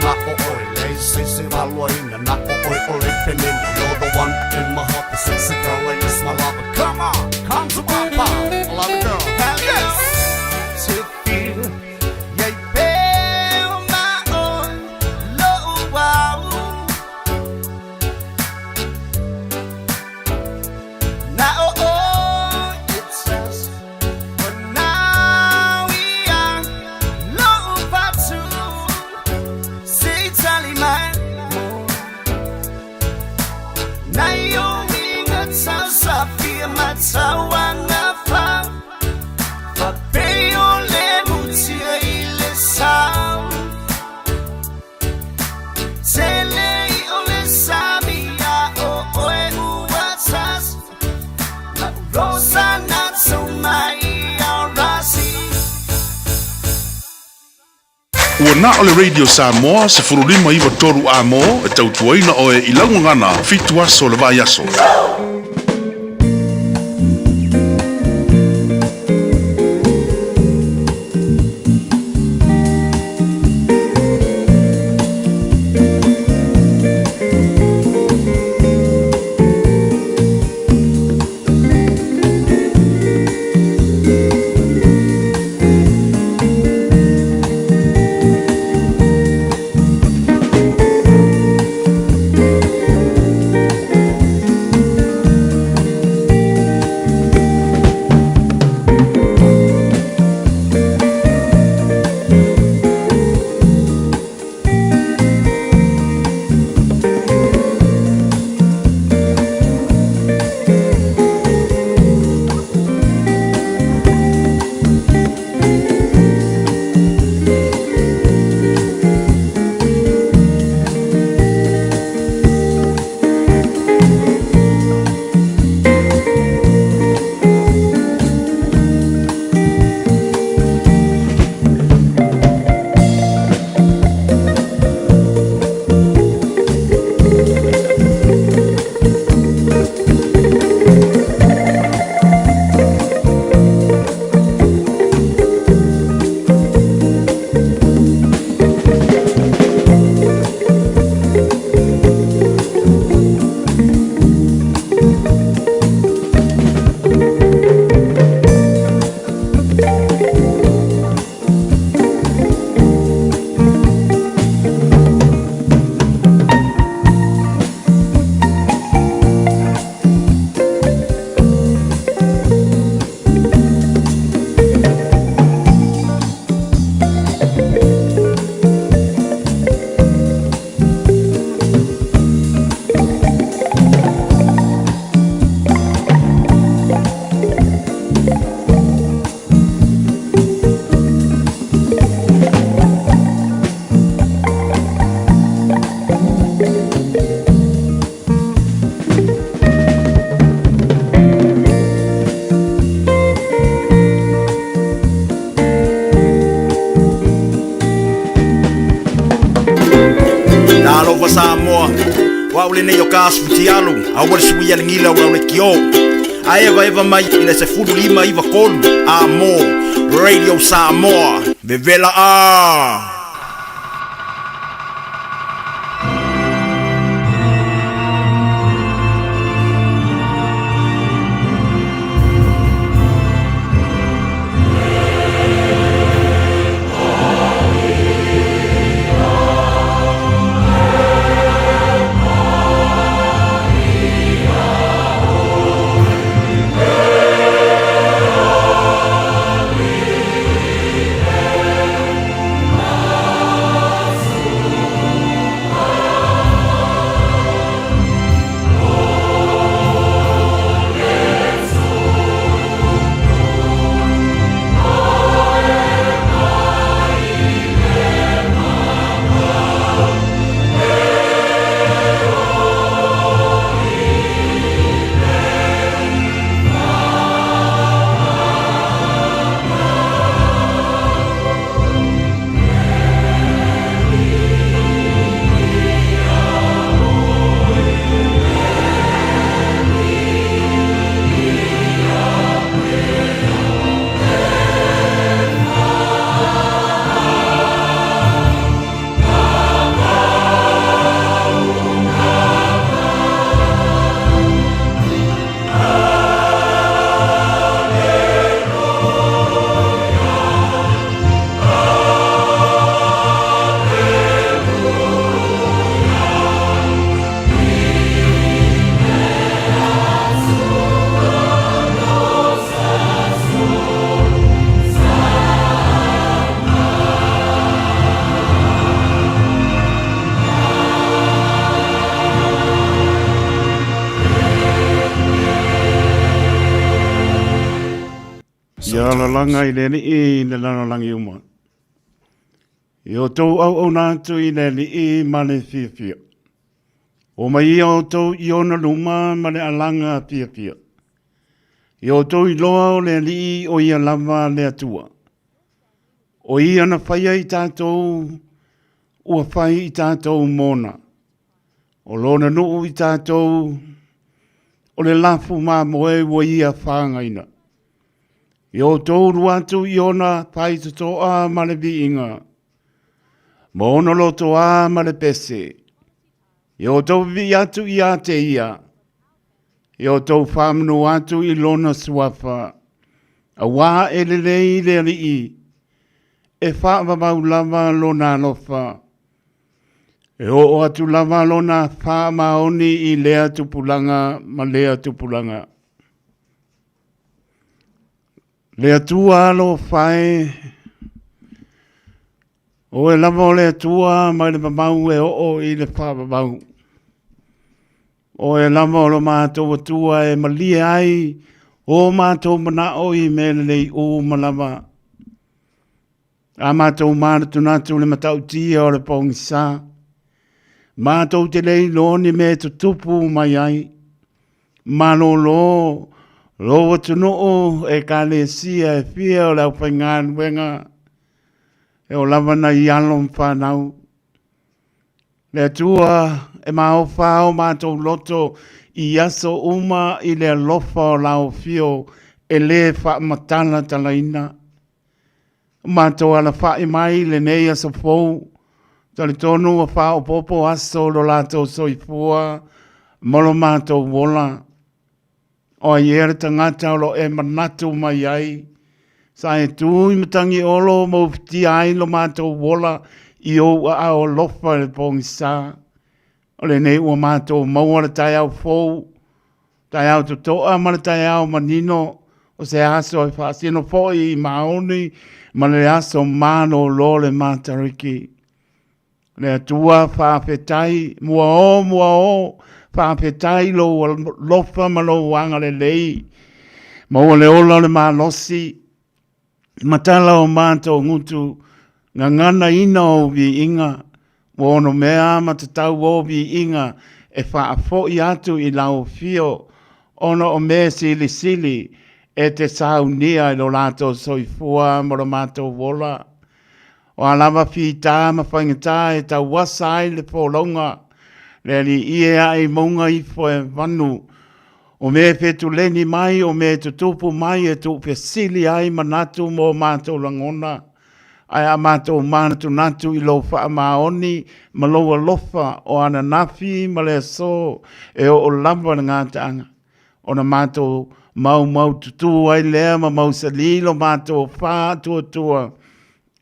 na oi lazy si valloin na oi opening. You're the one in my heart, the sexy girl is my lover. Come on, come to Papa, I love you girl. Hell yes. To feel, yeah, feel my own love. Now it's us, but now we are love too. Say Tally man, now you're wing at Sophia Matsawana farm, but they only mutia ile sound. Tele ole samia oe uwasas. Rosa not so my rasi. Wana ole Radio Samoa se furulima iwa toru amo e tautuaina oe ilangungana fitua solva yaso. Samoa wa ule ne yokas futialo awal suya ngila wa rekio eva mai ina se fudu lima iva kolu amo Radio Samoa bevela lalalanga I le ni I le lalalanga uma. I o tau au nātu I le ni I ma le fia. O mai o tau I ona luma ma le alanga fia. I o tau I loa o le li o ia lava le atua. O ia na whaia I tātou, ua whai I tātou mona. O lona nuu I tātou, o le lafu mā moe o ia whāngaina. I o tau ruatu I ona whai tatoa ma le viinga. Mo ono loto a ma le pese. I o tau vi atu I a te ia. I o tau whamunu atu I lona suafa. A wā e le lei le li I. E whaava mau lava lona alofa. E o atu lava lona wha maoni I lea tupulanga ma lea tupulanga. Lea tua alo whae. O e lava o lea tua ma le mamau e o I le wha mamau. O e lama o lo mātou atua e malie ai, o mātou mana o I mele nei o malama. A mātou māna tunatu le matau tia o le pongisa. Mātou te lei loni me tutupu mai ai. Malo lo watuno o e ka le sia e fia o lau whaingan wenga. E o lava na I alon whanau. Le atua e mao whao mātou loto I aso uma I le alofa o lau fio e le wha matana talaina. Mātou ala whae mai le nei aso fau. Tali tonu a whao popo aso lo lātou soifua molo mātou wola. O a iere tangata o lo e manatu mai ai. Sa e tui matangi olo mo fiti ai lo mātou wola I o a o lofa le pongisa. O le nei ua mātou maua le Taeao fou. Taeao to toa ma le Taeao manino. O se aso e whaasino foi I maoni. Ma le aso mano lo le mātariki. Le atua whaafetai. Mua o. Whaafetai lo lofa ma lo wanga le lei. Maua le ola le mālosi. Matala o mātou ngutu. Ngā ngana ina o vi inga. Wono mea matatau o vi inga. E whaafo I atu I lau fio. Ono o mea sili. E te saunia I lo lato soifua moro mātou wola. O alava whita ma whaingata e tau wasai le pōlonga. Le li ia ai maunga I foe vanu. O me petu leni mai, o me tutupu mai e tupe sili ai manatu mo mātou langona. Ai a mātou mānatu natu I lo wha maoni, ma loa lofa o ana nafi ma le so e o lamba ngā taanga. O na mātou mau tutu ai lea ma mau salilo mātou wha tua.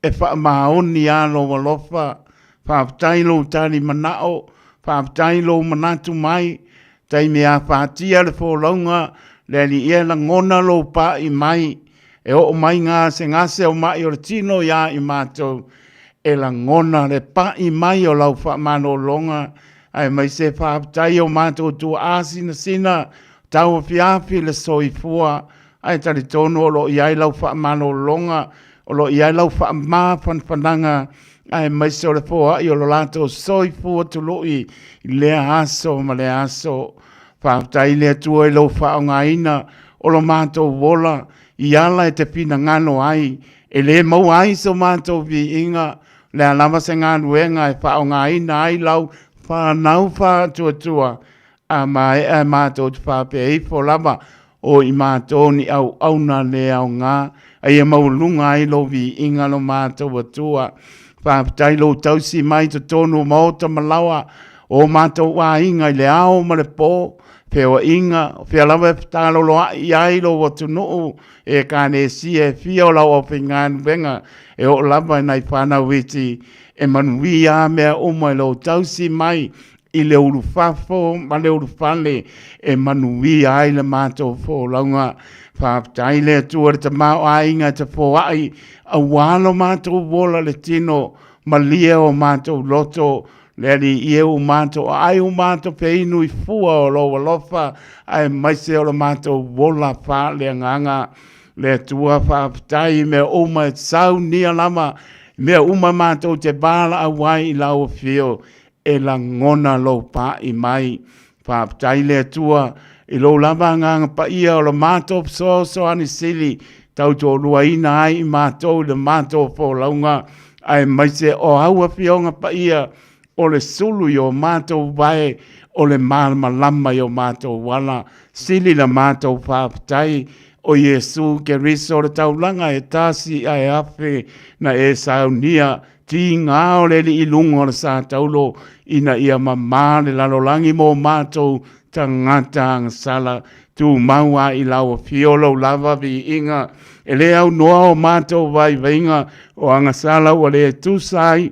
E wha maoni a loa lofa, wha tailo tari manao, wha tailo manatu mai, tai mea whātia le whōlaunga, le li ia la ngona lo pa I mai, e o mai ngā se ngase o mai o le tino ia I mātou, e la ngona le pa I mai o lau wha mano longa, ai mai se whātai o mātou tu āsina sina, tau whiawhi le soifua, ai tari tono o lo iai lau wha mano longa, o lo iai lau wha mā whanwhananga, ai mai se o le fōa I o lo lato soifua tu loi, I lea aso ma le aso, whātai lea tua I lau wha o ngā ina, o lo mātou wola, I ala e te pina ngano ai, e le mau ai so mātou vi inga, le alama se ngā nuenga e wha o ngā ina ai lau, whanau wha tua, a mai e mātou te whape e fo lava, o I mātou ni au na le au ngā, ai e maulunga ai lo vi inga lo mātou atua, whāpetai lo tausi mai to tonu maota malawa, o mātou wā inga I le ao ma le pō, Pea inga, pea lawa e ptalo lo I ai lo watu nuu, e kāne si e fia o lau o pingan venga, e o lava nai whana witi, e manui a mea uma I lo tausi mai, I le uru fafo, ma le uru fale, e manui ai le mātou fō launga, whāptai le tuare te mao a inga te fō ai, a wālo mātou wola le tino, ma lia o mātou loto, le li ie o mātou, ai o mātou pe inu I fua o loa lofa, ai maise o lo mātou wola wha le nganga, le tua whaapatai me uma e sau nia lama, mea uma mātou te bala awai I lau fio, e la ngona lo pa I mai, whaapatai le tua, I lo lama nganga pa ia o la mātou so ani sili, tau tō ruaina ai I mātou le mātou po launga, ai maise o haua fionga pa ia, o le sulu I o mātou vai, o le malama I o mātou wala, sili la mātou whaapatai, o Yesu ke riso le taulanga e tasi ai afe na e saunia, ti ngā o le li ilungo le sa taulo, ina ia mamā le lalolangi mo mātou, tangata ngasala, tu maua I lau fiolo lava vi inga, e le au noa o mātou vai vainga, o angasala o le tusai,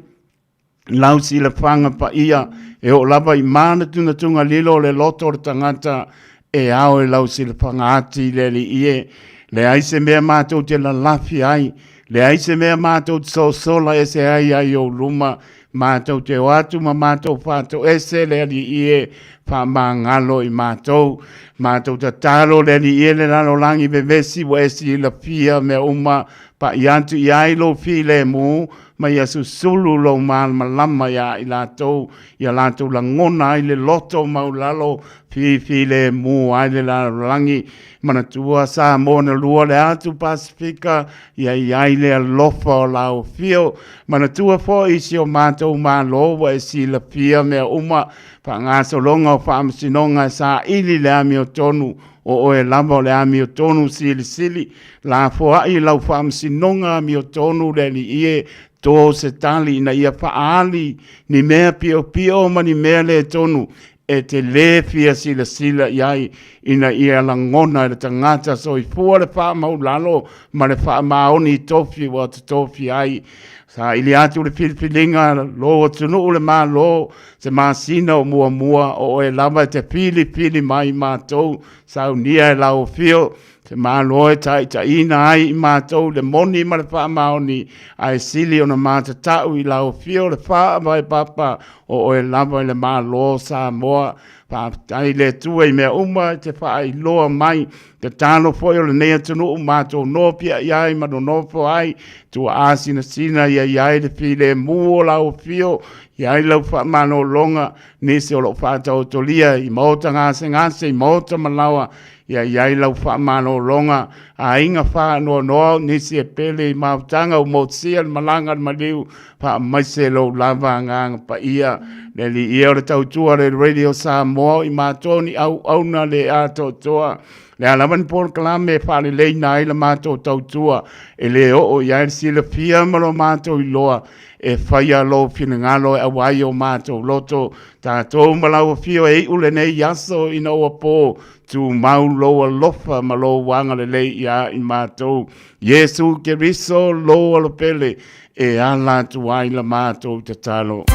lau si le whanga pa ia, e o lava I mana tunga lilo le loto le tangata, e ao e lau si le whanga ati le li ie, le aise mea mātou te la lafi ai, le aise mea mātou te sola e se ai o luma, mātou te watu ma mātou whātou ese le li ie, wha ngalo I mātou te talo le li ie le lalo langi bevesi wa esi la fia mea uma, pa I antu I ailo fi le mu, ma ia susulu lo malama ia I lātou la ngona I le loto maulalo, fi le mu ai le langi, mana tua Samoa na lua le atu Pasifika, ia I le alofa o lau fio, mana tua fo isi o mātou mālo wa esi la fia mea uma, pa ngā solonga o whaamasinonga sa ili le ami o tonu, o e lava o le ami o tonu sili, la foa I lau whaamasinonga ami o tonu le li ie, tō se tali na ia paali, ni mea pio ma ni mea le tonu, e te le fia sila iai, ina ia la ngona le tangata, so I fua le wha maulalo, ma le wha maoni tofi wa te tofi ai, sa ili atu le filipilinga, lo o tunu ule maa lo, se maa sina o mua, o e lava te fili mai mātou, sa unia e lau fio, te maa loe ta ina ai I mātou, le moni ma le wha maoni, ai sili o na māta tau I lau fio, le wha mai papa, o e lava le maa lo Samoa, tai le tua I mea uma, te wha I loa mai, te talo foi o le nea tunu o mātou no pia iai, ma no nofo ai, tua asina sina iai le file mua lau fio, iai lau wha mano longa, nisi o lo whata o tolia, I maota ngase, I maota malawa, iai lau wha mano longa, a inga wha no, nisi e pele I mautanga o motsia, malanga maliu, wha maise lo lava nganga pa ia, le li ia o le tautua le radio Samoa, I mātoni au na le ato toa, le alaman por kalame whale leina I la mātou tautua, e le o iai si le pia malo mātou I loa, e whaia lo fina ngalo e awai o mātou loto, tātou malau fio e ule nei yaso I noa pō, tu mau loa lofa ma lo wanga le lei ia I mātou, Yesu ke riso loa lo pele, e ala tu ai la mātou te talo.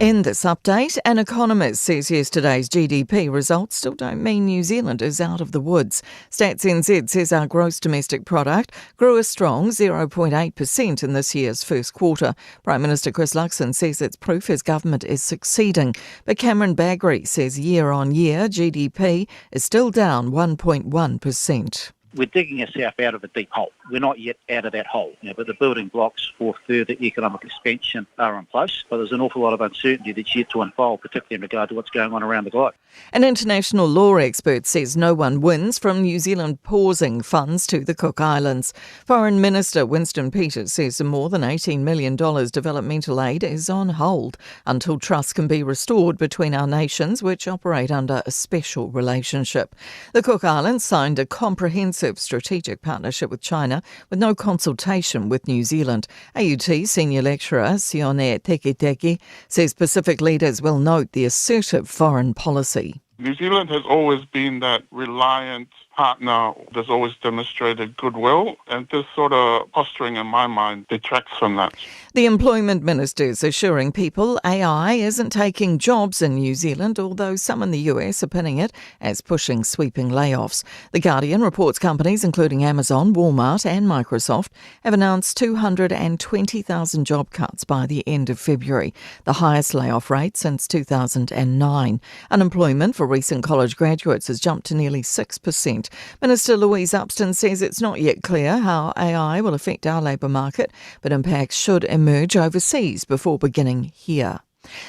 In this update, an economist says yesterday's GDP results still don't mean New Zealand is out of the woods. Stats NZ says our gross domestic product grew a strong 0.8% in this year's first quarter. Prime Minister Chris Luxon says it's proof his government is succeeding. But Cameron Baggery says year on year GDP is still down 1.1%. We're digging ourselves out of a deep hole. We're not yet out of that hole, but the building blocks for further economic expansion are in place. But there's an awful lot of uncertainty that's yet to unfold, particularly in regard to what's going on around the globe. An international law expert says no one wins from New Zealand pausing funds to the Cook Islands. Foreign Minister Winston Peters says more than $18 million developmental aid is on hold until trust can be restored between our nations, which operate under a special relationship. The Cook Islands signed a comprehensive strategic partnership with China with no consultation with New Zealand. AUT senior lecturer Sione Tekiteki says Pacific leaders will note the assertive foreign policy. New Zealand has always been that reliant partner that's always demonstrated goodwill, and this sort of posturing in my mind detracts from that. The employment minister is assuring people AI isn't taking jobs in New Zealand, although some in the US are pinning it as pushing sweeping layoffs. The Guardian reports companies including Amazon, Walmart and Microsoft have announced 220,000 job cuts by the end of February, the highest layoff rate since 2009. Unemployment for recent college graduates has jumped to nearly 6%. Minister Louise Upston says it's not yet clear how AI will affect our labour market, but impacts should emerge overseas before beginning here.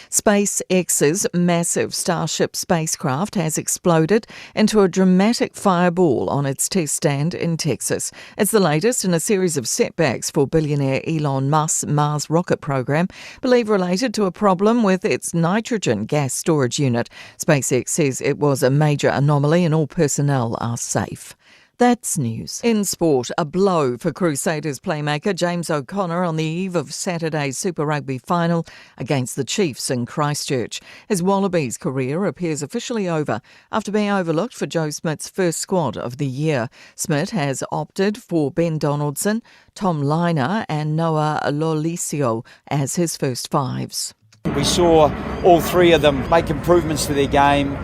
SpaceX's massive Starship spacecraft has exploded into a dramatic fireball on its test stand in Texas. It's the latest in a series of setbacks for billionaire Elon Musk's Mars rocket program, believed related to a problem with its nitrogen gas storage unit. SpaceX says it was a major anomaly and all personnel are safe. That's news. In sport, a blow for Crusaders playmaker James O'Connor on the eve of Saturday's Super Rugby final against the Chiefs in Christchurch. His Wallabies career appears officially over after being overlooked for Joe Smith's first squad of the year. Smith has opted for Ben Donaldson, Tom Liner and Noah Lolesio as his first fives. We saw all three of them make improvements to their game,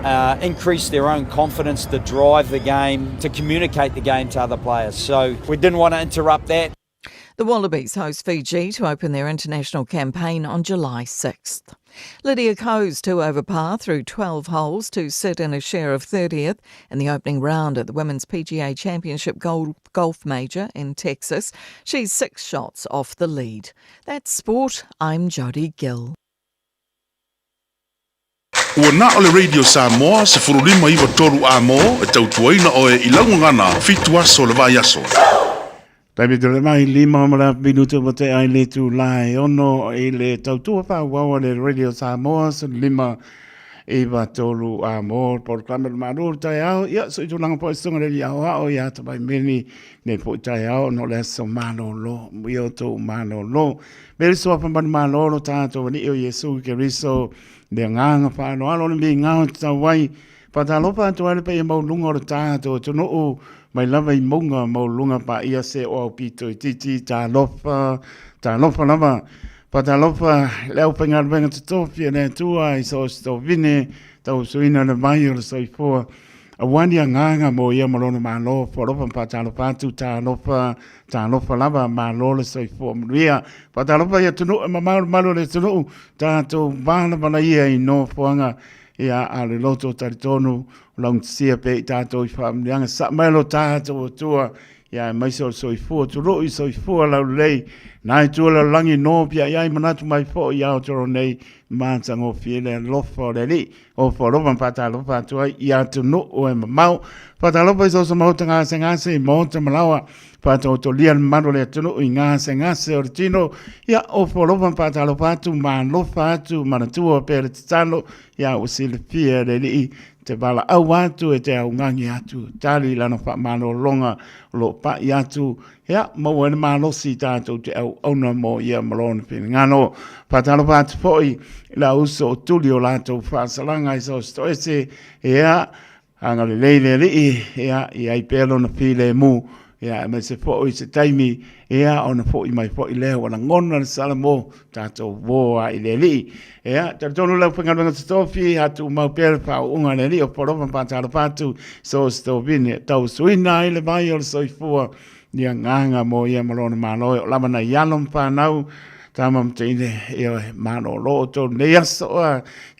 increase their own confidence to drive the game, to communicate the game to other players. So we didn't want to interrupt that. The Wallabies host Fiji to open their international campaign on July 6th. Lydia Ko's 2 over par through 12 holes to sit in a share of 30th in the opening round at the Women's PGA Championship Golf Major in Texas. She's 6 shots off the lead. That's sport. I'm Jodie Gill. Ua na ole Radio Samoa se furulima iwa toru amo e tautuaina o e ilaungana fitu aso le vai aso. Taimi te le mai 5 minuto mo te ai le tu lai ono e le tautua pa wawa le Radio Samoa se 5 iwa toru amo por klamer Malu Taeao ia so itu langa po istunga le iau o ia tabai meni ne po Taeao no le so mano lo mio to mano lo me so pa mano lo tato ni o Yesu ke riso de nganga pa no alo ni ngao tawai patalopa to ale pe mo lunga tato to no mai lava i monga mo lunga pa ia se o pito titi talopa lava patalopa leo pengar venga tofia ne tua i so sto vine tau suina na mai o so fo a wani nganga mo ia malona malo foropa patalopa tu talopa lava malo so fo ria patalopa ia tunu malo le tunu tato bana bana ia i no foanga ia ale loto taritonu long sia pe tato i famlianga sa melo tato tua ia mai so fo tu ro i so fo la lei nai tu la langi no pia ia manatu mai fo ia toro nei mansa ngo fiele lofo le li o fo lo van patalo tu ia tu no o e mau patalo so so mau tanga senga se mo te malawa pato to lian manole tu no inga senga se ortino ia o fo lo van patalo tu man lo fatu manatu per talo ia o sil fie le li te bala au atu e te au ngangi atu tali lana wha mano longa lo pa i atu ia mo ene malo si tātou te au ona mo ia malona pina ngano patalo patu poi la uso o tuli o lato whaasalanga i so stoese ia anga le leile li ia i ai pelo na pile mu ia me se fo i se taimi ia ona fo i mai fo i leo ona ngona le salamo tato voa i le li ia tonu lau whanganga stofi hatu mau pere whao unga le li o poropa pātara pātu so stovine tau suina i le mai o le soifua ia nganga mo ia malona māloi o lamana i alom whanau tamam teine ia mano lo to ne aso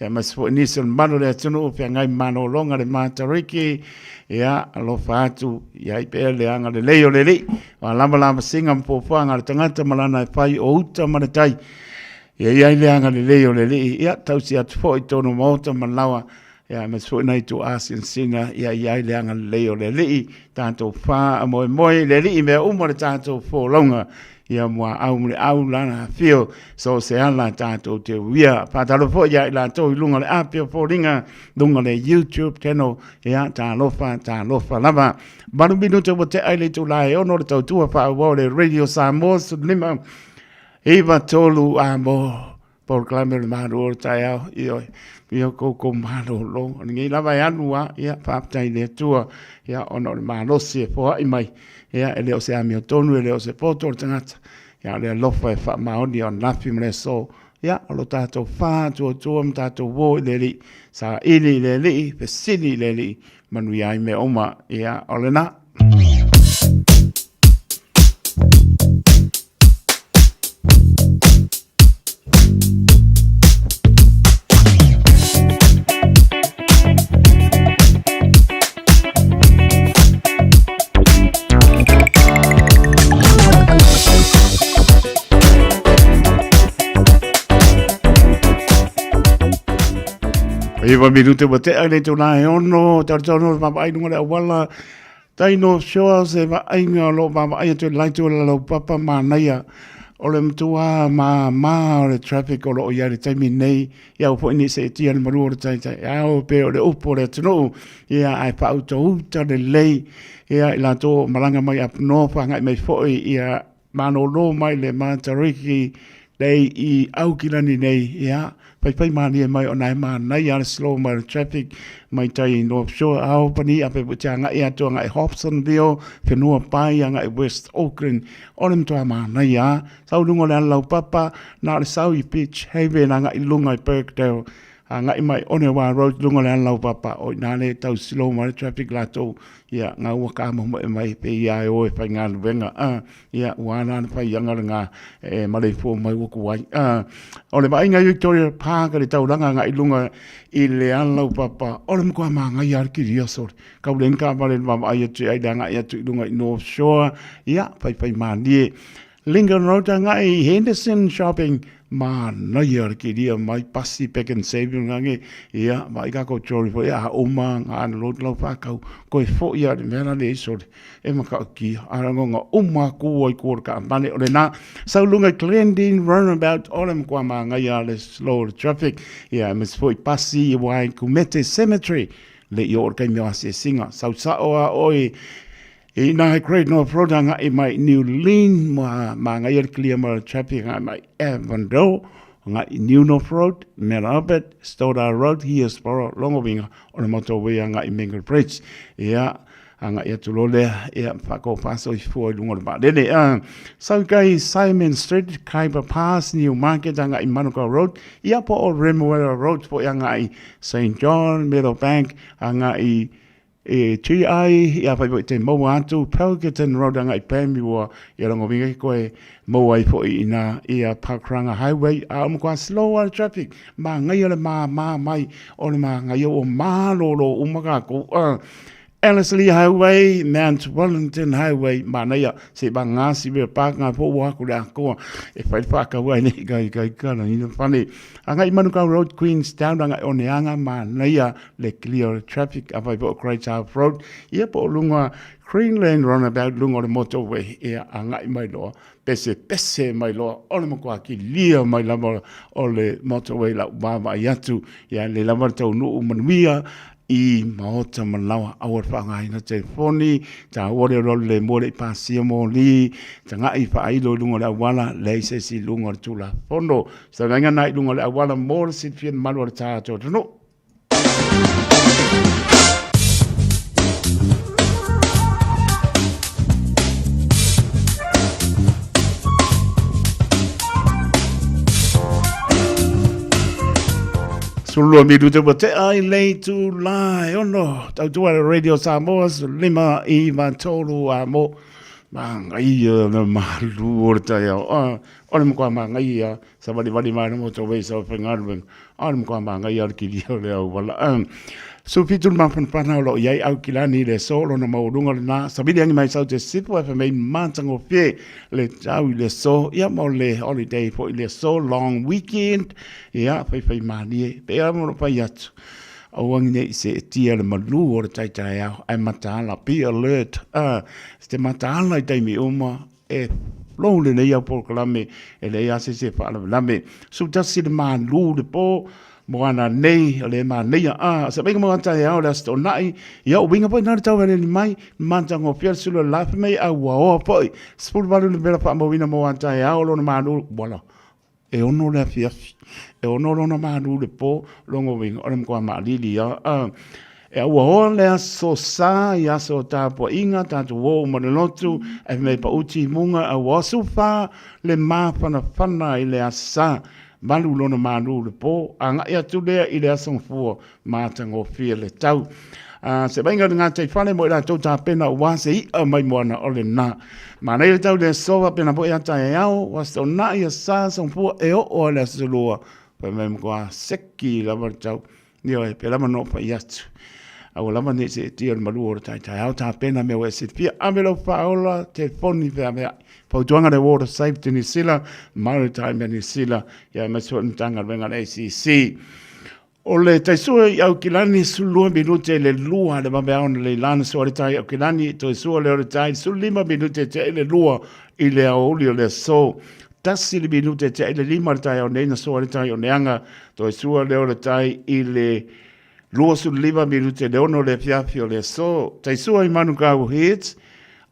ia mas fo ni son mano le tunu pe ngai mano longa le matariki ia lo fatu ia i pe le anga le leo le li wa lama singa po fanga le tangata malana fai o uta manatai ia le anga le leo le li ia tausi at fo i tono mota malawa ia mas fo nei tu asin singa ia le anga le leo le li tanto fa mo le li me umo le tanto fo longa ia mua au lana fio so se ala tato te wia patalo fo ia la to lunga le apio fo ringa lunga le YouTube channel ia ta lofa lava baru minuto bote ai tu lai ono le tau tua fa wo le radio Samoa lima eva tolu amo por clamer maro Taeao io ko mano lo ngi lava anua ia fa tai le tua ia ono le mano se fo ai mai ia ele o se amio tonu ele o se poto tangata ia le lofa e fa maoni on lafi mle so ia o lo tato fa tu tato wo le li sa ili le li pe sini le li manu ia me oma ia o le na Iwa minute wa te aile tō nā he ono, tau tōno mama ai nunga le awala, taino shoa se wa ainga lo mama ai atu laitu la lau papa mānaia, o le mtua mā o le traffic o lo o iare taimi nei, ia upo ini se tia le maru o le taitai, au pe o le upo le tunu, ia ai pa auto uta le lei, ia ila tō malanga mai apno, whangai mai foi, ia mano lo mai le matariki, lei i aukirani nei, ia, pai mani mai o nai mai ala slow mai traffic mai tai North Shore au pani ape butanga ia to ngai Hobsonville whenua pai ngai West Auckland onem to mana ia sau lungo le lau papa na le sau I Beach Haven ngai lunga I Birkdale ngai mai Onewa Road lungo le lau papa o na le tau slow mai traffic la to ia ngā waka mo mai pe ia o e pai ngā luenga ia wana pai yanga nga e male fo mai woku wai o le mai ngai Victoria Park le tau langa ngai lunga I le alau papa o le mkoa maa ngai ar ki ria sori kau lenka male mama ai atu ai danga ai atu lunga I North Shore ia pai manie Lincoln Road ngai Henderson Shopping ma nai ar ki ria mai pasi Pack and Save ngange ia mai ka ko chori fo ia o ma ngan lo lo fa kau ko fo ia de mena le sori e ma ka ki arango nga o ma ku oi ko ka mane o le na sau lunga Glendin runabout olem kwa ma ngai ale slow traffic ia mis fo pasi wai Kumete Cemetery le yo ka mi ase singa sau sa o oi I nai Great North Road I mai New Lane ma ngai ar clear ma traffic I mai Avondale ngai New North Road Mount Albert Stoddard Road here Sporo Longobinga on the motorway ngai Mingle Bridge ia anga ia tulole ia fako paso I foi lungo ba lele so guys Simon Street Kaiba Pass New Market anga I Manuka Road ia po o Remuera Road po anga I St John Meadowbank anga I TI ia pai te mo atu Pelgerton Road anga I Pembiwa ia longo vinga koe mo ai fo ina ia Pakranga Highway kwa slower traffic ma ngai ole ma mai ole ma ngai o ma lo umaga ko Ellerslie Highway, Mount Wellington Highway, manaya se banga si be park nga po wa ko la ko e fai fa ka wa ni kai kana ni funny anga Manuka Road Queenstown anga Oneanga manaya le clear traffic avai po Great South Road ia po lunga Greenland runabout lunga le motorway ia anga mai lo pese mai lo ole mo kwa ki lia mai la o le motorway la ba yatu ia le la tau no manuia I maota malawa awar whangai na telefoni, ta ore rolo le more pasia mo li, ta ngai wha ailo lunga le awala, le se si lunga tula fondo, sa nganga nai lunga le awala more si fian malu le tātou tano. Sulu mi tu te ai lei tu lai ono tau tu radio Samoa lima I mantolu a mo mangai na malu o Taeao ona mo kwa mangai a sa vali mana mo to we so pengarben ona mo kwa mangai ar ki dio le wala so fitul ma pana lo yai au kilani le solo na maurunga na sabili angi mai sau te sipo fa mai mantango pe le tau le so ya mo le holiday for le so long weekend ya fa mani pe amo pa yat awangi ne se tia le Malu o Taeao ai matala be alert ste matala dai mi uma lo le ne ya por klame le ya se fa lame so just the Malu de po moana nei le ma nei sa bega mo Taeao la sto nai ya winga po na tau ni mai mantango fiel sulo la me a wa po spul valu le bela pa mo wina mo Taeao lo na Malu wala e ono le fia e ono lo na Malu le po longo wing o mo ma lili ya e wa le so sa ya so ta po inga ta tu wo mo le lotu e me pa uti munga a wa su fa le ma fana ile asa Malu lona Malu le po anga ia tu lea I le asong fua matango fia le tau se bainga ngā te whane mo I la tau tā pena wa se I mai moana o le nā ma nei le tau le soa pena po ia Taeao was tau nā ia sa song fua e o le asulua pa mai mkua seki lama tau ni oi pe lama no pa iatu au lama ne se tia le Malu o le Taeao tā pena me o e se pia amelo whaola te foni vea mea Pautuanga de Water Safety ni sila, Maritime ni sila, ya masua ntanga venga le ACC. O le taisua I au kilani sulua minute le lua le mabeaona le lana sua le tai au kilani to sua le o le tai su 5 minute te le lua I le aoli o le so. Tasi le minute te le 5 le tai au neina sua le tai o neanga to sua le o le tai I le lua su 5 minute le ono le fiafi o le so. Taisua I manukau hits.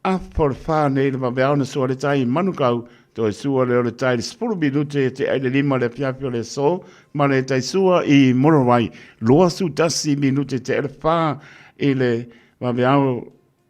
A por fa nei le mabeaona sua le tai manukau to sua le o le tai 10 minute te ai le 5 le fiafi le so ma le tai sua I morawai loa su 10 minute te le fa I le mabeaona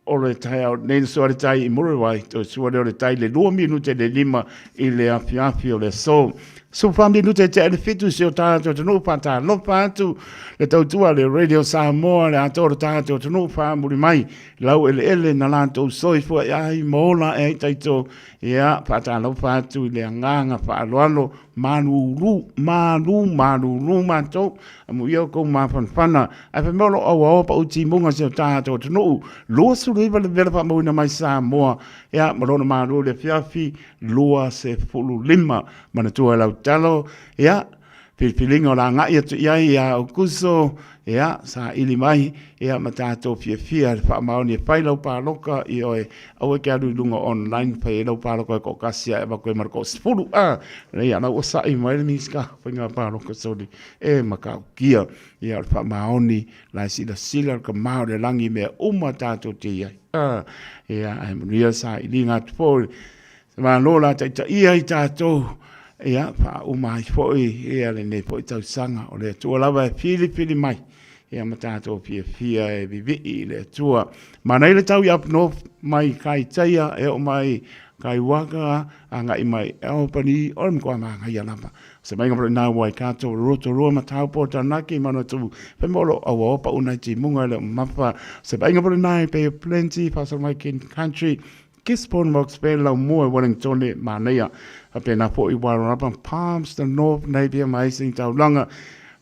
o le tai au nei sua le tai I morawai to sua le o le tai le 2 minute le 5 I le fiafi le so so fa minute te le fitu se o tātou te no pata lo patu le tautua le radio Samoa le atoro tātou te no fa muri mai lau ele na lanto soi fua ai mola e taito ia pata lo patu le nganga fa aloalo Malu mato amu ia ko ma fana a fa molo o pa uti munga se tātou te no lo su le vela pa mo na mai Samoa ia morona Malu le fiafi loa se fulu 5 mana tua lau talo ia pilingo la nga ia o kuso ia sa ili mai ia matato fia fa maoni fai lau pa loka I oe au ke alu lunga online fai lau pa loka ko kasia e ba ko marko sfulu ia na o sa I mai miska fa pa loka soli e maka kia ia fa maoni la sila ka mau le langi me matato te ia ai muria sa ili nga tfol ma lola ta ia I tato ia fa umai foi ia le ne foi tau sanga o le tua lava fili mai ia matato fia e vivi le tua mana le tau up north mai kai taia e o mai kai waka anga I mai e pani o mo ma ngai lava se mai ngapro na wai kato roto ro matau porta naki mano tu pe molo o pa una ti munga le mapa se mai ngapro na pe plenty fa so mai kin country Kispon Mox Bella more Wellington Mania a pena po I war up on Palms the North Navy amazing tau langa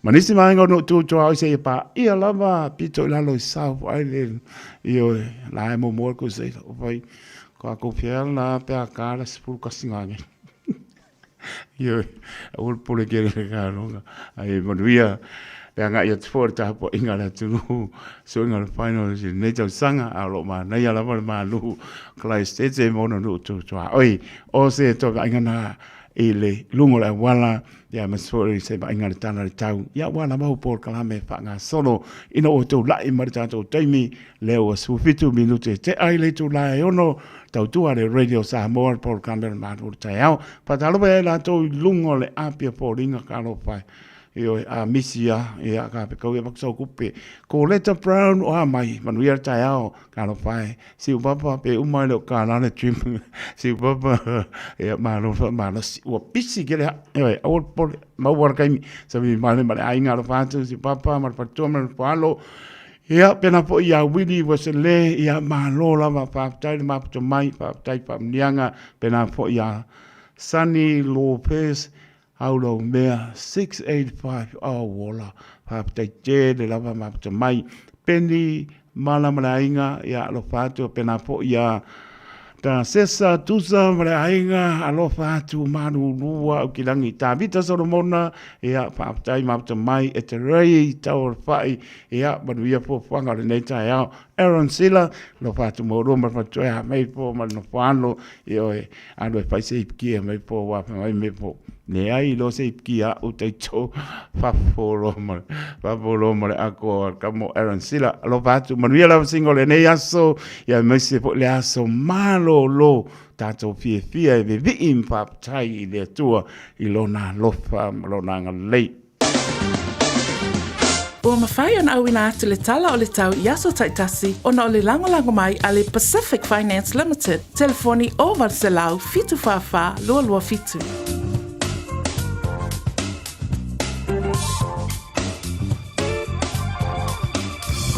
manisi mai no tu to say pa ia lava pito lalo South Island io la mo mo ko se vai ko fiel na pe a cara spul kasinga io ul pole ke ka longa ai monuia nga ia tforta po ingala tu so ingala final ne tau sanga a lo ma nei ala Malu klai state mo no tu oi o se to ga ingana ile lungo la wala ya masori se ba ingala tana tau ya wala mau por kala me fa nga solo ino o to la I marta to taimi leo su fitu minute te ai le tu la ono tau tu ale radio Samoa por kamera Malu Taeao pa talo be la to lungo le apia por inga kalo pai Io a misia ia ka pe ko ia makso kupe ko Leta Brown o mai manuia Taeao ka no pai si papa pe umai lo ka na le trim si papa ia Malu si o pisi ke le e o por ma war kai sa mi male ai nga lo fatu si papa ma pa to ma palo ia pena po ia Willy was le ia Malu la ma pa tai ma to mai pa tai pa nianga pena po ia Sunny Lopez Aulo mea 685 wola papai te le lava mapta mai Penny Malainga ia lo fatu pena po ia ta sesa tusa Malainga alo fatu manu lua o kilangi ta vita Solomona ia papai mapta mai e te rei tau fai ia manuia po fanga le nei Taeao Aaron Silla lo fatu mo roma fatu ia mai po manu fano io e alo fai se ipkia mai po wa mai me po ne ai lo se kia o te cho faforo mo ako kamo Aaron Silla lo fatu manuia la single nei aso ia mai se po le aso malo lo tato fie e vi im pap tai le tua I lona lofa lona ngalei Ua mawhai ana au ina atu le tala o le tau I aso taitasi ona o le lango mai a le Pacific Finance Limited telefoni o Varselau fitu whawha lua fitu.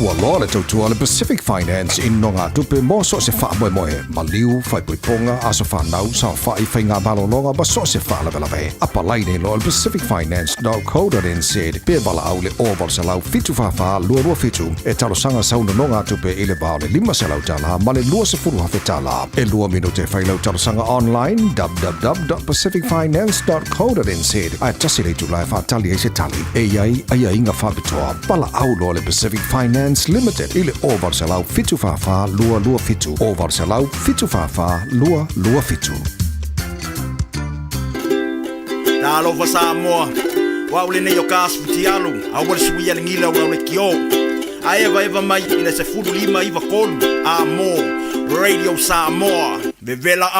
Ua loa le tautua le Pacific Finance in no ngā tupe mō so se wha moe Maliu, whai puiponga, aso whanau, sa whai whai ngā balononga ba so se wha lawe. Apa lai nei loa le Pacific Finance.co.nz pe wala au le oval se lau fitu whawha lua fitu e talo sanga sauna no ngā tupe I le bao le 5 se lau tala ma le lua se furu hawhe tala. E lua minute whai lau talo sanga online www.pacificfinance.co.nz ai tasi le tulai whatali e se tali. E iai inga whabitoa. Pala au loa le Pacific Finance Limited ile over salau fitu fafa lua fitu over salau fitu fafa lua fitu Talo fa Samoa wa ule ne yokas futialu awal suia ngila wa le kio eva mai ina se fudu lima iva kolu amo Radio Samoa bevela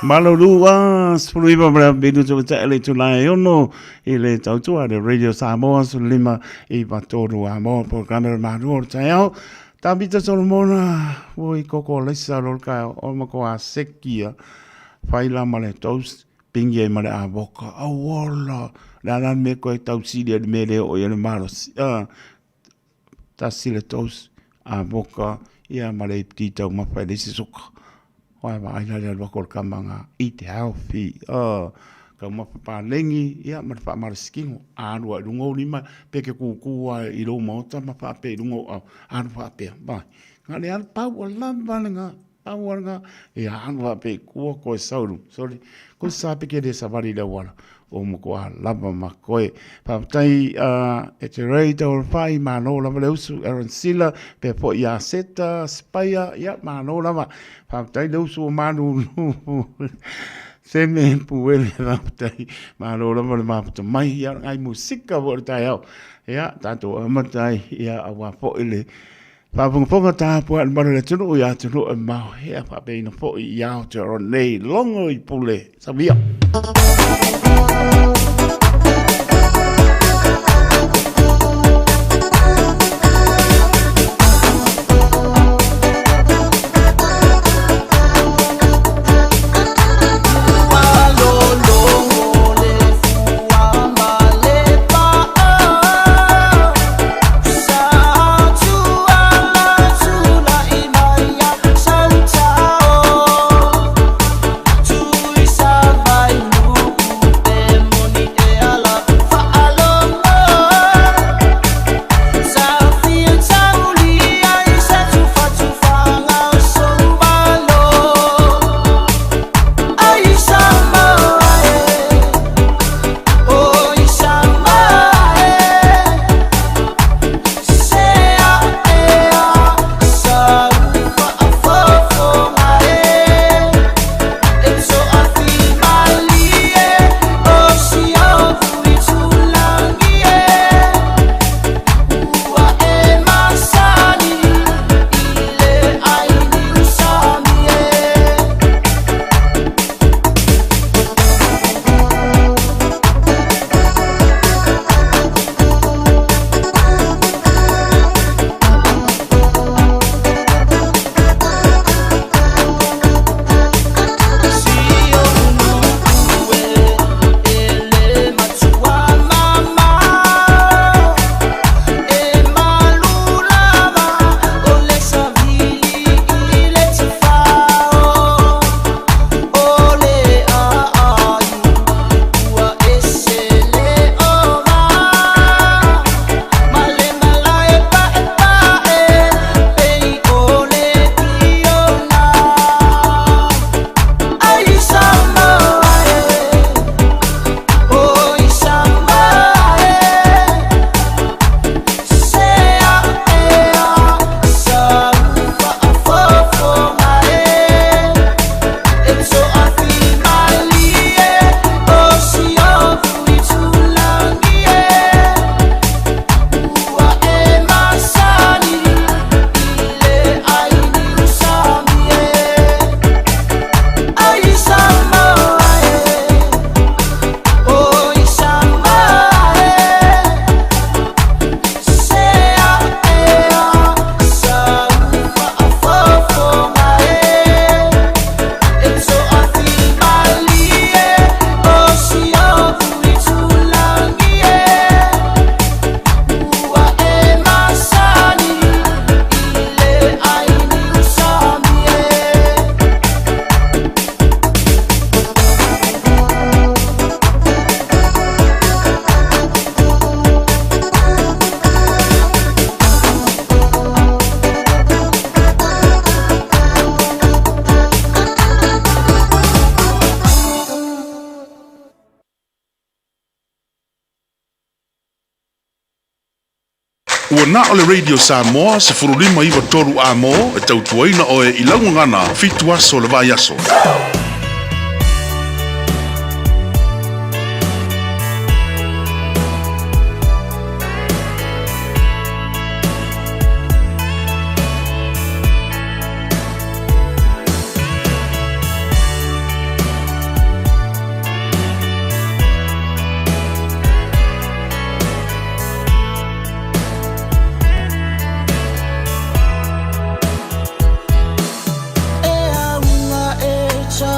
Malolua spuiva bra bidu to tele to la ono ile tautua de Radio Samoa lima iva todo amo programa Malu Taeao tabita Solomona voi koko lesa lolka o mako a sekia faila male toast pingie male a boka awala la me ko tausi de mele o ele maros tasile toast a boka ia male tita ma fa desi suka wa ba ina le bakor kamanga I te healthy ka ma pa lengi ia ma fa mar skingo anu lungo ni ma pe ke ku I lo mota ma fa pe lungo anu fa pe ba ngale an pa wala nga awanga ia anu fa pe ku ko sauru sorry ko sa pe ke de savari le wala o mo ko lava makoe pa tai e te reita o fai ma no lava le usu Aaron Silla pe po ia seta spaya ia ma no lava pa tai le usu manu se me puele pa tai ma no lava le ma pa mai ia ai musika vo Taeao ia tanto amatai ia awa po ile pa funga ta po al mara le tunu ia tunu ma ia pa pe no po ia te ronei longo I pule sabia Ua na o le Radio Samoa se furulima iwa toru a mo e tautuaina o e ilaungangana fitu aso le vai aso. Cha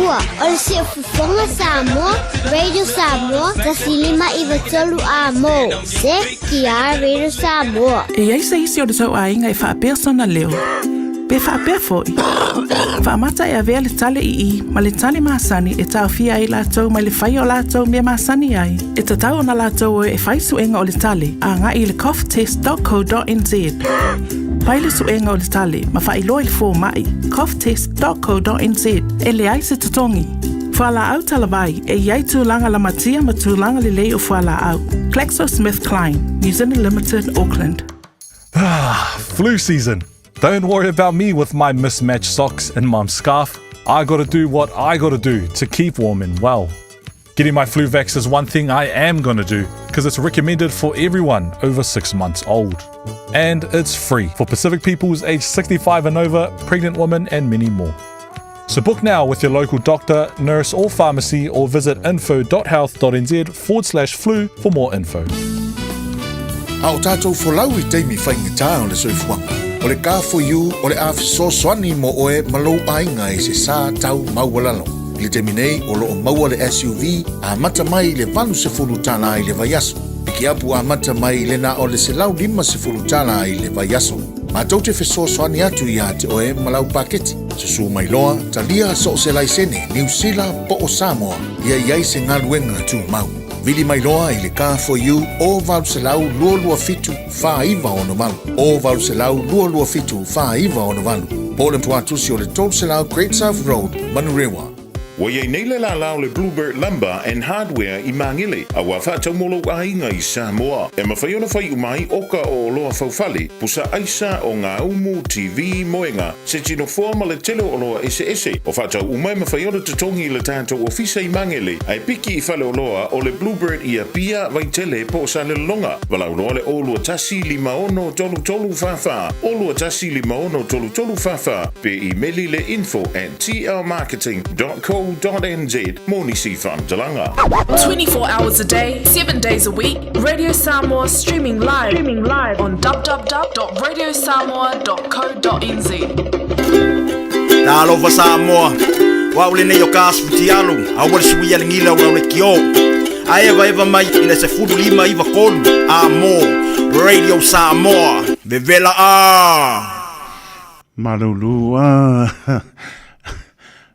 Papua. O le si fufonga Samoa, Radio Samoa, tasilima iwa tolu a mo. Se kia Radio Samoa. E ai se isi o le tau ainga e whaapea sona leo. Pe whaapea foi. Whaamata e avea le tale i ma le tale maasani e tau fia i lātou mai le whai o lātou mea maasani ai. E tatau o na lātou e whai suenga o le tale a ngā i le coughtest.co.nz. Pai le suenga o le tale ma whai loi le fō mai coughtest.co.nz e le ai se tatongi. Whala au talavai e iai tūlanga la matia ma tūlanga le lei o whala au. GlaxoSmithKline, New Zealand Limited, Auckland. Flu season. Don't worry about me with my mismatched socks and mum's scarf. I gotta do what I gotta do to keep warm and well. Getting my flu vax is one thing I am gonna do because it's recommended for everyone over 6 months old. And it's free for Pacific peoples aged 65 and over, pregnant women and many more. So book now with your local doctor, nurse or pharmacy or visit info.health.nz/flu for more info. Au tātou wholau I teimi whaingatā o le soifuanga. O le ka for you o le awhiso soani mo oe malou ainga I se sā tau maualalo. I le temi nei o loo maua le SUV a mata mai le valu se fulu tala I le vaiaso. Piki apu a mata mai le na o le se lau 5 se fulu tala I le vaiaso. Mātou te wheso soani atu I a te oe malau paketi. Susu mai loa, talia so se laisene, New Zealand po o Samoa, ia iai se ngaluenga tu mau. Vili mai loa I le ka for you o valu se lau lua fitu wha iwa ono valu. O valu se lau lua fitu wha iwa ono valu. Pole tuatusi o le tol se lau Great South Road, Manurewa. Wa ye nei le la lao le Bluebird Lumber and Hardware I Mangile. A wa whātau molo ainga I Samoa. E mawhai ona whai umai oka o loa whauwhale. Pusa aisa o ngā umu TV moenga. Se tino forma le tele o loa ese. O whātau umai mawhai ona tatongi le tātou ofisa I Mangile. Ai piki I whale o loa o le Bluebird I a pia vai tele po sa le longa. Walau roa le olua tasi 5 tolu whawha. Olua tasi 5 tolu whawha. Pe I meli le info@tlmarketing.co.nz. Moni si whamtalanga. 24 hours a day, 7 days a week. Radio Samoa streaming live on www.radiosamoa.co.nz. Nālova Samoa. Waule nei o kāsputi alu. Awal sui alingila ura le kio. Aeva mai ina se fulu 5 iwa kolu. Amo. Radio Samoa. Vevela Malulu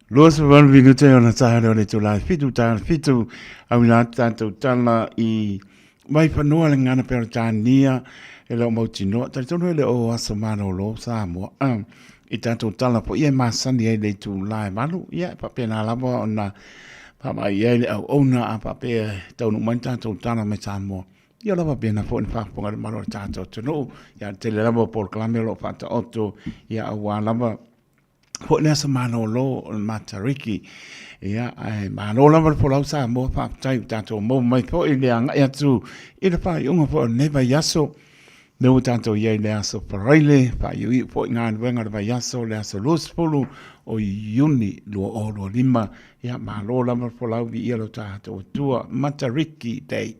Los van vinute ona tahare o le tula fitu au nā tātou tala I mai whanua le ngana peratania e leo mautinoa. Tari tono le o asa mano lo Samoa. I tātou tala po ia masani e le tula malu. Ia papena lava ona pama ia le au ona a papea taunu mai tātou tala me Samoa. Ia lava pena po ni whaponga le maro tātou tono. Ia tele lava por klame lo whata oto. Ia awa lava po le asa mano lo matariki ia ai mano la po la sa mo pa tai tanto mo mai po I le anga ia tu I le pa unga po neva yaso no tanto ia le aso paraile pa yu po ngan wenga le yaso le aso los polu o yuni lo lima ia mano la po la vi ia lo tanto tua matariki dei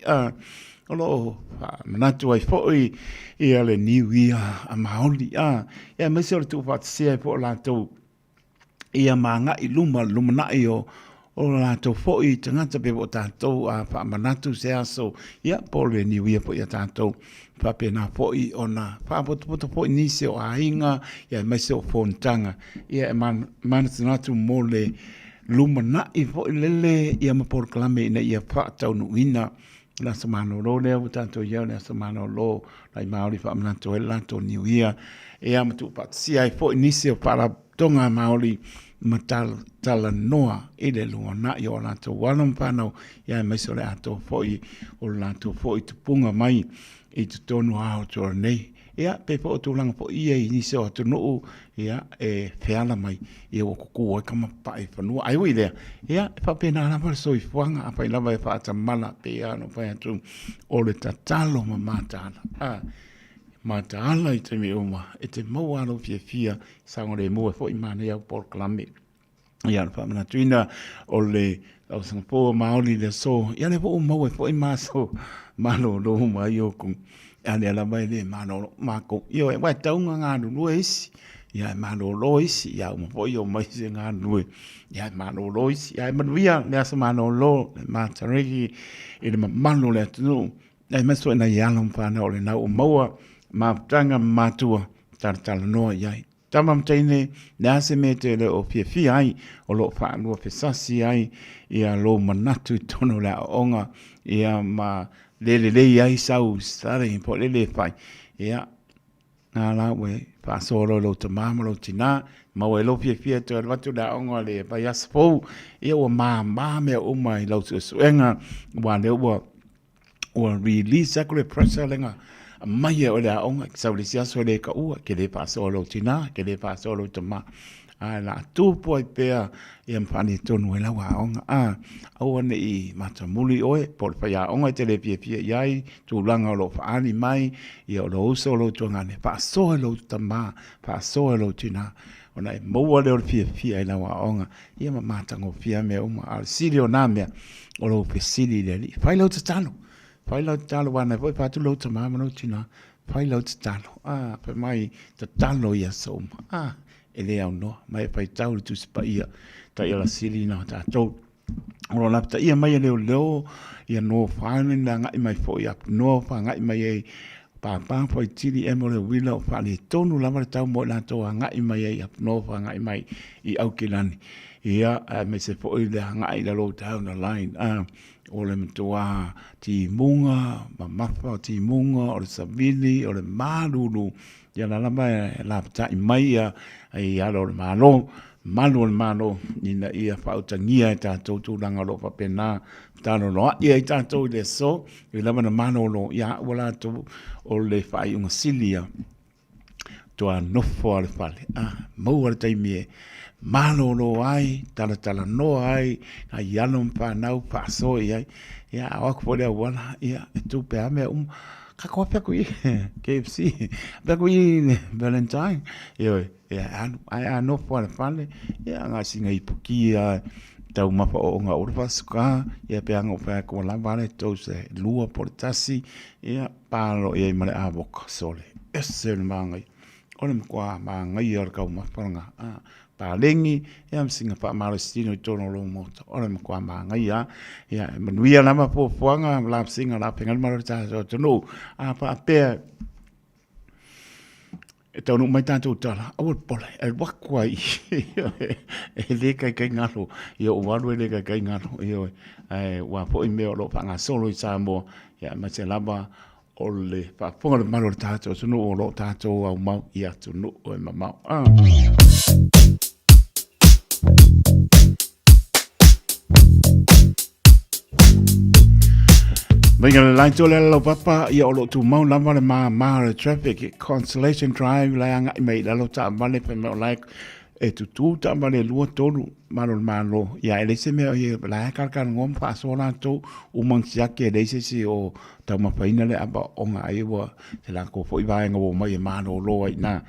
Olo, manatu ai foi ia le new year a maoli ia me se tu pat se po la tu ia manga I lumana o la to foi tangata pe o tatou a pa manatu se aso ia po le new year po ia tatou pa pena foi ona pa poto foi ni se o ainga ia me se o fontanga ia manatu mo le lumana I foi lele ia ma por klame ina ia pa tau nuina la semana lo le tanto ia la semana lo la maori fa manatu e la to new year e am tu pat si ai foi ni se para tonga maori matal tala noa I le luana I o lato walampano ia mai sole ato foi o lato foi tu punga mai I tu tonu ao tora nei ia pe po tu langa po ia I nisi o tu nuu ia e feala mai ia o kuku o kama pai whanua ai ui lea ia e pa pena lama so I fuanga a pai lama e pa ata mana pe ia no pai atu o le tatalo ma matala Matala I te me uma, e te mau alo fia sangore mua fo I mana iau por klame. Ia na whamana tuina o le au sangapoa maoli le so. Ia le po mau e fo I maso mano lo huma I oku. Ia le ala mai le mano mako. Ia e wai taunga ngānu lua isi. ia malo loisi ia mo po yo mai se nga nui ia malo loisi ia manuia le asa malo lo ma tariki i le malo le tu ai maso na ia lo pa na ole na o moa ma tanga matua tartala no ia tamam taine na se mete le o fia ai o lo fa no fe sasi ai ia lo manatu tono la onga ia ma le ai sau stare po le fai ia na la we pa solo lo te mama lo tina ma we lo fia te watu da onga le pa yaspo ia o ma me o mai lo suenga wa le o release akule pressure lenga mai o le onga sa le sia so le ka u ke le pa solo tina ke le pa solo te ma la tu poi pea ia mpani tonu e la wa onga au ane i matamuli oe por pa ia onga te le pia iai tu langa lo fa ani mai ia o lo uso lo tuanga ne pa so lo tama pa so lo tina ona e moa le o pia i la wa onga ia ma matango pia me uma al silio na me o lo pe sili le li fai lo talo wana poi pa tu lo tama ma lo tina fai lo talo pe mai talo ia so ele au no mai pai tau tu spa ia ta ia la sili na ta to o la ta ia mai le ia no fain na ngai mai fo ia no fa ngai mai e pa foi tili e mo le wila o fa le tonu la ma tau mo la to ngai mai e no fa ngai mai i au kilani ia me se fo ile ngai la lo down the line o le mtua ti munga mafa ti munga o le sabili o le malulu ia la la ta mai ia lo malo ina ia fautangia ta tu langa lo pa pena ta no ia ta to le so i la mana malo lo ia wala to o le fai un silia to a no for le fale mo wala tai mie malo lo ai tala no ai ia no pa nau pa so ia o ko le wala ia tu pe ame ka ko pe ku KFC pe ku Valentine ai no for le fale ia nga singa ipuki tau mapa o nga urfa suka ia pe anga pe ko la vale to se lua portasi ia palo ia male avoka sole esel mangai ole mkwa mangai ar ka mapanga pa lengi ia msinga pa malestino tono lo moto ole mkwa mangai ia manuia lama po fuanga la singa la pengal malota to no pa pe tau no mai tanto tala o pole e wakwai e le kai ngalo ia o walu le kai ngalo ia wa po i me lo pa nga solo i Samoa ia ma se lava o le pa ponga le malo tato so no lo tato au mau ia tu no o mamau Venga le line to le lo papa ia o lo tu mau lava le ma le traffic consolation drive la anga mai la lo ta vale pe me like e tu ta vale lu tolu malo ia ele se me ia la ka ngom pa so la to u mang sia ke le se si o ta ma faina le aba o nga ai wa se la ko foi vai ngo mai malo lo ai na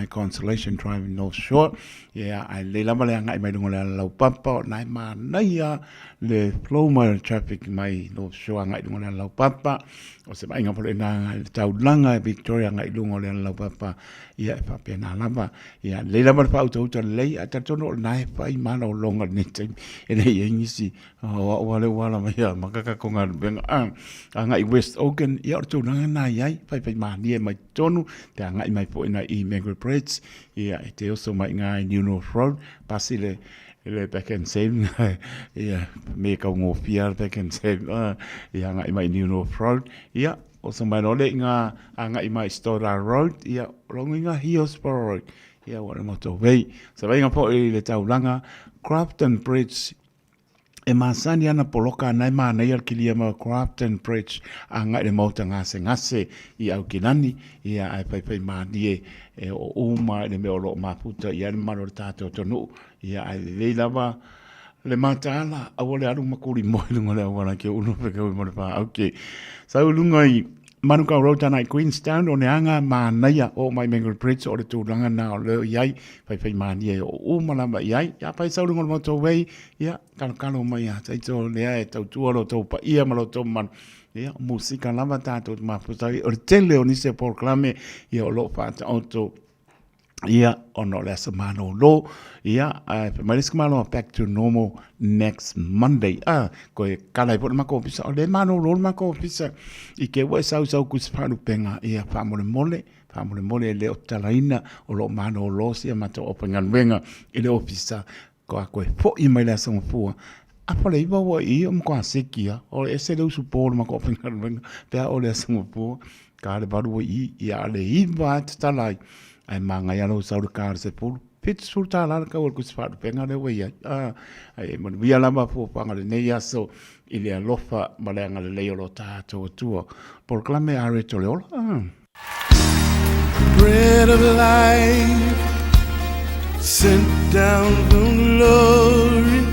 consolation drive no short ia ai le la vale anga mai ngo la papa na ma na ia le flow my traffic mai no show anga ngo la papa o se mai ngapole na tau langa Victoria ngai lungo le la papa ia pa pe na lava ia le la pa auto le ata tono na pa i mana o longa ni te ene ye ngisi wala mai ya makaka ko ngar ben anga i West Open ia to na yai pa ma ni mai tonu te anga i mai po ina i Mangrove Bridge ia te also mai ngai New North Road pasile le back and save ia me ka ngo fiar back and save ia ngai mai New North Road ia o so mai no le nga anga i mai Stora Road ia longa Hillsborough Road ia wa mo to vei sa vai nga po le taulanga Crafton Bridge e masani ana poloka nai ma nei al kilia ma Crafton Bridge anga le mota ngase i au kinani ia ai pai ma die e o uma le me o lo maputa ia le maro tato tonu ia ai le lava le matala a wole aru makuri mo le wala ke uno pe ke mo pa okay sa ulunga i Manuka Rota na Queenstown o ne anga ma naia o mai Mangrove Bridge o le tūranga na o leo iai pai mani e o umalama iai ia pai saurunga o moto wei ia kalo mai a taito lea e tau tuaro tau pa ia malo tau man ia musika lava tātou maputai o le tele o nise porklame ia o lo pata auto Ia, ono le asa mano lo. Ia, pemailis kamalo back to normal next Monday. Koe kalai po le mako pisa. O le mano lo le mako pisa. I ke wai sau kusipanu penga. Ia, whamole mole. Whamole mole le o talaina. O lo mano lo sia mato o penganuenga. I le opisa. Koa koe po i mai le asa mapua. Apa le iwa wa i o mkoa sekia. O le ese le usupo le mako o penganuenga. Pea o le asa mapua. Ka le baru wa i. Ia le iwa tatalai. Ai manga ya lo saur kar se pul pit sulta la ka wal kusfa penga le we ya ai mon via la ma fo panga le ne ya so ile alofa malanga le le lo ta to por clame are to le bread of life sent down from glory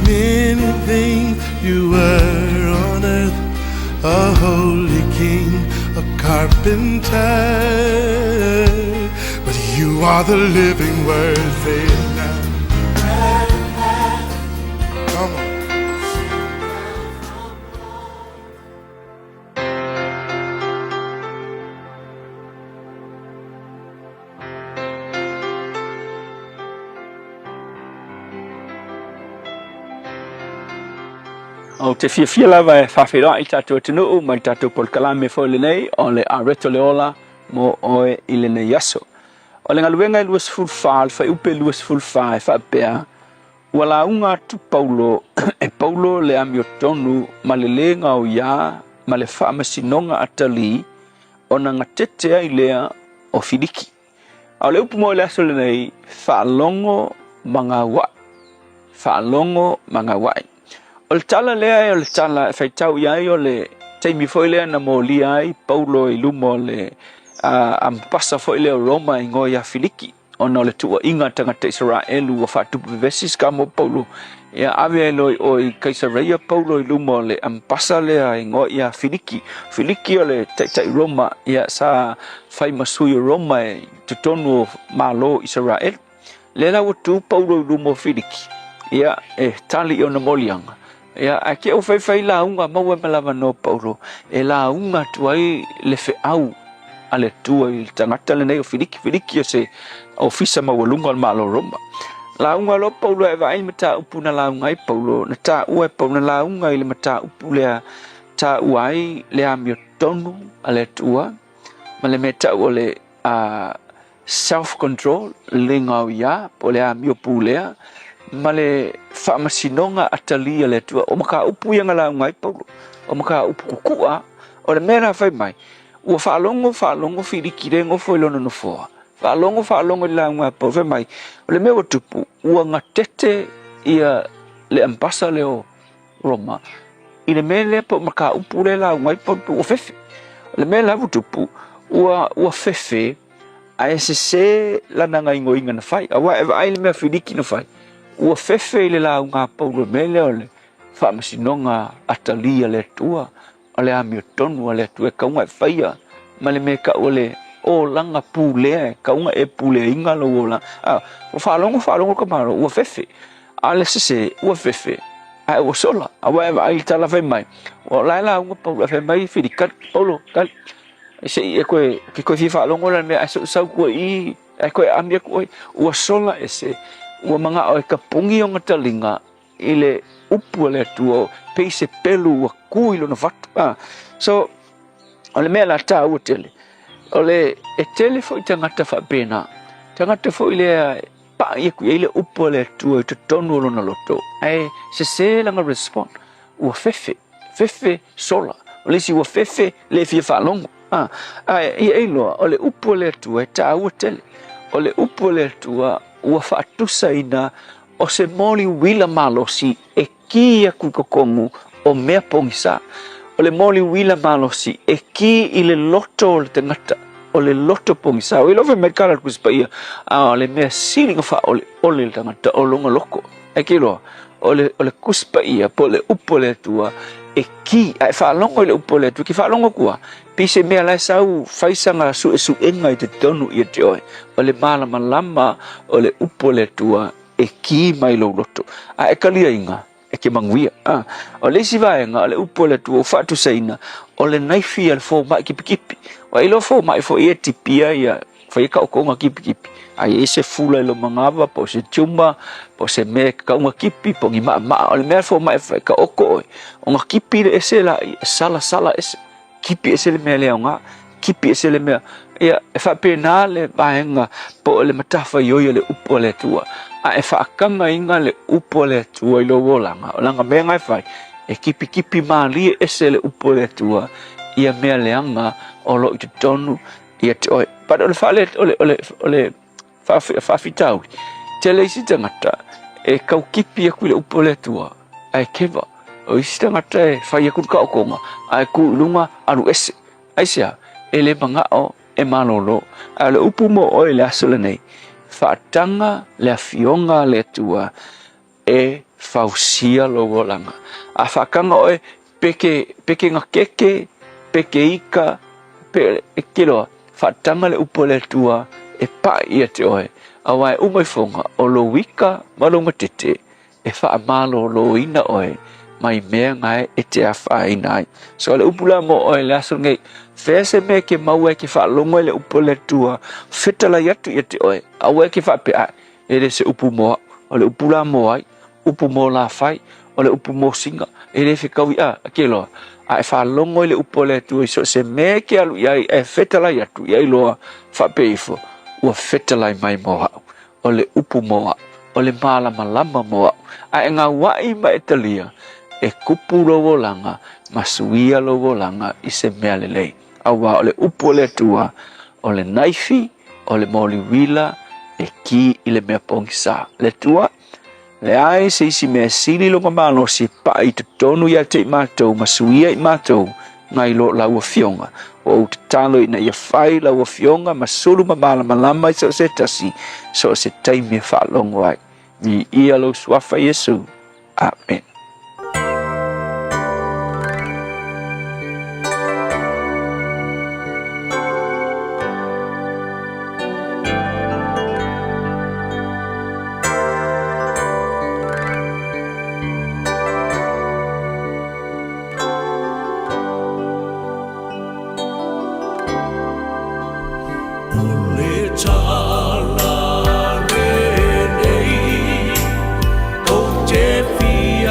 many things you were on earth a holy king, a carpenter, but you are the living word. Say it now. Come on. O te fia lava e whawhira I tātou atunuu mai tātou pol kalame whaole nei o le areto le ola mo oe I le nei aso. O le ngaluenga I luas fulfaa, whai upe luas fulfaa e whaapea, wala unga tu Paulo e Paulo le amio tonu ma le lenga o ia ma le whaamasinonga atali o na ngatete ai lea o Filiki. O le upu mo le aso le nei whaalongo manga wai. Whaalongo manga wai. O le tala lea o le tala e whaitau iai o le teimi foi lea na mo li ai Paulo I lumo le ampasa foi lea o Roma I ngoi a Filiki. Ona o le tua inga tangata Israelu wa whatupu vesis ka mo Paulo. Ia ave loi o I Kaisareia Paulo I lumo le ampasa lea I ngoi a Filiki. Filiki o le taitai Roma ia sa whai masui o Roma e tutonu o malo Israel. Le la watu Paulo I lumo Filiki. Ia e tali o na molianga. Ia a ke o fai la unga maua malava no Paulo e la unga tuai le fe au ale tua I tangata le nei o Filiki o se ofisa mawalunga al malo Roma la unga lo Paulo e vai mata upu na la unga I Paulo na ta ua Paulo na la unga I le mata upu le ta uai le amio tonu ale tua ma le meta o le self control le ngau ia po le amio pulea ma le whaamasinonga atalia le tua o maka upu ia ngala ngai Paulo o maka upu kukua o le mera whai mai ua whaalongo Filiki rengo foi lono no foa whaalongo la ngai Paulo whai mai o le mea tupu ua ngatete ia le ambasa leo Roma I le mea le po maka upu le la ngai Paulo ua fefe o le mea la tupu ua fefe a ese lana ngai ngoinga na whai awa eva ai le mea Filiki na whai ua fefe I le la unga Paulo mele o le whaamasinonga atalia le tua o le amio tonu o le tua kaunga e whaia ma le meka o le o langa pulea kaunga e pulea inga lo o la o whaalongo kamaro ua fefe a le sese ua fefe a ua sola a waewa ai tala whai mai o la unga Paulo whai mai whiri kat Paulo kal se e koe ki koe fi whaalongo la mea aso sau kua I e koe amia koe ua sola e se ua manga o ka pungi o ngatalinga I le upu le tua peise pelu ua kui lo na whatu so o le mea la tā ua tele o le e tele fo I tangata whapena tangata fo I le pa I kui le upu le tua I te tonu lo na loto ai se langa respond ua fefe sola o le si ua fefe le fia whalongo ai loa o le upu le tua e tā ua tele o le upu le tua ua whaatusa ina o se moli wila malosi e kia kukokongu o mea pongisa. O le moli wila malosi e ki I le loto o le tangata o le loto pongisa. O I lofe mai kara kuspaia o le mea silinga wha o le tangata o longa loko. E ki loa o le kuspaia po le upo le tua e ki ai whaalongo I le upo le tua ki whaalongo kua. Pise mea lai sau whaisanga su enga I te tonu I te oe. O le malama o le upo le tua e ki mai lo loto. E kalia inga e ke manguia. O le si vaenga o le upo le tua o whatu saina o le naifi al fo mai kipi wa ilo fo mai fo ia tipia ia fa ia ka ko nga kipi ai ese fula lo mangava po se chumba po se me ka nga kipi po ngi ma o le me fo mai fa ka oko o nga kipi ese la sala ese kipi ese le me le nga kipi ese le me ia fa penale baenga po le matafa yo le upo le tua a fa kanga inga le upo le tua ilo langa me ngai fa e kipi mali ese le upo le tua ia me leanga o lo i tonu ia te oi pa ole fa ole fa fitau te le si tangata e kau kipi aku le upo le tua ai keva o si tangata e fa ia kun ka okonga ai ku lunga alu ese ai sia ele manga o e malolo a le upu mo o le asole nei fa tanga le afionga le tua e fausia lo volanga a fa kanga o peke nga keke peke ika pe kilo fa tanga le upo le tua e pa ia te oe a wai umai fonga o lo wika malonga tete e fa malo lo ina oe mai mea ngai e te awha inai so le upula mo oe le aso ngai fese me ke maua ke fa longo le upo le tua fetala yatu ia te oe a wai ke fa pe a e le se upu moa o le upula mo ai upu mo la fai o le upu mo singa e le fe kawi a ke loa a e fa longo le upo le tua so se me ke alu iai e fetala yatu iai loa fa pe ifo ua fetala mai moa o le upu moa o le malama moa a e ngā wai ma e talia e kupu lowo langa masuia lowo langa i se mea lelei awa o le upu le tua o le naifi o le moli wila e ki i le mea pongisa le tua le ai se isi mea sili longa malo si pa i te tonu ia te i mātou masuia i mātou ngai lo laua fionga o te talo ina ia whai laua fionga masulu ma malama i se tasi so se taimi e whaalongo ai ni ia lo suafa Yesu amen. Oh, Jeffy,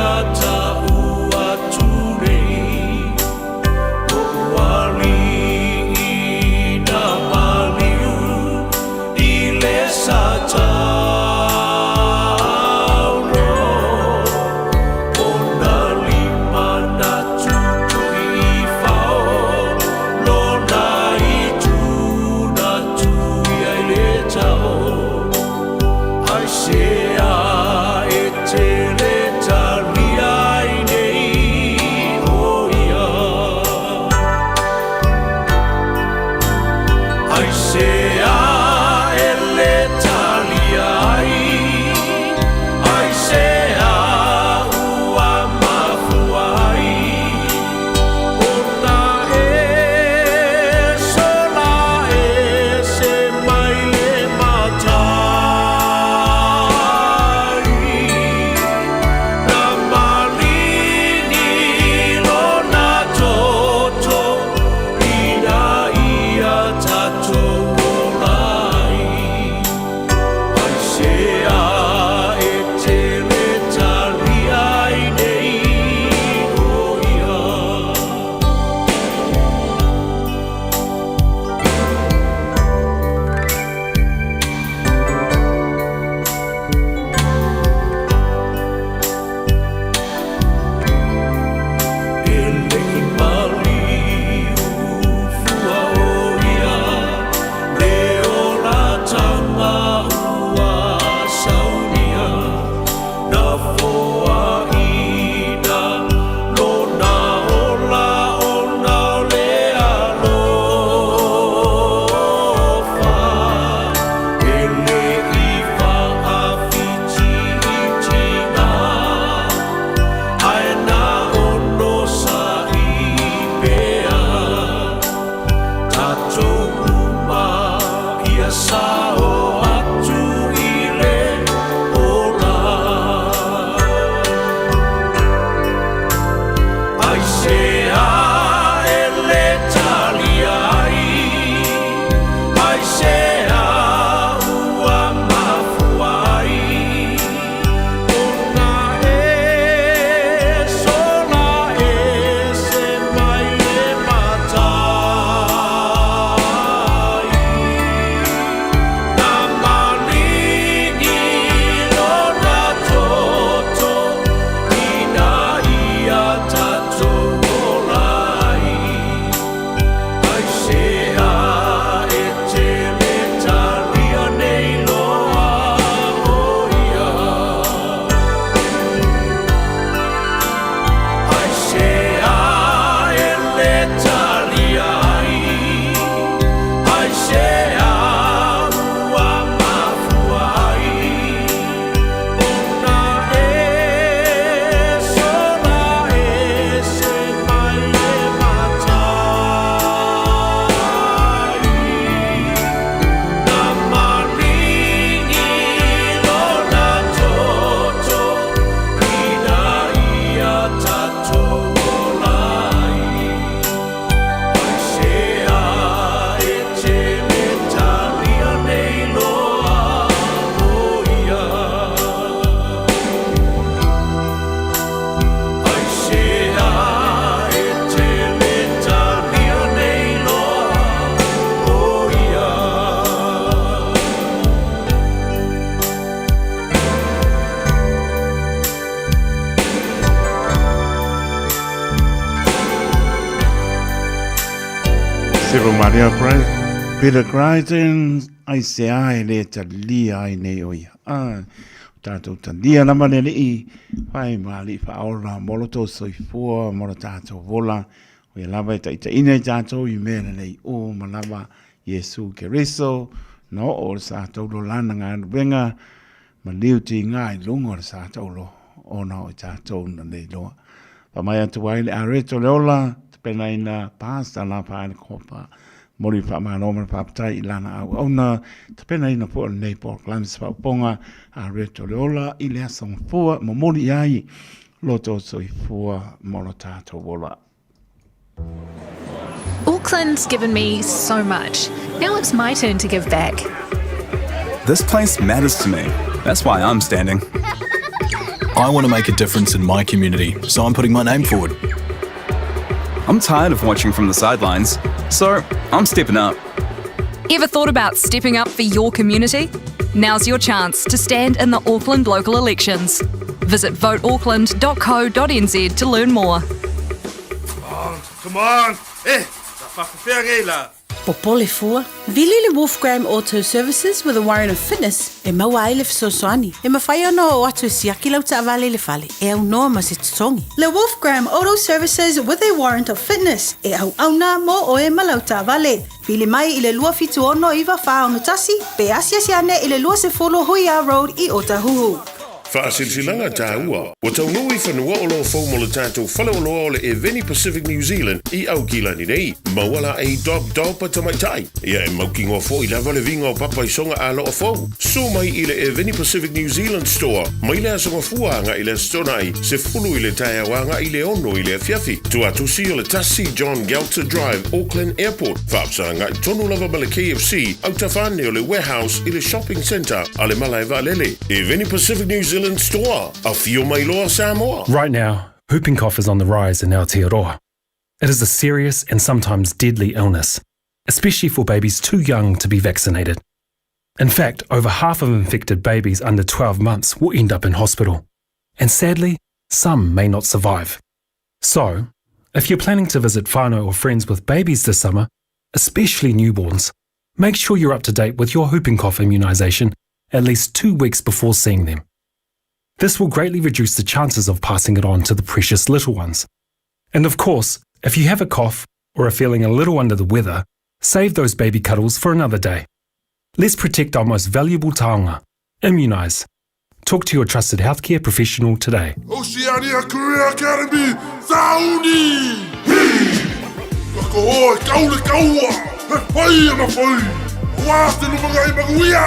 Siru Maria Bray, Peter Crichton, ai se ai le ta lia ai nei oia. Tātou ta lia na mane i, whai mali whaola, moloto soifua, molo tātou vola, o ia lava ta ita ine tātou i mea nei o malava Yesu Keriso, no o sa taulo lana ngā wenga, ma liu ti ngā i lungo sa taulo, o na o tātou na nei loa. Pa mai atu wai le areto leola, pena ina pasta la pa ina kopa mori pa manoma pa tai lana au ona pena ina po nei por clams pa ponga a reto leola ile asong fua mo mori ai loto soi fua molotato vola. Auckland's given me so much. Now it's my turn to give back. This place matters to me. That's why I'm standing. I want to make a difference in my community, so I'm putting my name forward. I'm tired of watching from the sidelines, so I'm stepping up. Ever thought about stepping up for your community? Now's your chance to stand in the Auckland local elections. Visit voteauckland.co.nz to learn more. Come on! Popole fua. Vili le Wolfgram Auto Services with a warrant of fitness e maua ai le fesoswani. E mawhai ana o atu siaki lau ta avale le fale. E au noa ma se tutongi. Le Wolfgram Auto Services with a warrant of fitness e au auna mo o e malau ta avale. Vili mai i le lua fitu ono iwa wha ono tasi. Pe asia siane i le lua se folo Hoia Road I Otahuhu. Whaasilsilanga Taeao. O tau nui whanua o loa whau mo le tātou whale o loa o le Eveni Pacific New Zealand I au kilani nei. Mawala e dog pa tamaitai. Ia e mauki ngō fo I lava le vinga o papa I songa a loa fau. So mai I le Eveni Pacific New Zealand store. Mai le asonga fuanga I le stonai. Se fulu I le Taeawanga I le ono I le fiafi. Tu atusi o le tasi John Galter Drive, Auckland Airport. Whaapsanga I tonu lava ma le KFC. Au tawhane o le warehouse I le shopping centre. A le malai valele. Eveni Pacific New Zealand store. A fio mai loa Samoa. Right now, whooping cough is on the rise in Aotearoa. It is a serious and sometimes deadly illness, especially for babies too young to be vaccinated. In fact, over half of infected babies under 12 months will end up in hospital. And sadly, some may not survive. So, if you're planning to visit whānau or friends with babies this summer, especially newborns, make sure you're up to date with your whooping cough immunisation at least 2 weeks before seeing them. This will greatly reduce the chances of passing it on to the precious little ones. And of course, if you have a cough or are feeling a little under the weather, save those baby cuddles for another day. Let's protect our most valuable taonga. Immunise. Talk to your trusted healthcare professional today. Oceania Career Academy, Sauni! Kako hoa, kaule kaua! He whai ama whai! Wāte lumaga I maguia!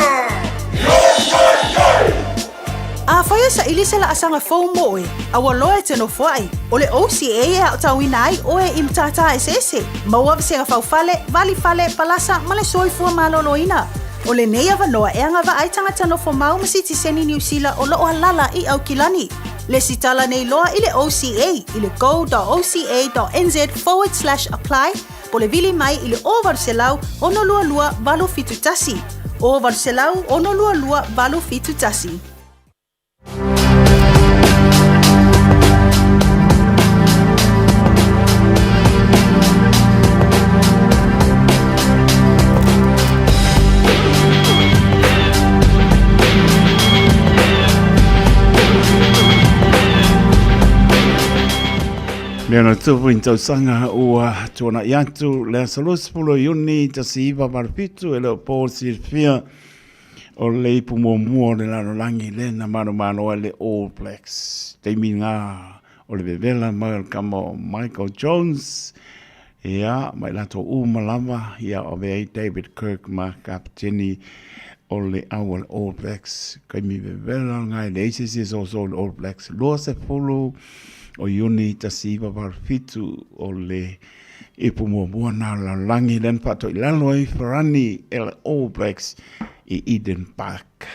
A whaia sa ili se la asanga fau moe, a waloa te no whai. O le OCA e au tauina ai o e imtata e sese. Maua se fau fale, vali fale, palasa, male soifua maloloina. O le nei avanoa e anga wa ai tangata no whamau masiti seni New Zealand o loo halala I au kilani. Le sitala nei loa I le OCA, I le go.oca.nz/apply, po le vili mai I le o varselau ono lua lua valo fitu tasi. O varselau ono lua lua valo fitu tasi. Mena tupu in tau sanga ua tuana iatu lea saluspulo iuni tasi iwa marpitu e leo po sirfia o le ipu mua le lano langi le na mano le All Blacks. Teimi ngā o le bevela mai kamo Michael Jones ia mai lato malama ia o vei David Kirk ma kapteni o le awal All Blacks. Kaimi bevela ngai le ACC also All Blacks. Loa se fulu o iuni tasiva warfitu o le ipu mua na la langi len pato ilano I farani el All Blacks I Eden Park.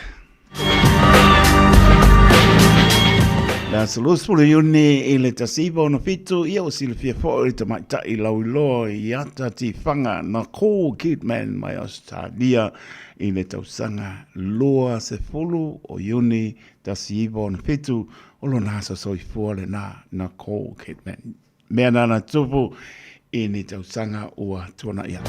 La saluspulo iuni I le tasiva o na fitu ia o silfia fo I tamaita I lauiloa I ata ti fanga na ko Kidman mai Australia I le tausanga loa se fulu o iuni tasiva o na fitu o lo nasa soifua le na ko Kidman. Mea nana tupu i ni tausanga ua tuana ia.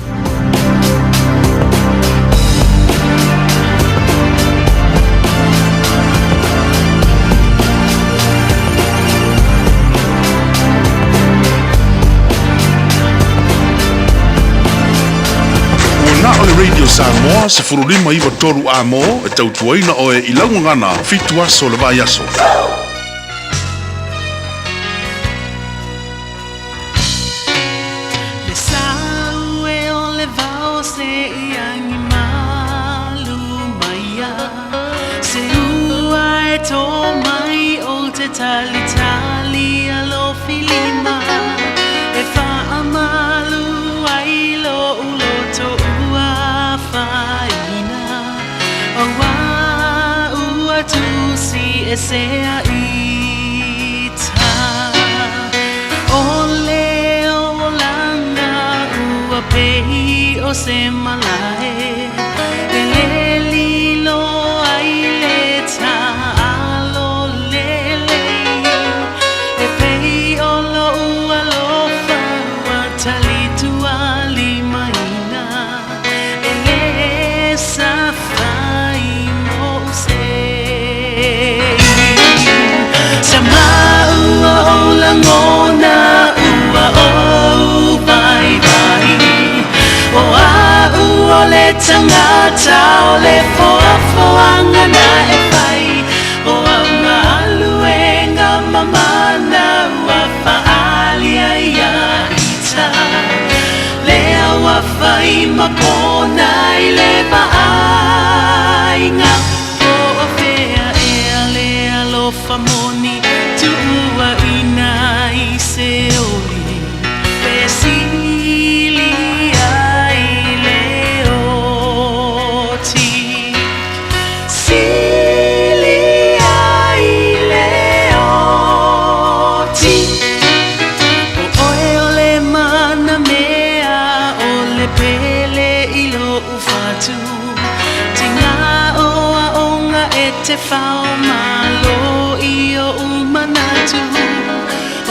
Na o le Radio Samoa se furulima iwa toru a mo e tautuaina o e ilaungangana fitu aso le vai aso. Le sau e o le vau se I angi malu maia se ua e tō mai o te tali tali a lo filima e wha amalu ai lo ulo to tu si e se a ita o leo langa ua pei o se malae e le lilo ai le ta alo lele e pei o lo ua lo fa tali tua limaina e le sa ngona ua o vai vai o a ua le tangata o le foafoanga na e vai o a maluenga mamana ua faalia ia ita le awa fai makona I le vaainga o a fea e a le alofa moni tu ua ina I se oli pesili ai le oti sili ai le oti o le mana mea o le pele I lo ufatu tinga o a onga e te whao malo I o umanatu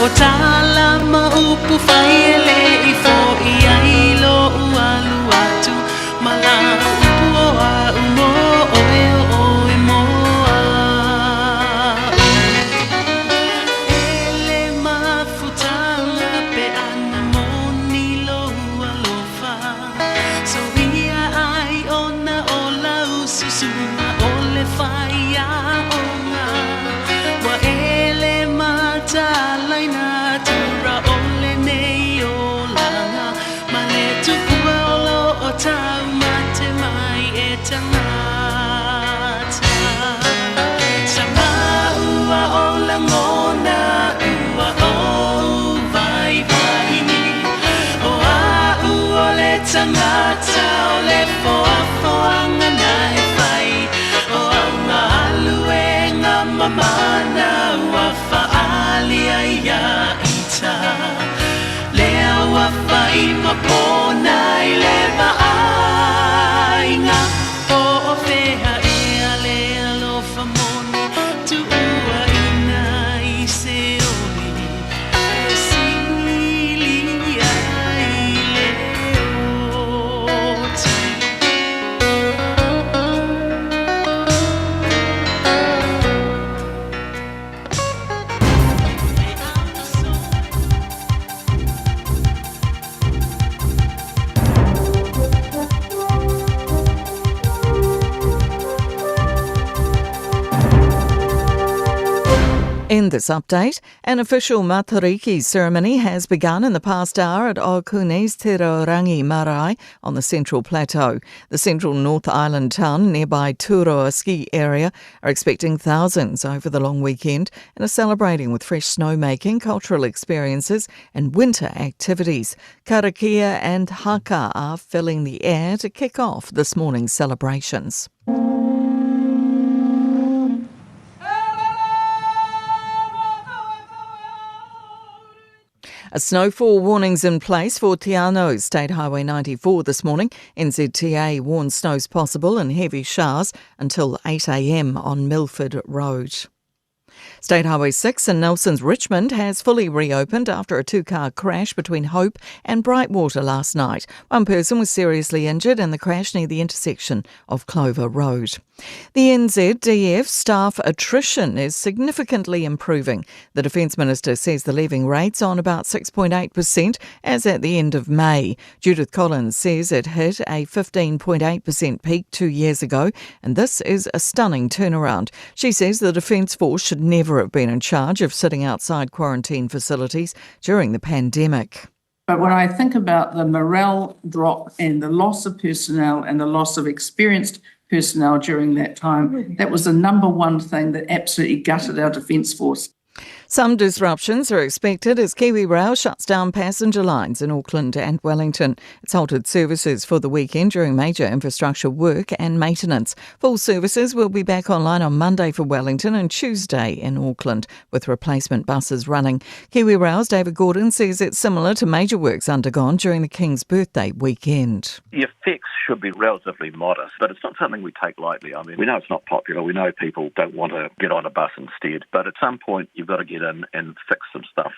o tala maupu whaiele I fo I ailo ualu atu mala upu o a umo o e moa ele mafutanga pe ana moni lo ualofa so ia ai ona o la ususuma o le whaia onga wa ele mata laina tura ole nei o langa ma le tupua olo o tau mate mai e tangata sama ua o langona ua o vai vai o a ua le tangata o le foafoanga na e whai o a maluenga mamana ua faalia ia ita le awa fai mapona I le vaainga o o fea e a le alofa moni tu ua ina I se oli e sili ai le oti In this update, an official Matariki ceremony has begun in the past hour at Okune's Te Rangi Marae on the Central Plateau. The central North Island town nearby Turoa ski area are expecting thousands over the long weekend and are celebrating with fresh snowmaking, cultural experiences and winter activities. Karakia and haka are filling the air to kick off this morning's celebrations. A snowfall warning's in place for Taeao, State Highway 94 this morning. NZTA warns snow's possible and heavy showers until 8 a.m. on Milford Road. State Highway 6 in Nelson's Richmond has fully reopened after a two-car crash between Hope and Brightwater last night. One person was seriously injured in the crash near the intersection of Clover Road. The NZDF staff attrition is significantly improving. The Defence Minister says the leaving rate's on about 6.8% as at the end of May. Judith Collins says it hit a 15.8% peak 2 years ago, and this is a stunning turnaround. She says the Defence Force should never have been in charge of sitting outside quarantine facilities during the pandemic. But when I think about the morale drop and the loss of personnel and the loss of experienced personnel during that time, that was the number one thing that absolutely gutted our Defence Force. Some disruptions are expected as Kiwi Rail shuts down passenger lines in Auckland and Wellington. It's halted services for the weekend during major infrastructure work and maintenance. Full services will be back online on Monday for Wellington and Tuesday in Auckland, with replacement buses running. Kiwi Rail's David Gordon says it's similar to major works undergone during the King's birthday weekend. The effects should be relatively modest, but it's not something we take lightly. I mean, we know it's not popular. We know people don't want to get on a bus instead, but at some point you've got to get in and fix some stuff.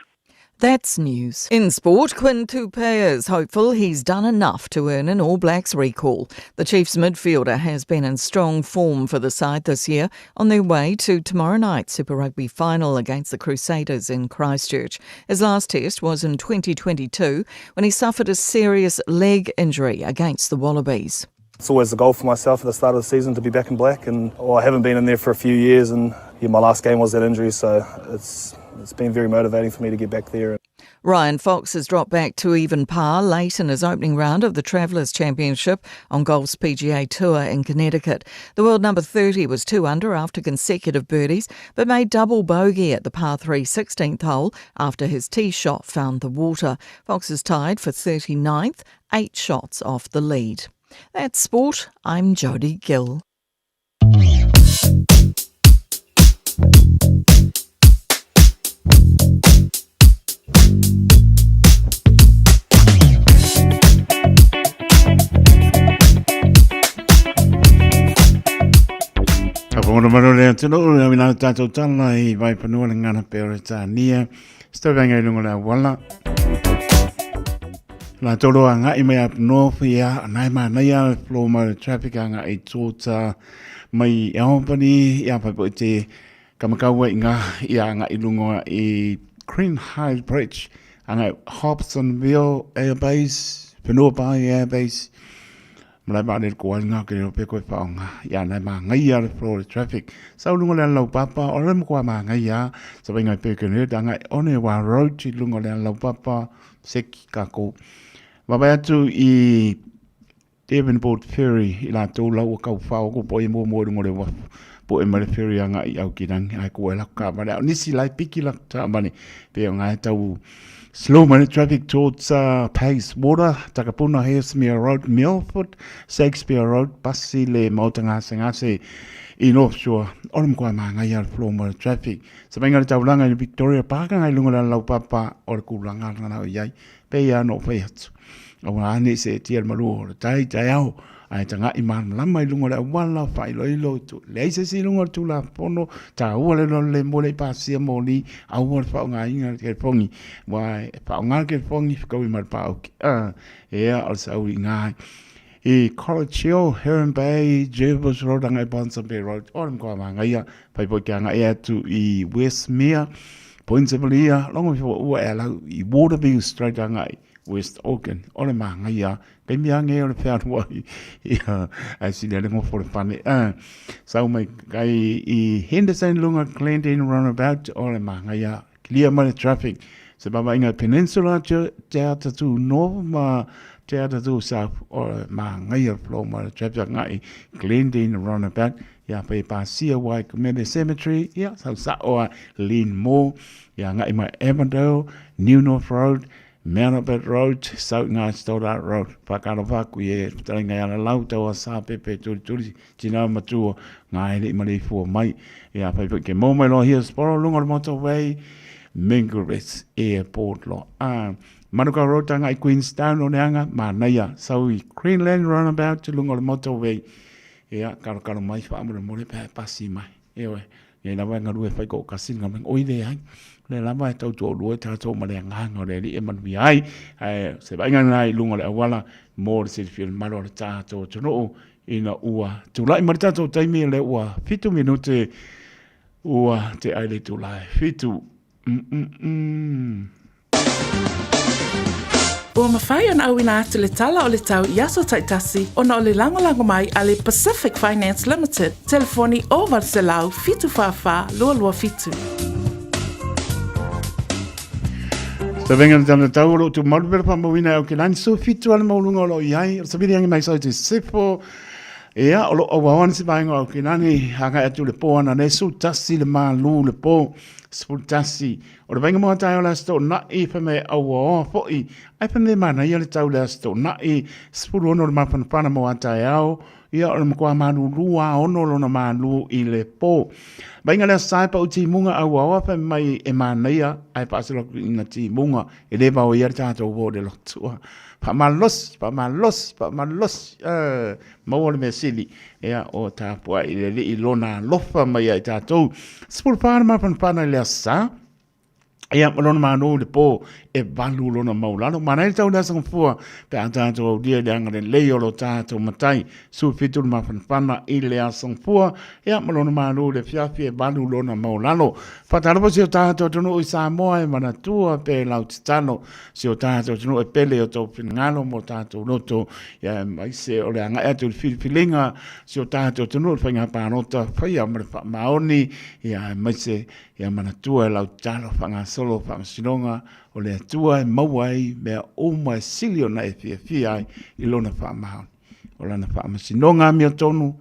That's news. In sport, Quinn Tupaea is hopeful he's done enough to earn an All Blacks recall. The Chiefs midfielder has been in strong form for the side this year on their way to tomorrow night's Super Rugby final against the Crusaders in Christchurch. His last test was in 2022 when he suffered a serious leg injury against the Wallabies. It's always the goal for myself at the start of the season to be back in black, and I haven't been in there for a few years, and my last game was that injury, so it's been very motivating for me to get back there. Ryan Fox has dropped back to even par late in his opening round of the Travellers Championship on Golf's PGA Tour in Connecticut. The world number 30 was 2 under after consecutive birdies, but made double bogey at the par 3 16th hole after his tee shot found the water. Fox is tied for 39th, 8 shots off the lead. That's sport. I'm Jodie Gill. Kapona marole atuno ula wina tatou tala I vai panua le ngana peore tānia. Stawenga ilungo la wala. La tolo anga I mai up north ia anai mana ia flow ma traffic anga I tota mai Albany ia pa te kamakawa inga ia anga ilungo I Green High Bridge anga Hobsonville Air Base Penua Bai Air Base. Malai ba le ko nga ke no pe ko pa nga ya na ma nga ya flow traffic sa lungo le lau papa o le ko ma nga ya sa ba nga pe ke ne da nga one wa road ti lungo le lau papa sek ka ko ba ba tu I Devonport Ferry I la to lau ka fa ko po I mo lungo le wa po e mare ferry nga I au kinang ai ko la ka ba ni si lai piki la ta ba ni pe nga tau slow minute traffic towards Pace Water, Takapuna, Hayesmere Road, Milford, Shakespeare Road, Passi le Mautanga Sangase in offshore. Orum kwa manga ya flow minute traffic. Sabenga taulanga in Victoria Park ngai lunga lau papa or kulanga na yai pe ya no fe hatu. Awa ni se tiel malu Taeao ai tanga iman lama I lunga la wala fai lo tu le se si lunga tu la pono ta wala lo le mo le pasia mo ni a wala fa nga inga ke fongi wai fa nga ke fongi ko I mar pa also nga I College Hill, Heron Bay, Jervis Road, ngai Bonson Bay Road, orum ko ma ngai pai po kia ngai tu I Westmere, Pointsablia, long before I Waterview straight ngai West Auckland, orum ma ngai cái miếng nghe là phải nói, I see that more for funny. So my guy Henderson lunga Clinton roundabout all ma ngaya clear money traffic. So baba inga peninsula theater to north ma theater to south or ma ngaya flow ma traffic ngai Clinton roundabout. Ya pe pa CY Community Cemetery ya sa or lean more ya ngai ma Avondale New North Road. Manabet Road, South Night Stoddart Road, Pakarawaku, ye, telling I allowed our Sape to Gina Matua, Nai Mali for my, ya, paper came moment on here, Sporo Lunga Motorway, Mingles Airport Law. Manuka Road, Tangai Queenstown on Yanga, Manaya, so we Greenland runabout to Lunga Motorway. Yeah, Karakara, my family, Mole Passima. Anyway, Ia lava ngaru e whai ko kasin ngam oi le ai. Le lava e tau tō lua tā tō ma le nganga o le li e manui ai. Se vai ngai lunga le awala mō le se fil malo le tā tō tono ina ua. Tūlai mari tā tō taimi le ua 7 minute ua te aile tūlai. 7. Ua mawhai ana au ina atu le tala o le tau i aso taitasi ona o le lango mai a le Pacific Finance Limited. Telefoni o Valselau fitu whawha lua fitu. Sa venga na tana tau ro tu malu pera pa mawina au ke lani so fitu ala maulunga o lo iai. Sa vidi angi mai sa te sefo. Ea o lo awawan si vainga au ke lani hanga atu le po ana ne su tasi le Malu le po. Spultasi. O le vainga mua tae o la sto na i pa me awa o foi. Ai pa me mana ia le tau la sto na i spulu ono le mapanapana mua Taeao. Ia o le makua Malu lua ono lo na Malu i le po. Vainga le sai pa uti munga awa o pa mai e mana ia. Ai pa asilo ina ti munga. E le vau ia le tato o de lotua. Pa malos. Maua le me sili. Ea o tāpua i le li lona lofa mai ai tātou. Spulu pāna mapanapana le asa. Ea malona manu le po e valu lona maulano. Mana i tau le asangafua pe a tātou au dia le anga le leo lo tātou matai. Su fitu le mapanapana i le asangafua. Ea malona manu le fiafi e valu lona maulano. Whatarapo si o tātou tunu i Samoa e manatua pe lau titano. Si o tātou tunu e pele o tau pinangalo mo tātou loto. Ia mai se o le anga atu le filifilinga. Si o tātou tunu le whainga pānota. Whaia maoni. Ia mai se ia manatua e lau talo whanga solo whamasinonga. O le atua e mauai mea oma e silio na e fia ai i lona whamahon. O lana whamasinonga mea tonu.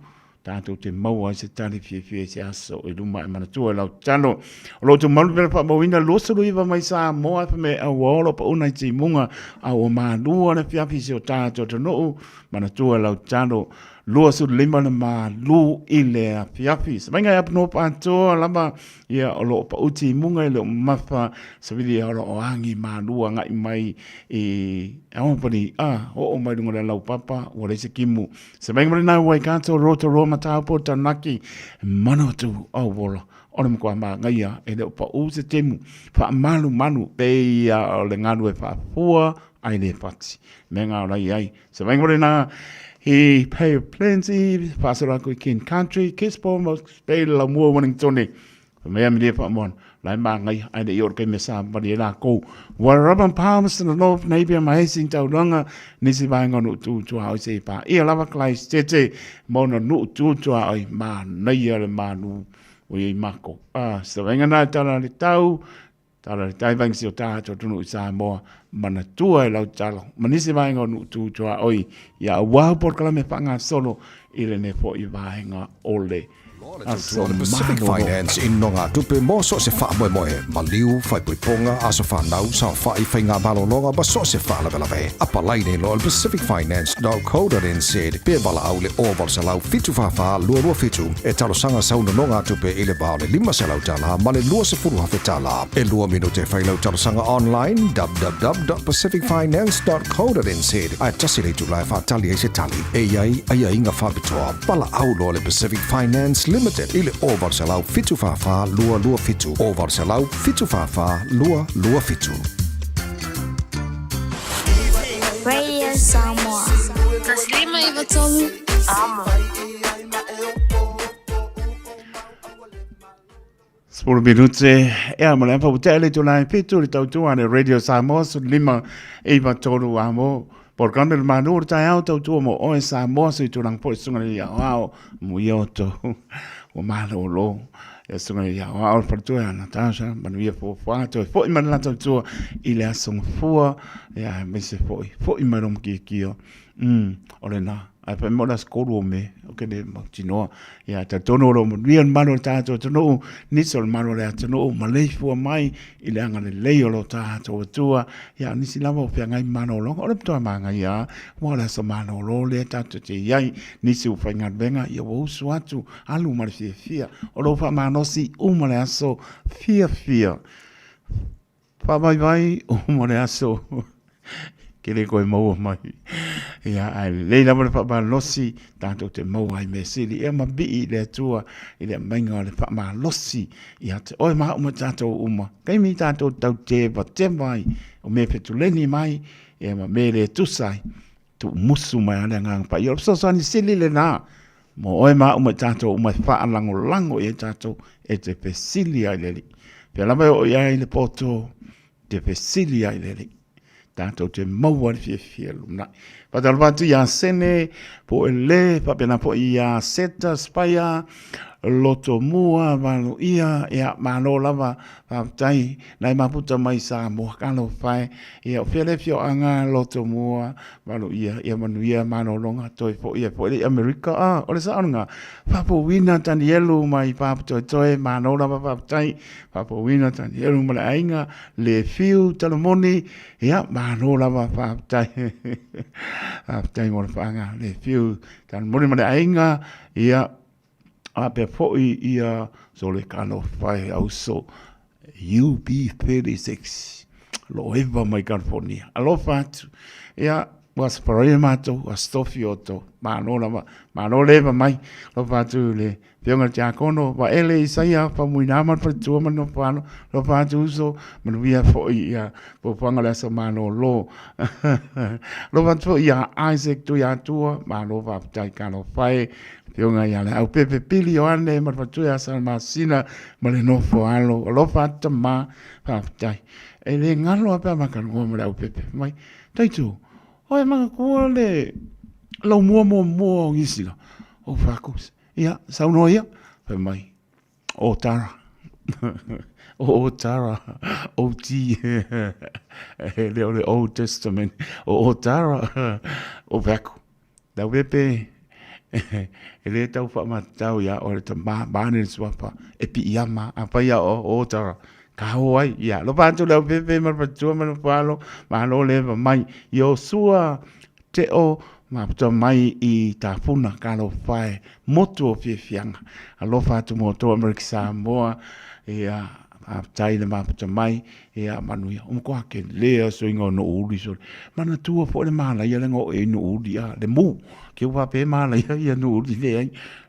Tātou te maua se tari fia se aso i luma e manatua e lau tano. O lo tu malu pera whamawina losa luiva mai Samoa e me awolo pa una i ti munga a o Malua na fiafi se o tātou tano manatua e lau tano. Lua su lima na Malu i le a fiafi. Sa mainga e apno pātoa lama ia o lo pa uti munga i le o mawha sa vidi o lo o angi Malua ngai mai i aompani o mai dunga le lau papa o le se kimu. Sa mainga mara nai wai kātou roto roma tāpo tanaki mana tu au wola. Ona mkua maa ngaia e le o pa u se temu. Wha malu manu pe ia o le nganu e wha fua ai le pati. Menga o rai ai. Sa mainga mara nai he pay plenty, pasara ko kin country, kiss po pay la mua Wellington. Me am dia pa mon. Lai ma ngai ai de yor ke mesa ba dia la ko. Wa raban palms in the north maybe am hacing tau longa nisi vai ngonu tu au se pa. E lava klai tete mona nu tu ai ma nei le manu o i mako. So venga na tala le tau. Tala le tai vang si o tātou tunu i Samoa. Mana tua e lau talo. Manisi vaenga o tu tua oi. Ia wau por kala me whanga solo. Ile ne fo i vaenga ole. Aso Pacific Finance in nonga tupe mo so se fa moe Maliu fai puiponga aso fa nau sa fa I whainga balononga ba so se fa la ve apa laine lo pacificfinance.co.nz pe bala au le oval sa lau fitu fa lua fitu e talo sanga sauna nonga tupe ile ba le lima sa lau tala ma le lua se furu hafe tala e lua minute fai lau talo sanga online www.pacificfinance.co.nz a tasile tu lai fa tali e se tali e ai inga fa bitoa bala au lo le Pacific Finance Limited ile oval sa lau fitu fa lua fitu oval sa lau fitu fa lua fitu Radio Samoa. Taslima ivatolu amo. Sporo minute e a mala pa utele tu lai fitu le tau tu ane Radio Samoa su lima ivatolu amo. Por cambio, el Malu Taeao tau tua mo oe Samoa si tu lang po sunga ni ao mo ioto o Malu lo e sunga ni ao por tu a Natasha manu ia po fato fo I man tau tua I le asong fua e me se fo I marom ki ole na ai pa mo las koru me o ke de tinoa ia ta tono lo mo bien Malu Taeao tono ni sol Malu le tono malei fua mai I le anga le leo lo Taeao tua ia ni silava o pe ngai Malu lo ole to manga ia mo la so Malu lo le tato te iai ni si u fainga benga ia wo suatu alu mal fia o lo fa mano si uma le aso fia fa vai o mo le aso Kere koe maua mai. Ia ai leila mo le whaamalosi tātou te maua ai me siri. Ia mabii le atua i le mainga le whaamalosi. Ia te oi maha uma tātou uma. Kei mi tātou tau te wa te mai o me petuleni mai. Ia ma me le tusai. Tu musu mai ale ngang pa. Ia so sani sili le nā. Mo oi maha uma tātou uma whaalango lango i tātou e te pesili ai leli. Pia lama o iai le poto te pesili ai leli. Tātou te maua le fia lumna. Patal watu ia sene, po ele, papena po ia seta, spaya, loto mua, malu ia mano lava, papai, nai maputa mai Samoa, kano fai, ia ofele fio anga, loto mua, malu ia manu ia, mano longa, toi po ia, po ele Amerika, ole sa anunga, papo wina tani elu mai papo toi, mano lava papai, papo wina tani elu mai ainga, le fiu, talamoni, ia, mano lava papai, papai ngora whaanga, le fiu, talamoni mai ainga, ia, a pe foi ia so le kano fai au so UB36 lo eva mai California alo fatu ia was paraia mato was tofioto mano leva mai lo fatu le pionga tia kono wa ele isaia pa muina man pa tu man no pano lo fatu so man via foi ia po panga la so mano lo lo fatu ia Isaac tu ia tua mano va tai kano fai Pionga ia le au pepe pili o ane ma fatu ia sa masina ma le nofo alo lo fata ma fatai e le ngalo apa ma kan ngoma le au pepe mai taitu oi ma ko le lo mo ngisila o fakus ia sa uno ia pe mai o tara o tara o ti le Old Testament o tara o vaku da pepe ele tau fa matau ya o te bane swapa e pi yama apa ya o tara ka hoi ya lo pantu le pepe ma patu ma palo ma lo le mai yo sua te o ma pata mai i ta funa ka lo fai moto fi fianga alo fatu moto America Samoa ya tai le mapata mai ia manuia ko ke le so ingo no uli so mana tua fo le mala ia ngo e no uli a le mu ke wa pe mala ia no uli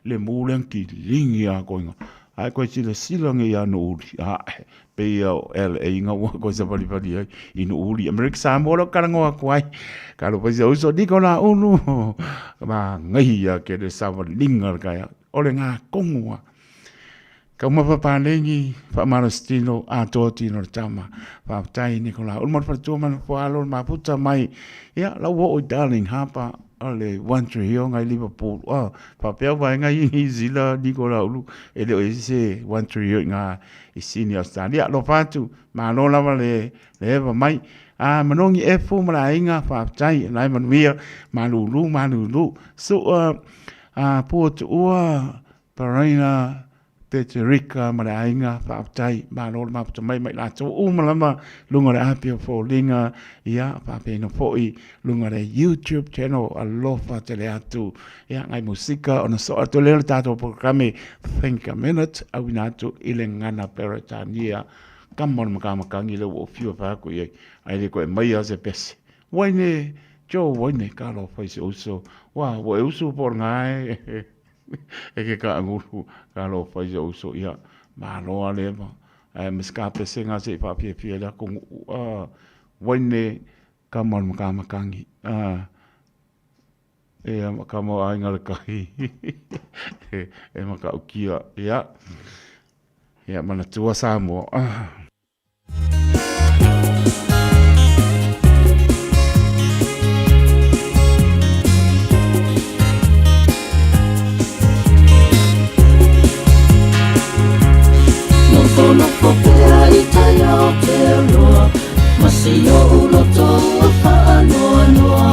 le mu le ki lingia ko ingo ai ko si le silong ia no uli a pe ia el e ingo ko sa pali pali i no uli America Samoa lo karango ko ai ka lo pasi so di ko na unu ma ngai ia ke le sa linga ka ole nga kongua Ka mapapa lengi, pa marastino, a tōtino tama, pa tai Nikola. Ulmar pa tuaman po alo, maputa mai, ia, la wo o darling, hapa, ale, wantri hio ngai Liverpool, pa peo vai ngai New Zealand, Nikola ulu, ele o ese, wantri hio ngā, isini Australia, lo patu, ma lo lava le eva mai, manongi e fu mara inga, pa tai, lai manuia, malulu, so, po tu ua, paraina, Peterika mara inga paaptai manol mapta mai la to umalama lunga le apia fo linga ia pape no foi lunga le YouTube channel alofa tele atu ia ngai musika ona so to le tato programe think a minute au nato ile ngana peritania kamon makamangi le wo fiu fa ko ye ai le ko mai ase pes waine jo waine kalo fa so wa wo uso por ngai e ke ka nguru ka lo fai o so ia ma lo ale ma miska pe singa se pa pie la ko wine ka mon ka makangi e ka mo ai ngal ka e ma ka ukia ia mana tua Samoa no popea I Taeao te roa Masio ulo toa whaanoa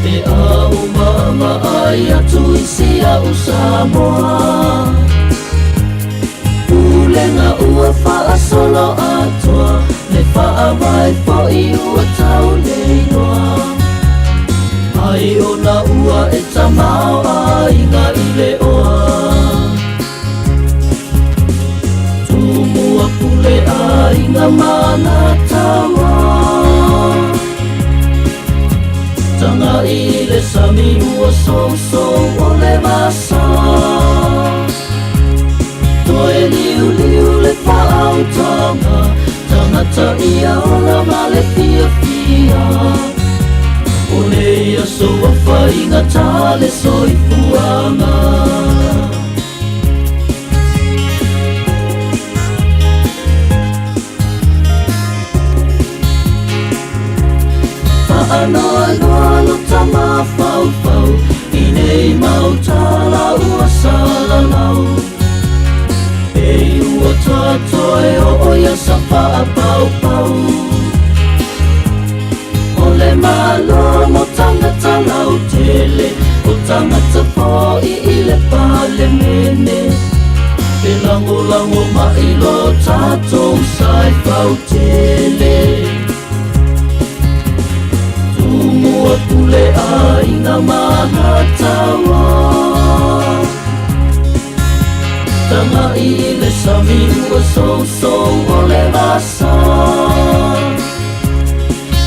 E a umama ai atu isia u Samoa Ulenga ua wha solo atua Le wha mai po I ua tau leinoa Ai o na ua e tamao ai ngā ile oa Pule ai ngā mana tawa sami ua so o le masa Toe liu le whaautanga Tangata ia ola ma le fia O nei aso a whainga tale soifuanga Anoa lo tama fau I nei mautala ua salalau E ua tatoe o ia sa pau O le malo mo tangata lau tele O tangata po I le pale mene E lango mai lo tatou sai fau tele Mua pule a ina mana tawa Tanga I le sami ua so o le vasa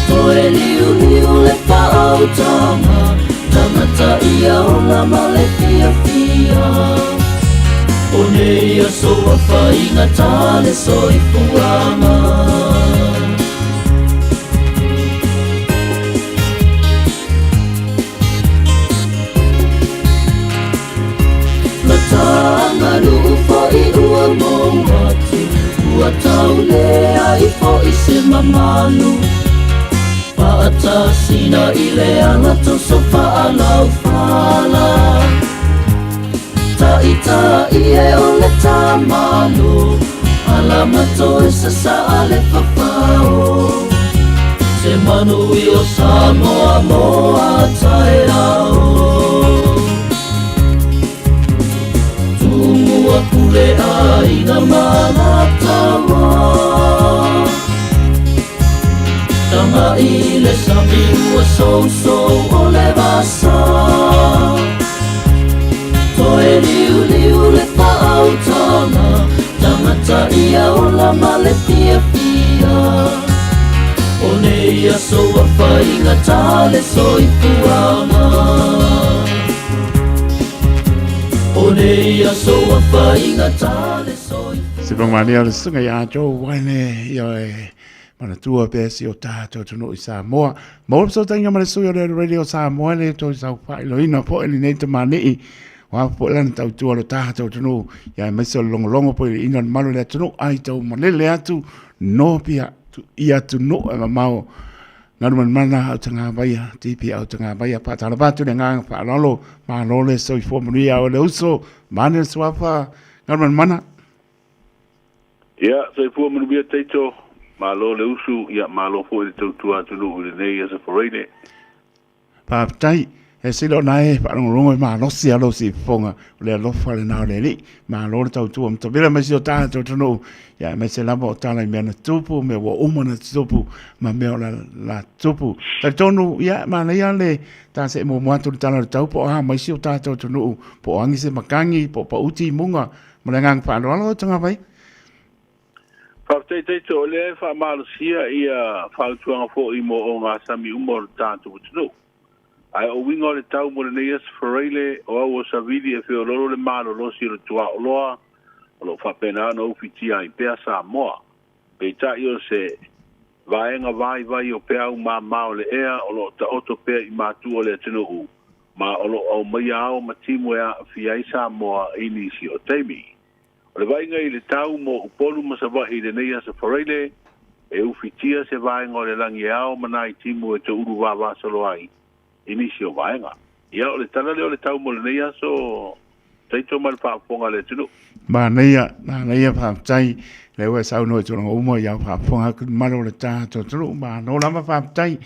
Toe liu le whaautanga Tangata ia ola ma le fia O nei aso a whainga tale soifuanga Malu fo I ua mowatu Ua tau lea I fo I se mamalu Paata sina I le ala toso paalau fala Ta e o le tamalu Ala mato e sa ale papao Se manu I o Samoa moa Taeao Ua pule a ina mana tawa Tanga I le sami ua so o le vasa Toe liu le whaautanga Tangata ia ola ma le fia O nei aso a whainga tale soifuanga O nei aso a whainga tale soifuanga Se pangmania le sunga ia jo waine ia e mana tua pesi o tātou tunu I Samoa. Mō so tainga mana sui o le radio Samoa le to sau whailo ina po ili nei te mani wa po lana tau tua lo tātou tunu ia e maiso longo po ili ina malu le tunu ai tau manele atu no pia ia tunu e mamao ngaruman mana au tanga baia tipi au tanga baia patala batu le ngang pa lolo ma lole so I formulia o le uso mane swafa ngaruman mana Ia, sai pua manu bia teito, malo le usu, ia malo fo I tau tua tunu ule nei asa whareine. Pāptai, e silo nai, whanongongo I maa losi alo si fonga, le alofa le nao le li, maa lo le tau tua, mta vila mai si o tātou tunu, ia mai se lama o tāna I mea na tupu, mea wa umana tupu, ma mea o la tupu. Tai tonu, ia, maa nei ale, tā se mo muatu le tāna le tau, po aha, mai si o tātou tunu, po angi se makangi, po pa uti munga, ma le ngang whaano alo o tanga vai. Whaptei teito o le wha malusia ia whautuanga fo I mo o ngā sami umor tātou tunu. Ai o wingo le tau mo le neias whareile o au o savili e whio lolo le malo losi o le tua o loa o lo whapena ana ufitia I pea Samoa. Pei tai o se vaenga vai o pea u mā mao le ea o lo ta oto pea I mātu o le tunu u. Ma o lo au mai ao ma timu ea fia I Samoa inisi o teimi. O le vainga I le tau mo upolu masawa I le neia sa whareile e ufitia se vaenga o le langi ao mana I timu e te uru wawa salo ai. Inisi o vaenga. Ia o le tana leo le tau mo le neia so teito mal whaaponga le tunu. Ma neia whaaptai, le ua sau noi tūranga umo ia whaaponga kumaro le tātou tunu, ma no lama whaaptai.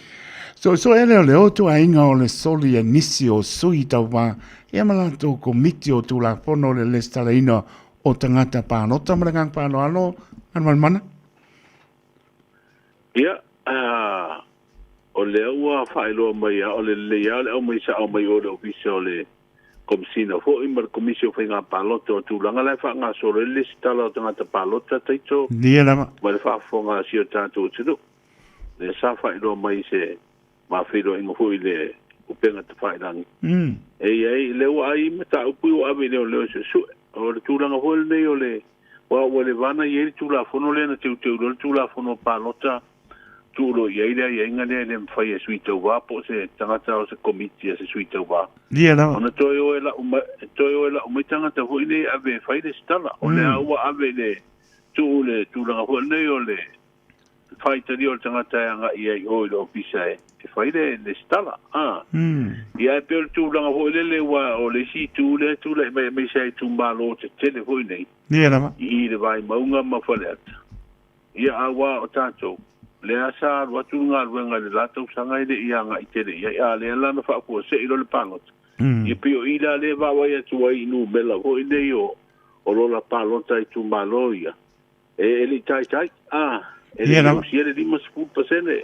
So e leo tu a inga o le soli e nisi o sui tau wā, ia malato komiti o tū la pono le lestala ina o tangata pānota marangang pāno alo, anman mana? Ia, o le ua whaeloa mai o le lea, le au mai sa au mai o le ofisa o le komisina. Fo ima le komisio whai ngā pālota o tūlanga lai wha ngā sore listala o tangata pālota teito. Nia lama. Ma le whaafonga si o tātou tinu. Le sa whaeloa mai se ma whiro ingo hui le o penga te whairangi. Mm. Ei, leo ai mata upi o ave leo se o le tūranga hoi nei o le wa le vana i eri tūlafono le na teu le tūlafono pālota tūro i eira i inga le mwhai e sui tau wā po se tangata o se komiti se sui tau wā. Ia la. Ona toi o e la umai tangata hoi nei ave whai le stala. O le aua ave le tūranga hoi nei o le whai tari o le tangata anga i ai o le opisa e whai le stala. Ia e peo le tūranga hoi le wa o le si tūle me sai tūmbalo te tele hoi nei. Ia la. I le vai maunga ma whale ata. Ia awa o tātou. Le asa watu ngā ruenga le lātou sanga i le ianga i tere. Ia le lana whaakua se ilo le pālota. Ia pio i la le wawai atu ai inu mela hoi nei o lola pālota i tūmbalo ia. E li tai. E le usia le 5%.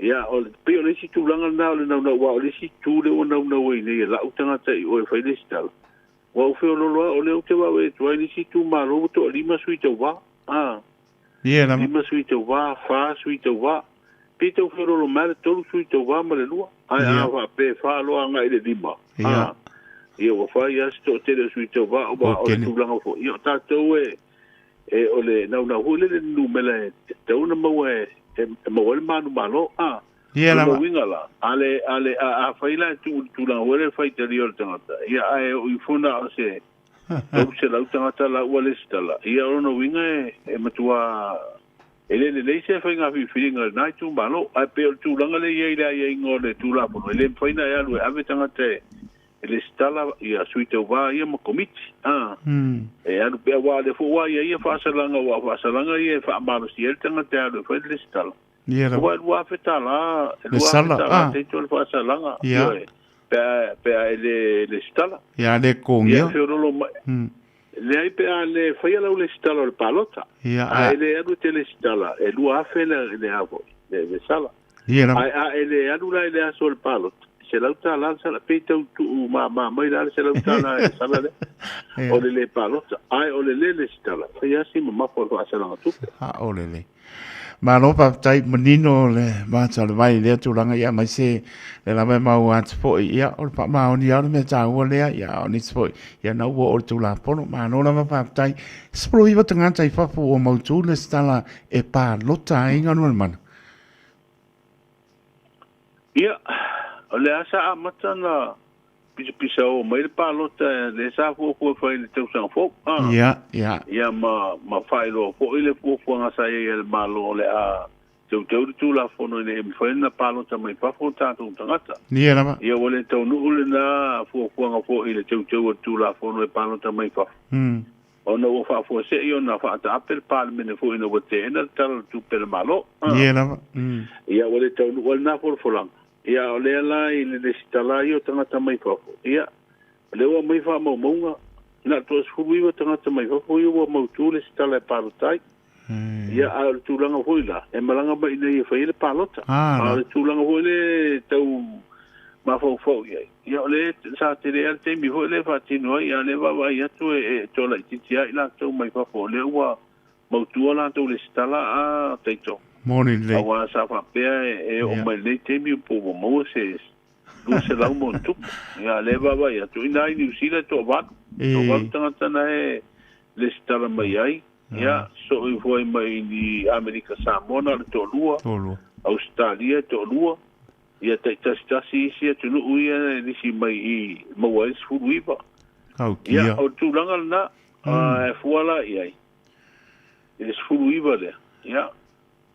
Ia o le pio le si tūlanga nā o le nauna wa o le si tūle o nauna wei nei. La utangata i o e whai le stala. Wa uwheo loloa o le au te wawe tu ai le si tūmbalo o to lima sui tau wā. Lima sui tau wā, whā sui tau wā. Pe tau whero lo mare tolu sui tau wā ma le lua. Ai awa pe whā loa ngā i le lima. Ia wa whai as to tere sui tau wā o le tūlanga fo. Ia tātou e o le nauna hui le numela e tau na maua e maua le manu malo. Ia la. Wingala. Ale a whaila tūlanga hui le whai tari o le tangata. Ia ai o i funa o se tau se lau tangata la ua le stala. Ia ono winga e matua ele le se whai ngā whiwhiringa nai tū malo. Ai peo tūlanga le iei la iei ngō le tūlapono. Ele mwhaina e alu e ave tangata ele stala ia sui tau wā ia ma komiti. E alu pia wā le fo wā ia whaasalanga wā whaasalanga ia whaamaro si ele tangata alu e whai le stala. Wā lua whetala. Lua whetala te tōle whaasalanga. Ia pe le stala. Ia le kongia. Ia whiorolo mai. Le ai pe le whaia lau le stala o le palota. Ia a le anu te le stala. E lua afe le avo. Le sala. Ia la. E le anu la le aso le palota. Se lau ta la sala pe tau tu mai la se lau ta la sala le. O le palota. Ai o le stala. Whaia si mamafo o asala ngatupe. O le. Malo pa tai manino le mata le vai le tūranga ia mai se le lawe mau atu po ia o pa mau ni au me tāua lea ia o ni po ia na ua o tūla pono malo lama pa tai spro iwa tangata i fafu o mautu le stala e pa lota inga nua mana. Ia o le asa a mata na pisa o mai le pa lota le sa fu whai le tau sang fo. Ia ma whai lo fo i le fu nga sa ia le malo le a tau tu la fono ne whai na pa lota mai pa fo tātou tangata. Ia wale tau nuhu le na fu nga fo i le tau tu la fono e pa lota mai pa. Ona o fa fo se io na fa ta apel pal mene fo ina wote ena tal tu pel malo. Ia wale tau nuhu na fo lang. Ia o lea la i le stala i o tangata mai whafo. Ia, lewa mai wha mau maunga. Nā tuas furu iwa tangata mai whafo i o mautu le stala e parotai. Ia a le tūlanga hoi la. E malanga mai nei e whai le palota. A le tūlanga hoi le tau mawhau iai. Ia o le sa te rea te mi hoi le whatino ai. Ia le wawai atu e tola i titia i la tau mai whafo. Le ua mautua la tau le stala a teito. Morning le. Awa sa fa pe o mai le temi po mo se lu se la mo tu. Ya le baba ya tu ina ni usila to va. To va tanga na le stala mai ai. Ya so i foi mai ni America Samoa na to lua. Australia to lua. Ya te si tu no uia ni si mai i mo wa su viva. Ya o tu langa na e fuala ai. It is fu viva le. Ya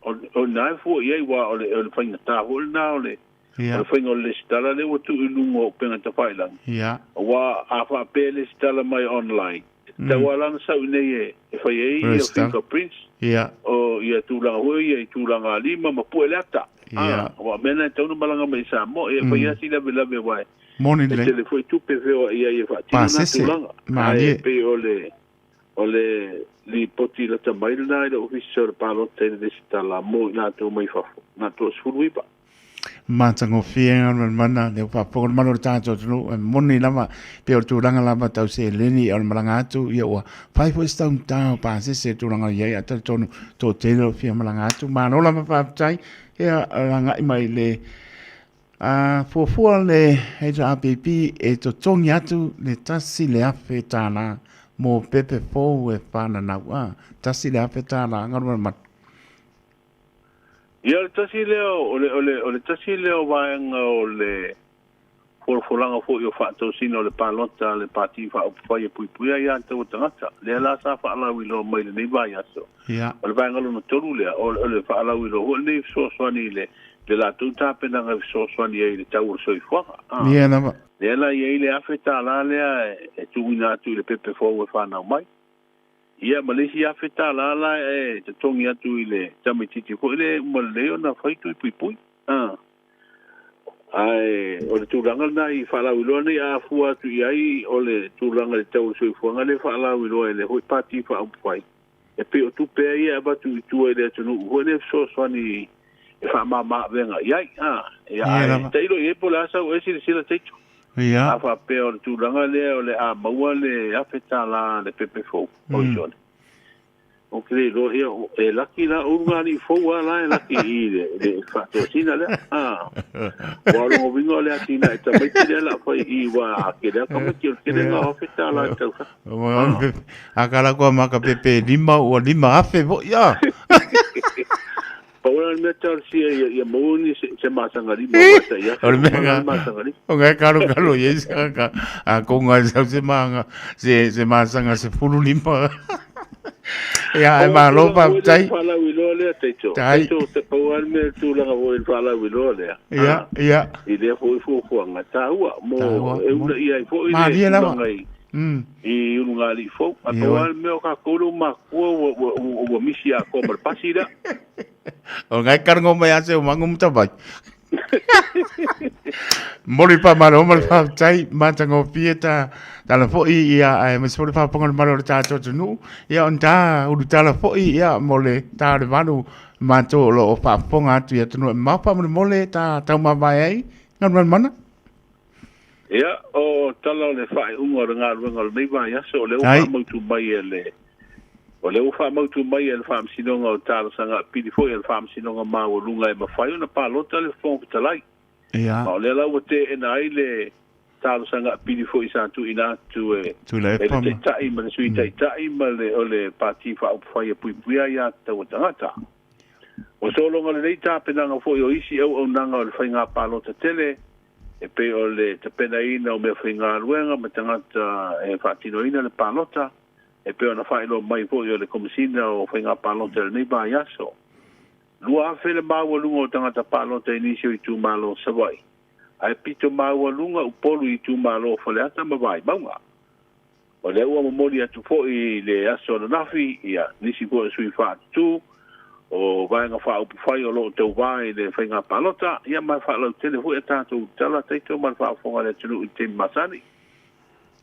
o nai fu ia wa o le fainga ta hol na o le o fainga o le stala le o tu lungo penga ta failang wa a fa pe le stala mai online ta wala na sa nei e fa ia o fingerprints o ia tu la ho ia tu la lima ma pu elata wa mena tau no malanga mai sa mo e fa ia si la vela be wa morning le le foi tu pe veo ia fa ti na tu langa pe o le li poti la tamai na le officer palo te de stala mo na to mai fa na to sului pa matango fia mana le pa por mano tanto no moni lama pe tu ranga lama tau se leni al malanga tu ia wa fai fo sta un ta pa se tu ranga ia ta to te lo fia malanga tu mano lama pa tai ia ranga mai le Fuafua le hei APP e to tongi atu le tasi le afe tāna mō pepe fōu e whananau. Tasi le afe tāna ngaru mat. Ia le tasi leo, o le tasi leo vaenga o le forfolanga fo yo whātou sino le pālota, le pāti whāupwhai e puipuia ia tau tangata. Lea la sa whaalau ilo mai le nei vai aso. O le vaenga lona toru lea, o le whaalau ilo ho nei soaswani le la tu tāpenanga soaswani e le tau o soi whaka. Ia nama. Lea la ia le awhi tā la lea e tuina atu i le pepe fōu e whanau mai. Ia Malaysia awhi tā la la e te tongi atu i le tamititi fo le umaleo na whaitu i puipui. Ai, o le tūranga na i whalau iloa nei a fua atu i ai o le tūranga le tau soi fuanga le whalau iloa e le hoi pāti whaupwhai. E pe o tupea ia abatu i tua i le atunu hoi le soaswani e whamama venga iai. Ia, teiro i e pole asa o esi le sila teitu. Ia. A whapea o le tūranga le o le a maua le awheta la le pepe fōu. Oceania. O kere lo e laki la urungani fou ala e laki i le whatosina le. Walo o wingo le atina e tamaiti le la whai i wa kere a kamaki o kere ngā hawheta ala e tauka. Akala kua maka pepe lima ua lima afe vo ia. Paula me tar sia ia mauni se masanga lima wata ia. O le mega. O ngai karo yes ka a konga se manga se masanga se fulu lima. Ia e malo pa tai. Fala wilo le teito. Teito te pauan me tu langa o fala wilo le. Ia. I le fo nga taua mo e ula ia i fo i le ngai. I unga li fo. A pauan me o ka koro ma ko o misi a ko mar pasira. O ngai karango mai ase o mangum tabai. Mori pa malo pa tai matango pieta tala fo ia e me sore pa pongo malo ta to nu ia onta u tala fo ia mole ta de vanu mato lo pa ponga tu ia tunu ma pa mole ta ma vai ai ngan mana ia o tala le fai ungo nga ngol nei vai aso le o mo tu mai ele o le ufa mau tu mai el fam sinonga o tala sanga pidi fo el fam sinonga ma o lunga e ma fai ona pa lota le fon talai ia o le la o te na ile tala sanga pidi fo isa tu ina tu e tu le e te tai ma sui tai ma le o le pati fa o fai e pui ia tau tangata o solo ngale nei ta penanga fo o isi o nanga o le fai nga pa lota tele e pe o le te pena ina o me fai nga luenga ma tangata e fatino ina le pa lota e pe ona fai lo mai po yo le komisina o fai nga palota le nei ba yaso. Lua fele maua lunga o tangata palota inisio i tu malo savai. Ai pito maua lunga upolu i tu malo fale ata mawai maunga. O le ua mamoni atu fo i le aso na nafi ia nisi po e sui fa tu o vai nga fa upu fai o lo tau vai le fai nga palota ia mai fa lau tele fu e tātou tala teito man fa fonga le tunu i te masani.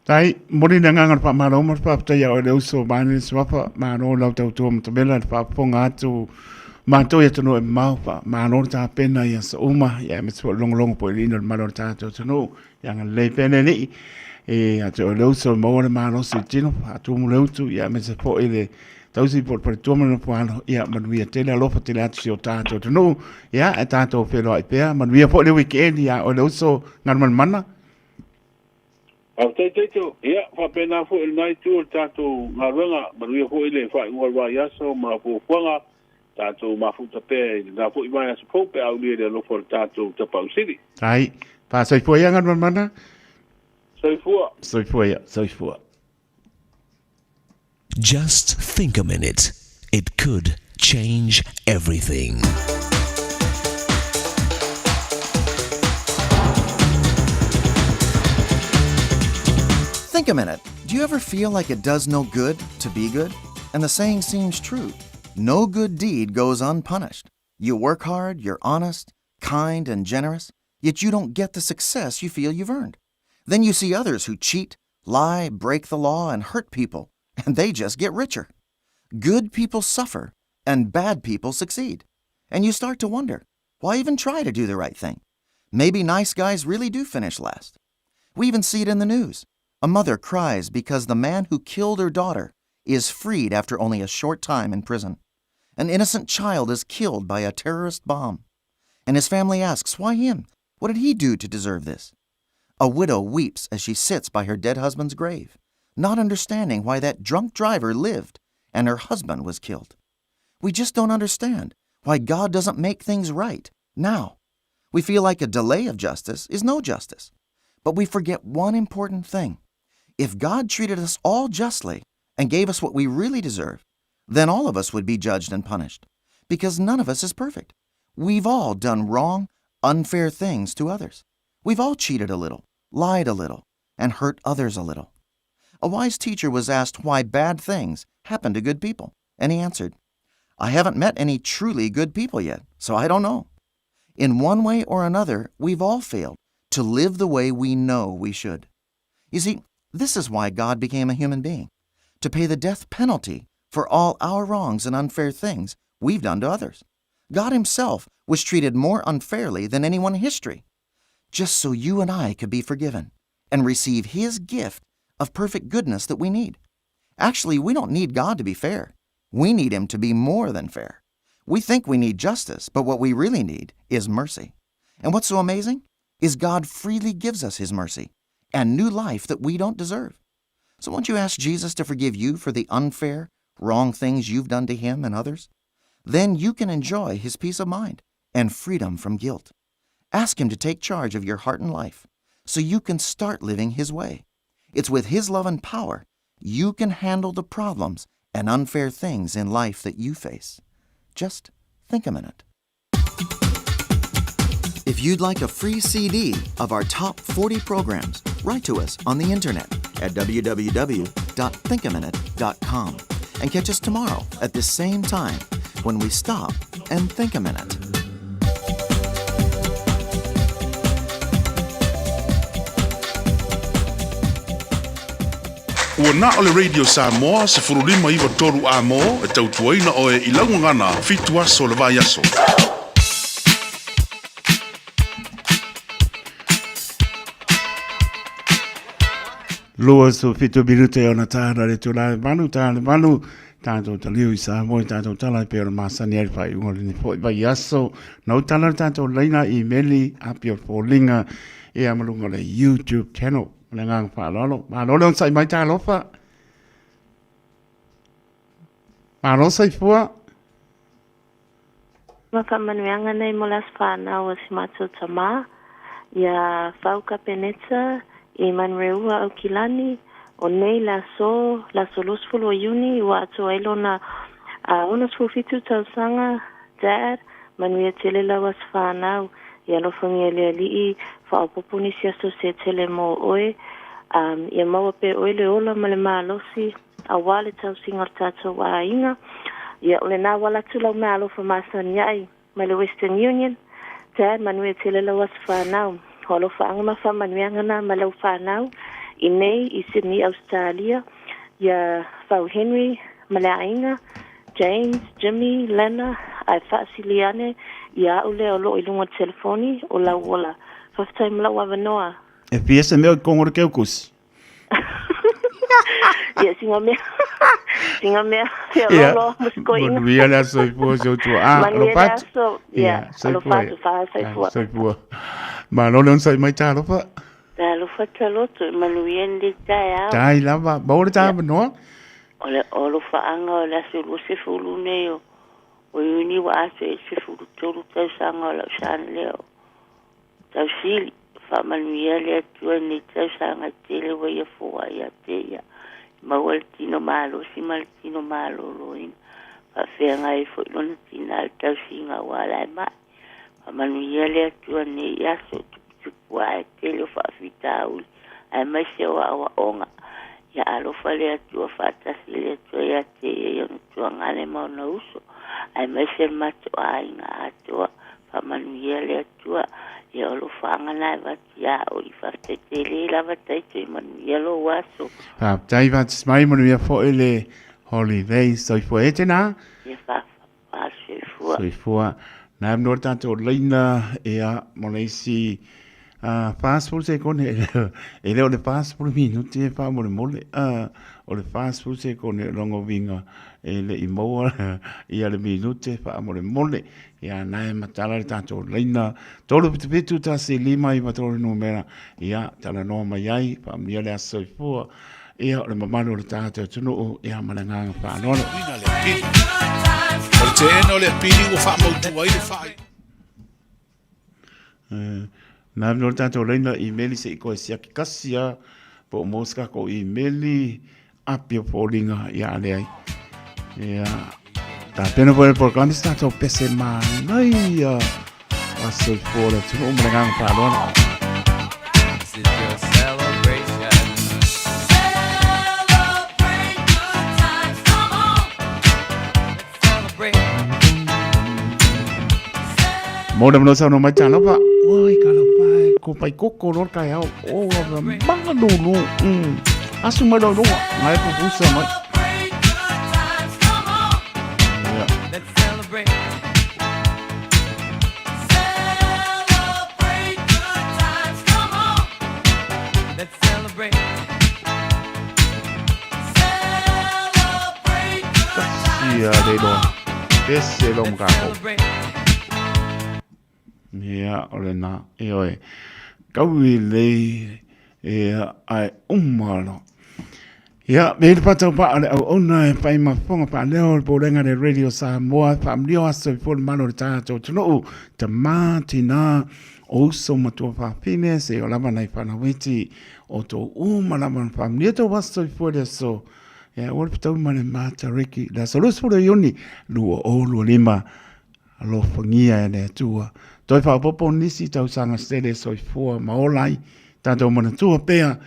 Tai mori na nganga pa maro mo pa tai o le uso bani swapa maro lau tau tu mo tabela pa ponga atu mato ya tunu e mau pa maro ta pena ya so uma ya me so long po lino maro ta tunu ya le pena ni e atu le uso mo le maro si tino atu mo le uso ya me se po ile tau si por tu mo po ano ya man wi tele lo pa tele atu ta tunu ya ta to pelo ai pe man wi po le weekend ya o le uso ngan man mana Au teito, ia, whapena fo il nai tu o tātou ngā runga, manuia fo ile whai ngoi wai aso, ma fo whanga, tātou ma futa pē, nā fo i mai aso fo pē au lia le lofo tātou tapau siri. Tai, pa soifua ia ngan mana? Soifua. Soifua. Just think a minute. It could change everything. Think a minute. Do you ever feel like it does no good to be good? And the saying seems true. No good deed goes unpunished. You work hard, you're honest, kind, and generous, yet you don't get the success you feel you've earned. Then you see others who cheat, lie, break the law, and hurt people, and they just get richer. Good people suffer, and bad people succeed. And you start to wonder, why even try to do the right thing? Maybe nice guys really do finish last. We even see it in the news. A mother cries because the man who killed her daughter is freed after only a short time in prison. An innocent child is killed by a terrorist bomb. And his family asks, why him? What did he do to deserve this? A widow weeps as she sits by her dead husband's grave, not understanding why that drunk driver lived and her husband was killed. We just don't understand why God doesn't make things right now. We feel like a delay of justice is no justice. But we forget one important thing. If God treated us all justly and gave us what we really deserve, then all of us would be judged and punished, because none of us is perfect. We've all done wrong, unfair things to others. We've all cheated a little, lied a little, and hurt others a little. A wise teacher was asked why bad things happen to good people, and he answered, I haven't met any truly good people yet, so I don't know. In one way or another, we've all failed to live the way we know we should. You see, this is why God became a human being, to pay the death penalty for all our wrongs and unfair things we've done to others. God himself was treated more unfairly than anyone in history, just so you and I could be forgiven and receive his gift of perfect goodness that we need. Actually, we don't need God to be fair. We need him to be more than fair. We think we need justice, but what we really need is mercy. And what's so amazing is God freely gives us his mercy and new life that we don't deserve. So won't you ask Jesus to forgive you for the unfair, wrong things you've done to him and others? Then you can enjoy his peace of mind and freedom from guilt. Ask him to take charge of your heart and life so you can start living his way. It's with his love and power you can handle the problems and unfair things in life that you face. Just think a minute. If you'd like a free CD of our top 40 programs, write to us on the internet at www.thinkaminute.com and catch us tomorrow at the same time when we stop and think a minute. Ua na ole Radio Samoa se furulima iwa toru a mo e tautuaina o e ilaungangana fitu aso le vai aso. Lua so fitu birute ona tāra re tūra manu tātou taliu i Samoa, tātou tala pe ona masani ari whai ungori ni fo i vai aso. Nau tala tātou leina i meli api o fōlinga e amalunga le YouTube channel. Le ngang whaalolo. Malolo on sai mai tā lofa. Malo sai fua. Whakamanuanga nei mo las whanau o si mātou tamā. Ia whauka peneta i manreua au kilani. O nei la so losfulu o iuni wa ato ailona onas fufitu tausanga dad manuia tele la was whanau. Ia lofangia lea lii whaopopuni si aso se tele mo oe. Ia maua pe oe le ola ma le maalosi. A wale tau singa tātou wa inga. Ia ole nā wala tulau me alofa masani ai. Ma le Western Union. Dad manuia tele la was whanau. Ho alofa anga ma whamanuiangana ma lau whanau. I nei i Sydney, Australia. Ia Vau Henry, ma le ainga. James, Jimmy, Lena, ai whaasiliane. Ia ule o lo i lunga telefoni o lau ola. Whaftai mlau awanoa. E piesa mea kongora keukus. Ia singa mea. Singa mea. Fea lolo muskoina. Manuia lea soifua soitua. Manuia lea so. Ia, alofatu wha soifua. Soifua. Ma lolo on sai mai tā lofa. Tā lofa taloto. Manuia ndi Taeao. Tai lava. Baura tā manoa? Ole olofa anga o la sulu se fulu neo. O iuni wa aso e se fulu tolu tau sanga o la usana leo. Tau sili. Whamanuia lea tua ni tau sanga tele wa ia fua ia te ia. Mawal tino malo, si mal tino malo loin. Whawhea ngai fo ilona tina al tau singa wala e mai. Whamanuia lea tua ni aso tukua e tele o whawhita uli. Ai mai se o awa onga. Ia alofa lea tua whatasi lea tua ia te ia yon tua ngane mauna uso. Ai mai se mato a inga atoa. Whamanuia lea tua. Ia alofa angana e wati a o i whawtetele la wataito i manuia lo waso. Tai whatis mai manuia fo ele holiday soifua e tēnā. Ia wha soifua. Soifua. Nā mnor tātou leina e a Malaysi fast food se kone e le o le fast food minuti e fa mole o le fast food se kone rongo vinga e le imoa ia le minuti fa mole ia nai matala le tato leina tolu pitu ta se lima i matolo numera ia tala no mai ai fa mia le aso fu ia le mamano le tato tunu ia malanga fa no O te eno le pili o fa mo tu ai le fai. Na no tato leina email se ko sia kasia po moska ko email apio polinga ia le ai ia ta pena por programa está to pese mai nei aso fora tu o manga pa lona. This is your celebration. Celebrate good times, come on. Let's celebrate. Mo no sa no mai cha lo pa. Oi ka lo pa ko pai koko lo ka ya o manga no no. Asu ma lo no mai ko busa mai. Let's celebrate. Celebrate good times, come on. Let's celebrate. Celebrate good Sia de do. Ese lo mga ko. Ia ole na e oi. Kaui le e ai umalo. Ia me le patau pa ale au ona e pai mafonga pa leo le porenga de Radio Samoa pa mlio aso i fol malo le tato tunu te matina o so matua pa pine se o lava nai pana weti o to malama pa mlio to waso i fol so ia o le patau mane mata riki la solos fo le yoni luo o luo lima alo fangia e le tua toi fa popo nisi tau sanga stele so i fo maolai tato mana tua pea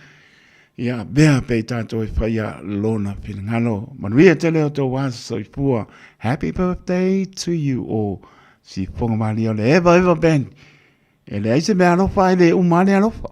ia bea pe tato e whaia lona pinangalo. Manuia tele o tō wāsa soifua. Happy birthday to you all. Si whonga mali o le eva ben. E le aise mea alofa e le umane alofa.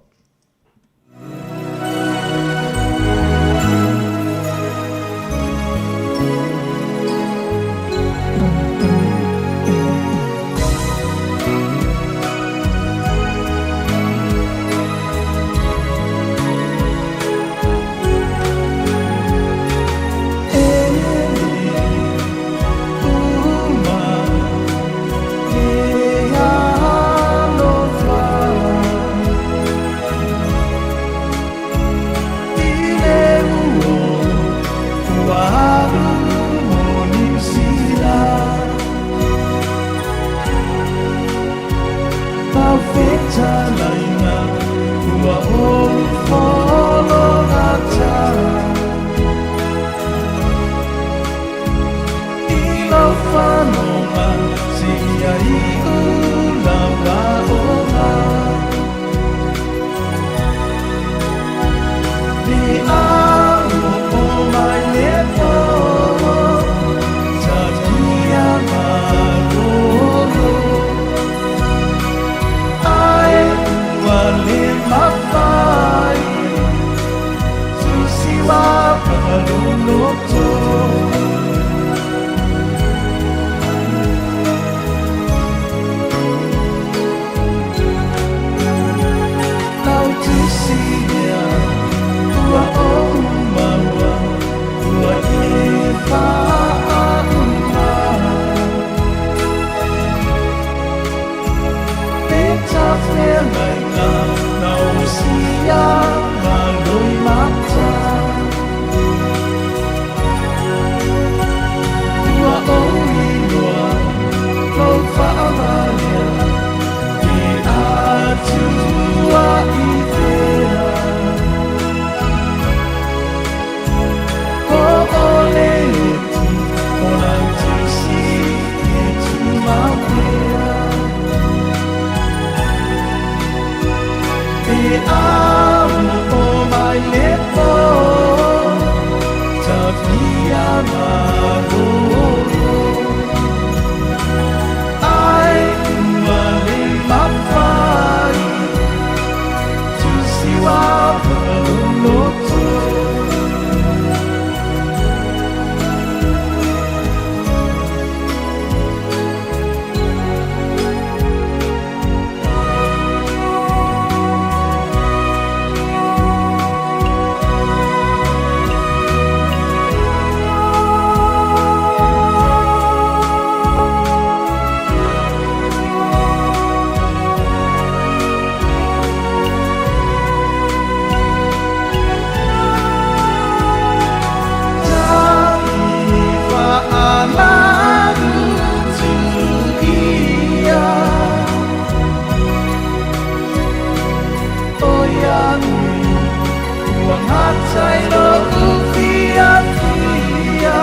Wangatai lo ufia fia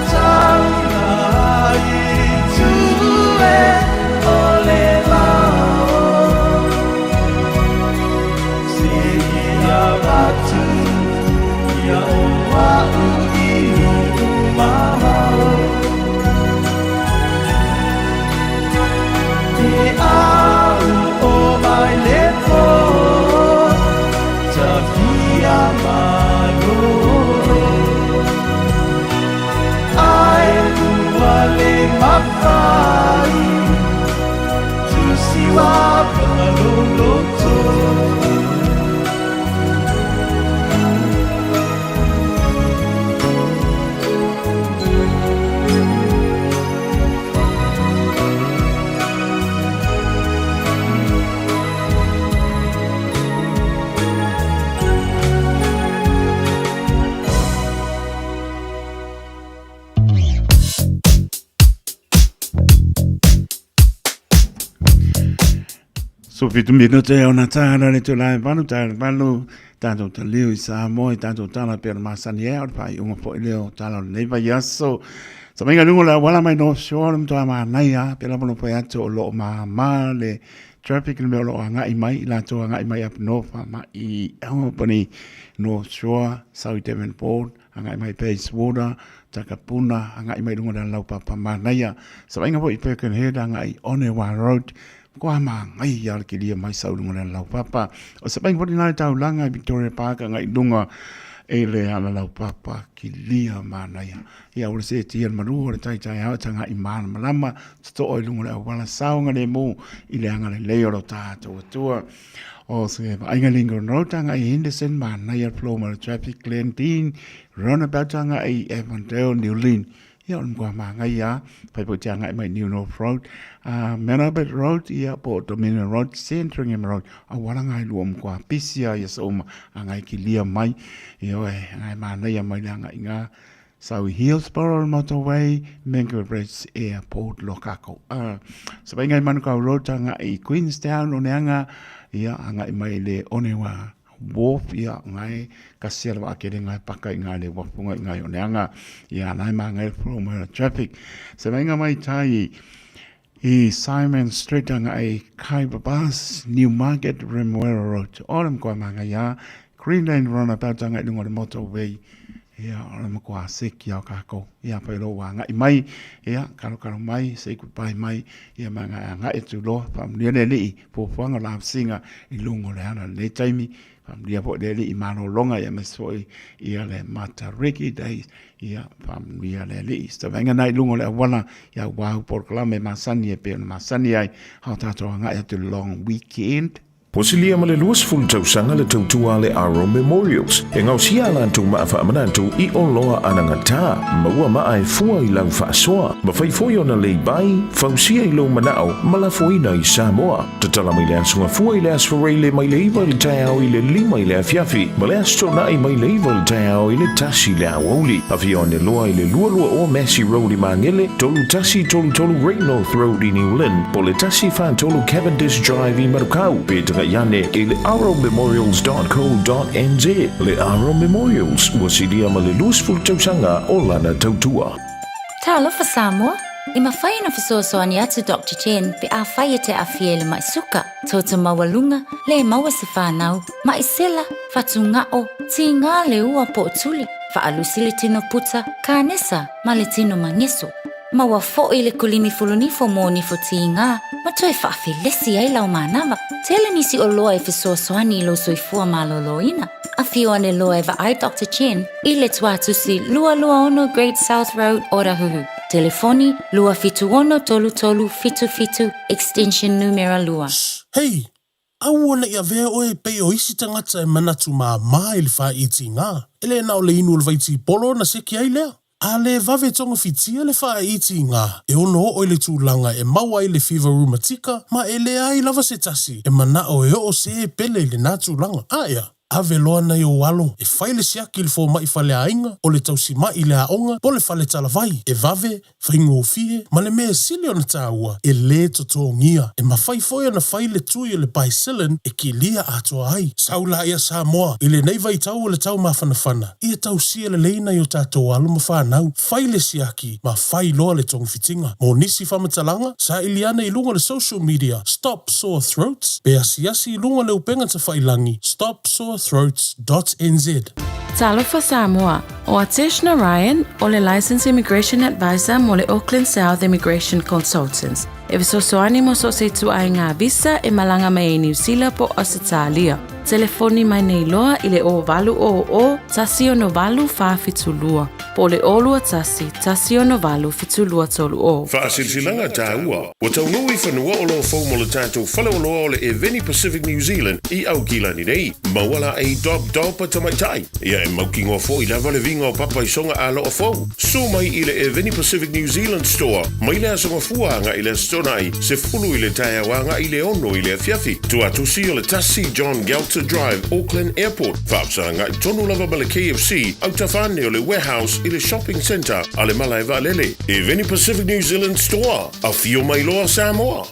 Tangai tue ole lao Siya batu ya owa inu umahau Te au o mai lepo Ta via maloro Ai ua le mawhai Tu siwa paloloto So fitu minuto e ona tāna le tūlai panu tātou ta leo I Samoa I tātou tāna pēra māsani e au pai unga po I leo tāna nei vai aso. Sa mainga nungo la wala mai no shore mtoa maa nei a pēra mono pai ato o loo maa le traffic le meo loo ngai mai I lātou ngai mai up north ma I au pani North Shore, South Devonport, ngai mai Pace Water, Takapuna, ngai mai nungo la lau papa maa nei a. Sa mainga po I Birkenhead ngai Onewa Road, Koa maa ngai ia ki lia mai saurunga na lau papa. O sa paing poti nai tau langa Victoria Park ngai dunga e le ala lau papa ki lia maa naia. Ia ora se tia maru ora tai hao tanga I maana malama to oi lunga le wala saunga le mo I le anga le leo lo tātou atua. O se ainga lingo rotanga I Henderson maa naia Ploma traffic lane din runabout tanga I Avondale New Lynn. Ia on kwa maa ngai ia pai po tia ngai mai New North Road. Manabet Road ia po Dominion Road, Centringham Road, a wala ngai luam kwa pisia ia sa uma a ngai ki lia mai, ia oe, ngai mana ia mai ngai ngā Sau Hillsborough Motorway, Mangrove Bridge Airport, Lokako. Sa pai ngai manukau road tanga I Queenstown o neanga, ia a ngai mai le Onewa Wharf, ia ngai kasiara wa akere ngai pakai ngai le wapunga ngai o neanga, ia ngai maa ngai Promotional traffic. Sa pai ngai mai tai I Simon Street anga I Kaiba Bus, Newmarket, Remuera Road. Oram koa manga ia, Green Lane Runabout anga I lungo le motorway. Ia, oram koa seki au kako. Ia, pai lo wanga I mai. Ia, karo mai, say goodbye mai. Ia, manga anga e tu loa, pamlia le li, po whanga la singa I lungo le ana le taimi. Pamlia po le li I mano longa, ia mesoi, ia le Matariki Days. Ia pamlia le li sta venga nai lungo le wala ia wau por klame masani e pe masani ai ha tato nga ia tu long weekend. Posilia male luas ful tausanga le tautua le Aro Memorials. E ngau sia lantu maafa amanantu I o loa anangata. Maua maa e fua I lau faasoa. Mawhai foi ona lei bai, fausia I lo manao, malafoina I Samoa. Tatala mai le asunga fua I le asfarele mai le iwa le Taeao I le lima I le afiafi. Ma le astona I mai le iwa le Taeao I le tasi le awoli. Awhi o ne loa I le lualua o Massey Road I Mangele, tolu tasi tolu Great North Road I New Lynn, po le tasi fan tolu Cavendish Drive I Marukau. Petanga Yane e le arrowmemorials.co.nz. Le Arrow Memorials wasilia ma le lusful tausanga o lana tautua. Talofa Samoa, I mawhai na fisosoani atu Dr. Chen pe a whai te awhiele mai suka. Tauta mawalunga, le maua se whanau, mai sela, fatunga o, ti ngā le ua po tuli, whaalusi le tino puta, kānesa, ma le tino mangeso. Maua fo I le kulini fulunifo mo nifo ti ngā, ma toi whaafilesi ai lau mānawa. Tele nisi o loa e fisosoani I lo soifua maloloina. A whio ane loa e wa ai Dr. Chen, I le tuatusi lua ono Great South Road Orahuhu. Telefoni lua fitu ono tolu fitu extension numero lua. Hei, au ona ia vea oe pei o isi tangata e manatu maa I le wha iti ngā. Ele nao le inu le vaiti polo na seki ai lea. A le vave tonga fitia le wha iti ngā. E ono o le tūlanga e maua I le fever rheumatica, ma e le ai lava se tasi. E mana o e o se pele le nā tūlanga. Aia. ave loa na o alo e faile siaki le fo mai fale ainga o le tausi mai le aonga po le fale talavai e vave faingo fie ma le mea sili ona tāua e le totongia e mawhai foi ona faile tui o le baisilin e ki lia atoa ai saula ia Samoa i le nei vai tau o le tau mawhanawhana ia tau sia le leina i o tātou alo ma whanau faile siaki ma fai loa le tongu fitinga mo nisi whamatalanga sa iliana i lunga le social media Stop Sore Throats pe asiasi i lunga le upenga ta whailangi stopsorethroats.nz Talofa Samoa, o Ateshna Ryan, o le Licensed Immigration Advisor mo le Auckland South Immigration Consultants. E visosoani mo so se tu ai ngā visa e malanga mai e New Zealand po Oceania. Telefoni mai nei loa i le o valu o tasi o no valu whawhitulua. Po le olua tasi o no valu fitulua tolu o. Whaasilsilanga Taeao. O tau nui whanua o lo fau mo le tātou whalauloa o le Eveni Pacific New Zealand i au kilani nei. Mawala e dopa tamaitai. Ia e maukingo fo i lava le vinga o papaisonga a lo o fau. So mai i le Eveni Pacific New Zealand Store. Mai le asonga fuanga i le stonai. Se fulu i le Taeawanga i le ono i le fiafi. Tu atusi o le tasi JUN Drive, Auckland Airport. Whaapsanga i tonu lava ma le KFC, au tawhane o le warehouse i le shopping centre, a le malai valele. E Veni Pacific New Zealand Store, a fio mai loa Samoa.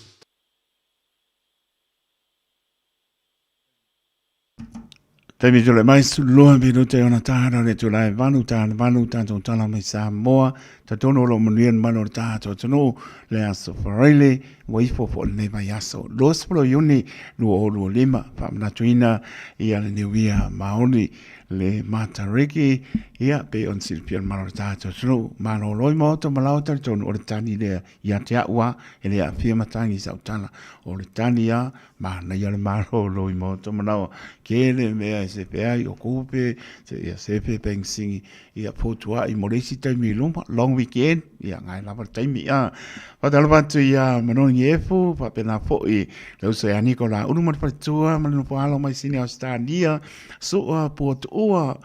Taimi tole mai loa bino te ona tahara le tulai vanu tātou tala mai Samoa, ta tono lo manuien mano tātou tano le aso whareile, waifo po le mai aso. Lospolo yuni lua o lua lima, whamnatuina ia le niwia maoni le matariki, ia pe on silpia mano tātou tano, mano loi moto malau tono o le tani lea ia te aua, e lea fia matangi sau tala, o le tani ia, mana ia le maro loi moto malau, kele mea se peai o kupe, se ia sepe pengsingi, ia potua i moresi taimi long weekend, ia ngai lava taimi ia. Patalo patu ia manoni efu, papena po i Oceania ko la unumat patua, malino po alo mai sini Australia, soa port ua,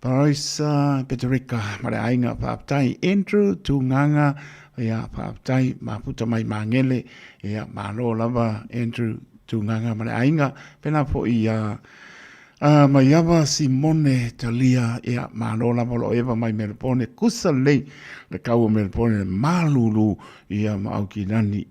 Paraisa, Peterica, mare ainga paaptai, Andrew, Tunganga, ia paaptai, maputa mai mangele, ia malo lava, Andrew, Tunganga, mare ainga, pena po ia, mai ava Simone Talia ia manola polo eva mai Melbourne kusa lei le kau Melbourne malulu ia mauki nani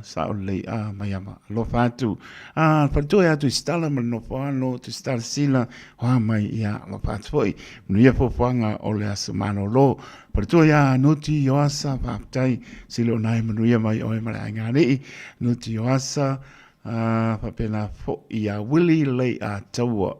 sao lei mai ava lo fatu fatu ia tu stala no fano tu stal sila wa mai ia lo fatu foi no ia fofanga o le asmano lo fatu ia nuti yoasa paptai silo nai manuia mai o mai ngani nuti yoasa papena fo ia Willy lei a taua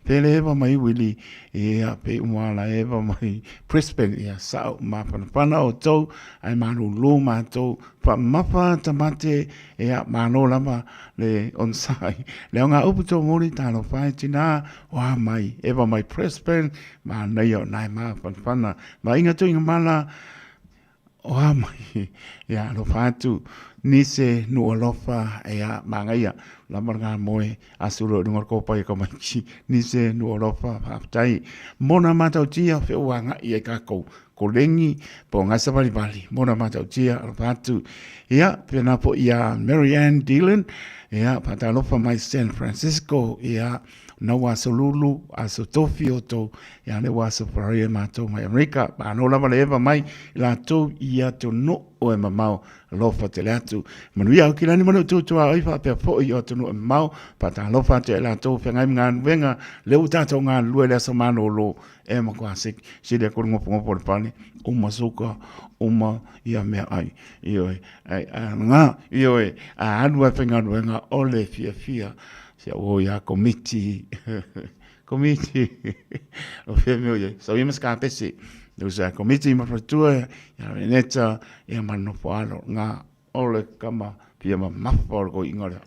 pele eva mai Willy ia pe umala eva mai Brisbane ia sao mapana o tau ai manu luma tau pa mapa tamate ia mano lama le onsai le nga uputo mori tano fai tina wa mai eva mai Brisbane ma nei o nai mapana ma inga tu inga mala wa mai ia lo fatu nise no alofa ea mangaia la marga moe asuro ngor ko pai ko mai nise no alofa aptai mona mata tia fe wanga ia ka ko lengi po ngasa bali mona mata tia fatu ia pena po ia Marianne Dillon ia pata lofa mai San Francisco ia na waso lulu aso tofio to ya ne waso faria mato mai America ba no la valeva mai la to ia to no o mamau lofa te latu manuia o kilani manu tu ai fa pe fo i o to no mau pa ta lofa te la to fe ngai ngan venga le uta to ngan lu le so mano lo e ma kwasik si le ko ngo por pani o masuka uma ia me ai io ai nga io a anu fe ngan venga ole fia sia o ya committee o femio ye so yema skape si usa committee ma fatua ya veneta ya mano poalo nga ole kama pia ma mafo ko ingora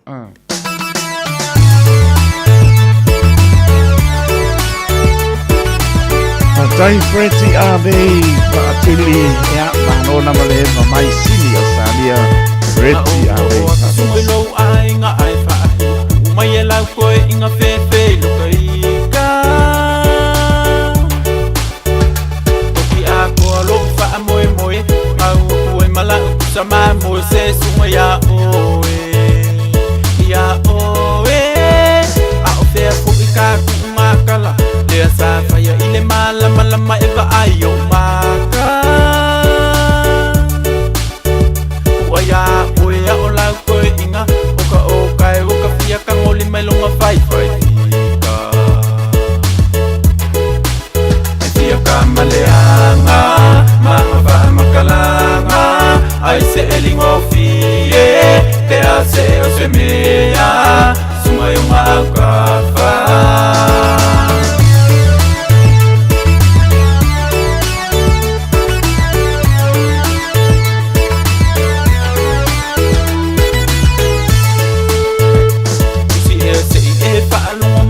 Tai Freti Abe Patili ya mano na male mai sini Oceania Freti Abe Suelo ai nga ai fa mai e lau koe inga whewhe luka ika Toki a koa loo wha moe moe Mau koe mala sa ma moe se sunga ia oe Ia oe A o whea puki ka lea o lau koe inga o ka e o ka fia ka ngoli mai longa fai tika e fia ka maleanga manga wha makalanga ai se elingo fie te a se o se mea sunga i unga au ka wha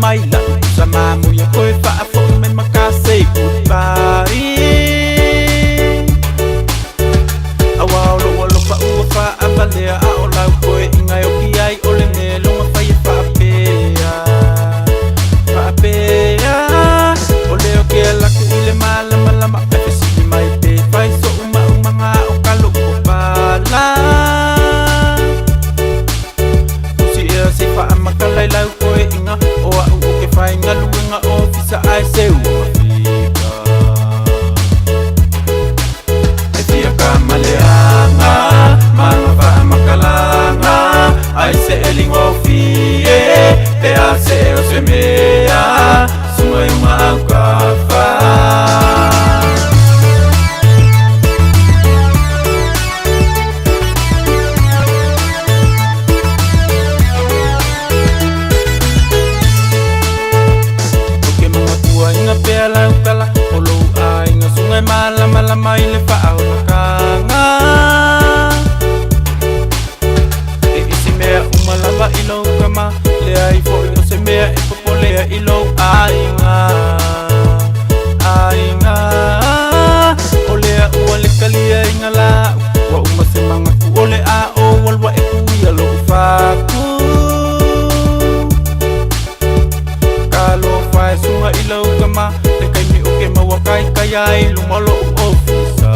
mai la sama mo ya koe fa fo me maka say goodbye awa lo fa u fa abale a o la koe inga yo ki ai o le me lo fa ye fa pe o le o ke la ku le mala mala ma pe si mai pe fai so uma nga o ka lo ba la si e si fa makala la koe inga o ke fai ngaluenga ofisa ai se ua fika e fia ka maleanga manga wha makalanga ai se elingo fie te a se o se mea sunga i unga au ka wha pela ukala olo ai nga sungai mala mala mai le fa au kanga e isi mea umalava ilo kama le ai fo ilo se mea e popo le ilo ai nga ole a ua le kalia inga la wa umase manga ku ole a o walwa e kuia lo faku kalo fai sunga ilo kama te kai mi uke maua kai kai ai lumalo ofisa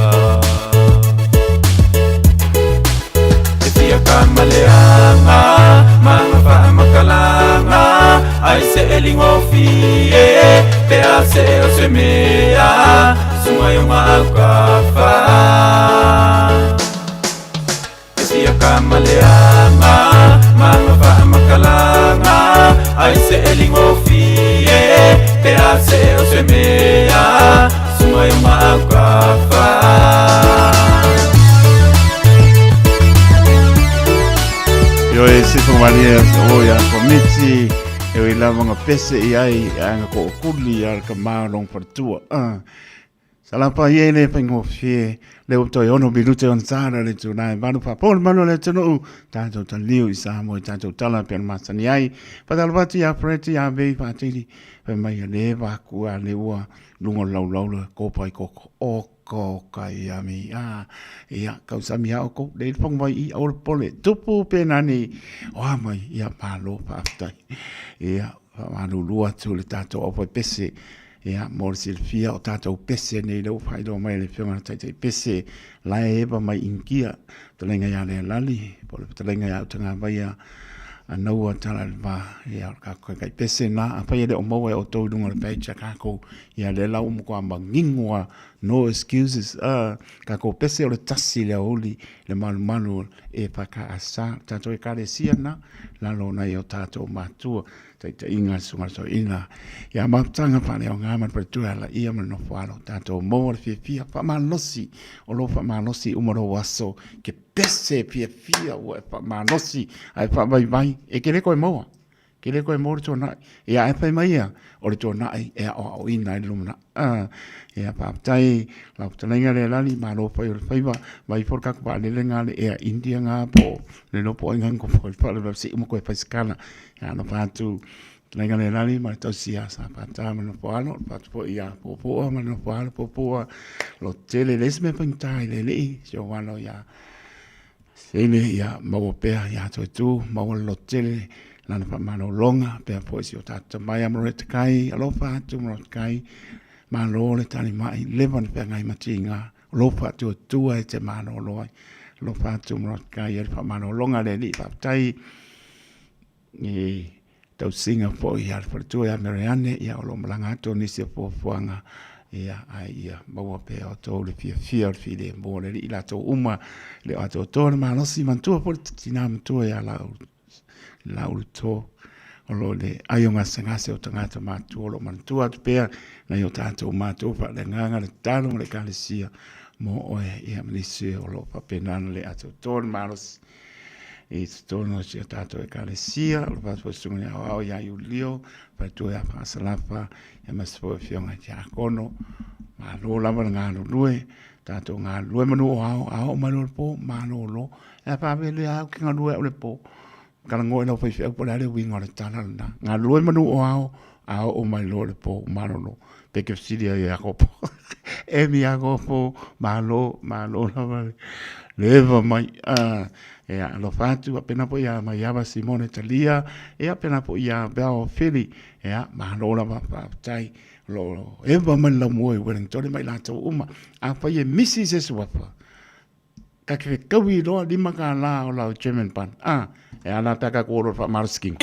te fia ka maleanga manga wha makalanga ai se elingo fie te a se o se mea sunga yunga au ka wha te fia ka maleanga manga wha makalanga ai se elingo fie te a se o se mea sunga i unga au ka wha Yo e sifo maria o ya komiti e o ila mga pese i ai anga ko okuli ar ka maarong partua. Salapa yele pengo fie le to yono bilute on sara le tunai banu pa pol mano le tunu tanto tan liu i Samoa tanto tala per masani ai padalvati a preti a be patili pe mai le va ku a le wa lungo lau ko pai ko ko kai ami ia kausami au ko le pong vai i au pole tupu pe nani o mai ia palo pa tai ia manu lua tu le tato o pese ia mor silfia o tato pese nei lo fai do mai le fiona tai pese la eba mai inkia telenga ya le lali por telenga ya tanga vai anau tala va ia ka kai pese na apa ia o mo o to dunga le pecha ka ko ia le la um ko mangingwa no excuses ka ko pese o le tasi le oli le manu e pa ka asa tato e ka le siana la lo na yo tato matua tai inga sunga so ina ya maptanga pa le o ngama pa tu ala ia mo no falo tato mo le fia pa manosi o lo pa manosi umoro waso ke pese fia o pa manosi ai pa vai e ke le ko mo ke le ko mo to na ya e pa mai ya o le to na e o ina le lumna ya pa tai la tanga le lali ma lo pa yo fa vai por ka pa le nga le e india nga po le no po ngan ko pa le si mo ko pa skala ya no pa tu tanga le lali ma to sia sa pa ta ma no po ano pa po ya po ma no po lo tele les me pintai le yo wano ya sele ya mo pe ya to tu mo lo tele la pa ma no longa pe po si o ta mai amore kai alo pa tu mo kai ma lo le tani mai levan pe ngai matinga lo fa tu e te ma no lo fa tu mo kai e fa ma no longa le li fa tai tau singa po ia for tu ia Marianne ia o lo malanga to ni se po fuanga ia ai ia maua pe o tō le fia le mo le i la tō uma le o tō tō le malosi mantua po tina mantua ia lau tō o lo le aionga sengase o tangata matua lo mantua tu pea na i o tātou matua pa le nganga le talo le kalesia mo oe ia malisi o lo papenana le ato tō le malosi e tono si tātou e kalesia o lo pato sunga ni au ia iu lio pa tu ia pasalafa ia maspo fionga tia kono ma lo lava ngā lue tātou ngā lue manu o au manu po ma lo e pa vele au ki ngā lue o le po kala ngoi no fai fai pole ale winga le tala na ngā lue manu o au o mai lo le po ma lo pe ke sidia ia kopo e mi a kopo ma lo lava leva mai e lo fatu apena po ia mai ava Simone Talia e apena po ia Bel Philly e ma lo lava tai lo eva man la moi Wellington mai la tau uma a fa ye Mrs. Eswapa ka ke kawi lo lima ka la o la German pan e ana taka ko ro fa marsking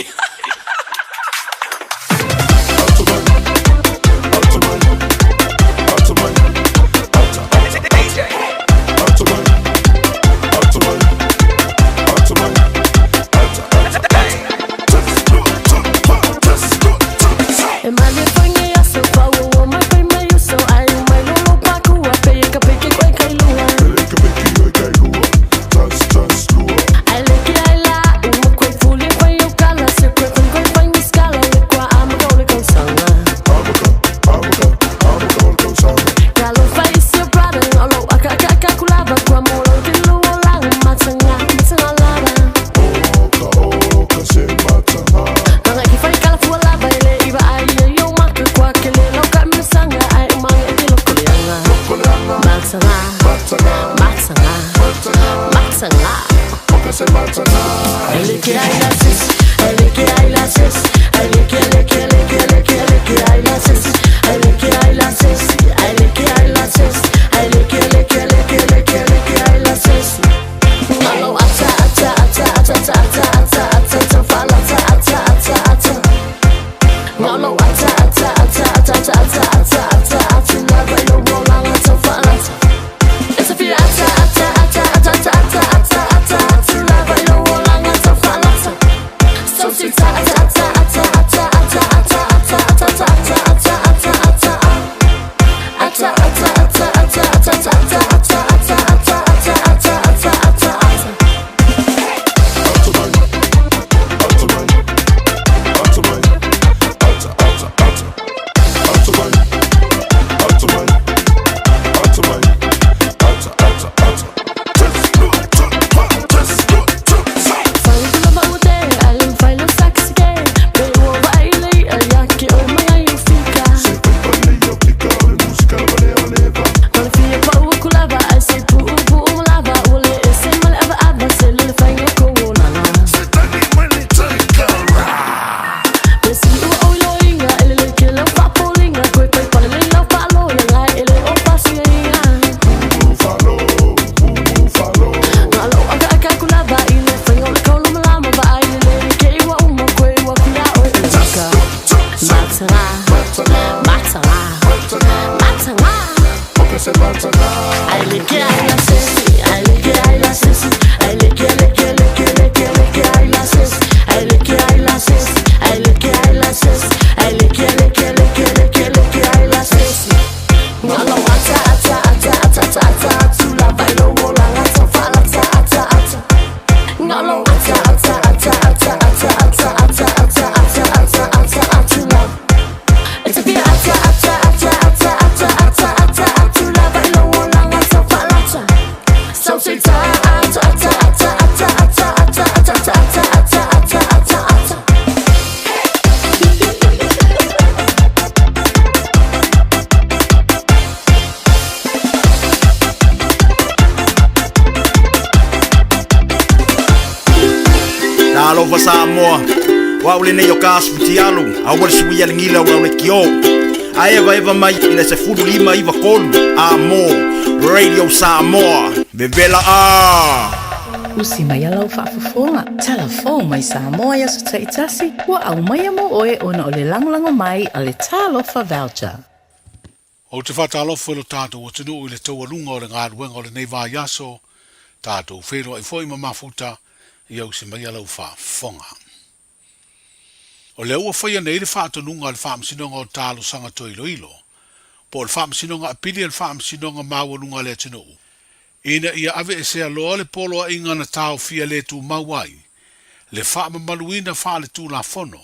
Alova Samoa wa ule nei o kaspiti alu awal suia ngila wa ule kio eva mai ina se fulu lima iva kolu amo Radio Samoa bevela Usi mai alau whaafafonga. Telefon mai Samoa ya sa itasi wa au mai mo oe ona o le langolango mai a le talofa voucher. O te whatalofo e lo tātou o tunu i le taualunga o le ngāruenga o le nei vāiaso, tātou whero ai fwoi ma mafuta i au se mai alau whaafonga. O le ua whaia nei le whaatonunga le whaamsinonga o tālo sanga to ilo. Po le whaamsinonga apili le whaamsinonga mawalunga le tunu. Ina ia ave e se aloa le polo a inga na tāo fia le tu mawai. Le whaamamaluina wha le tū la fono.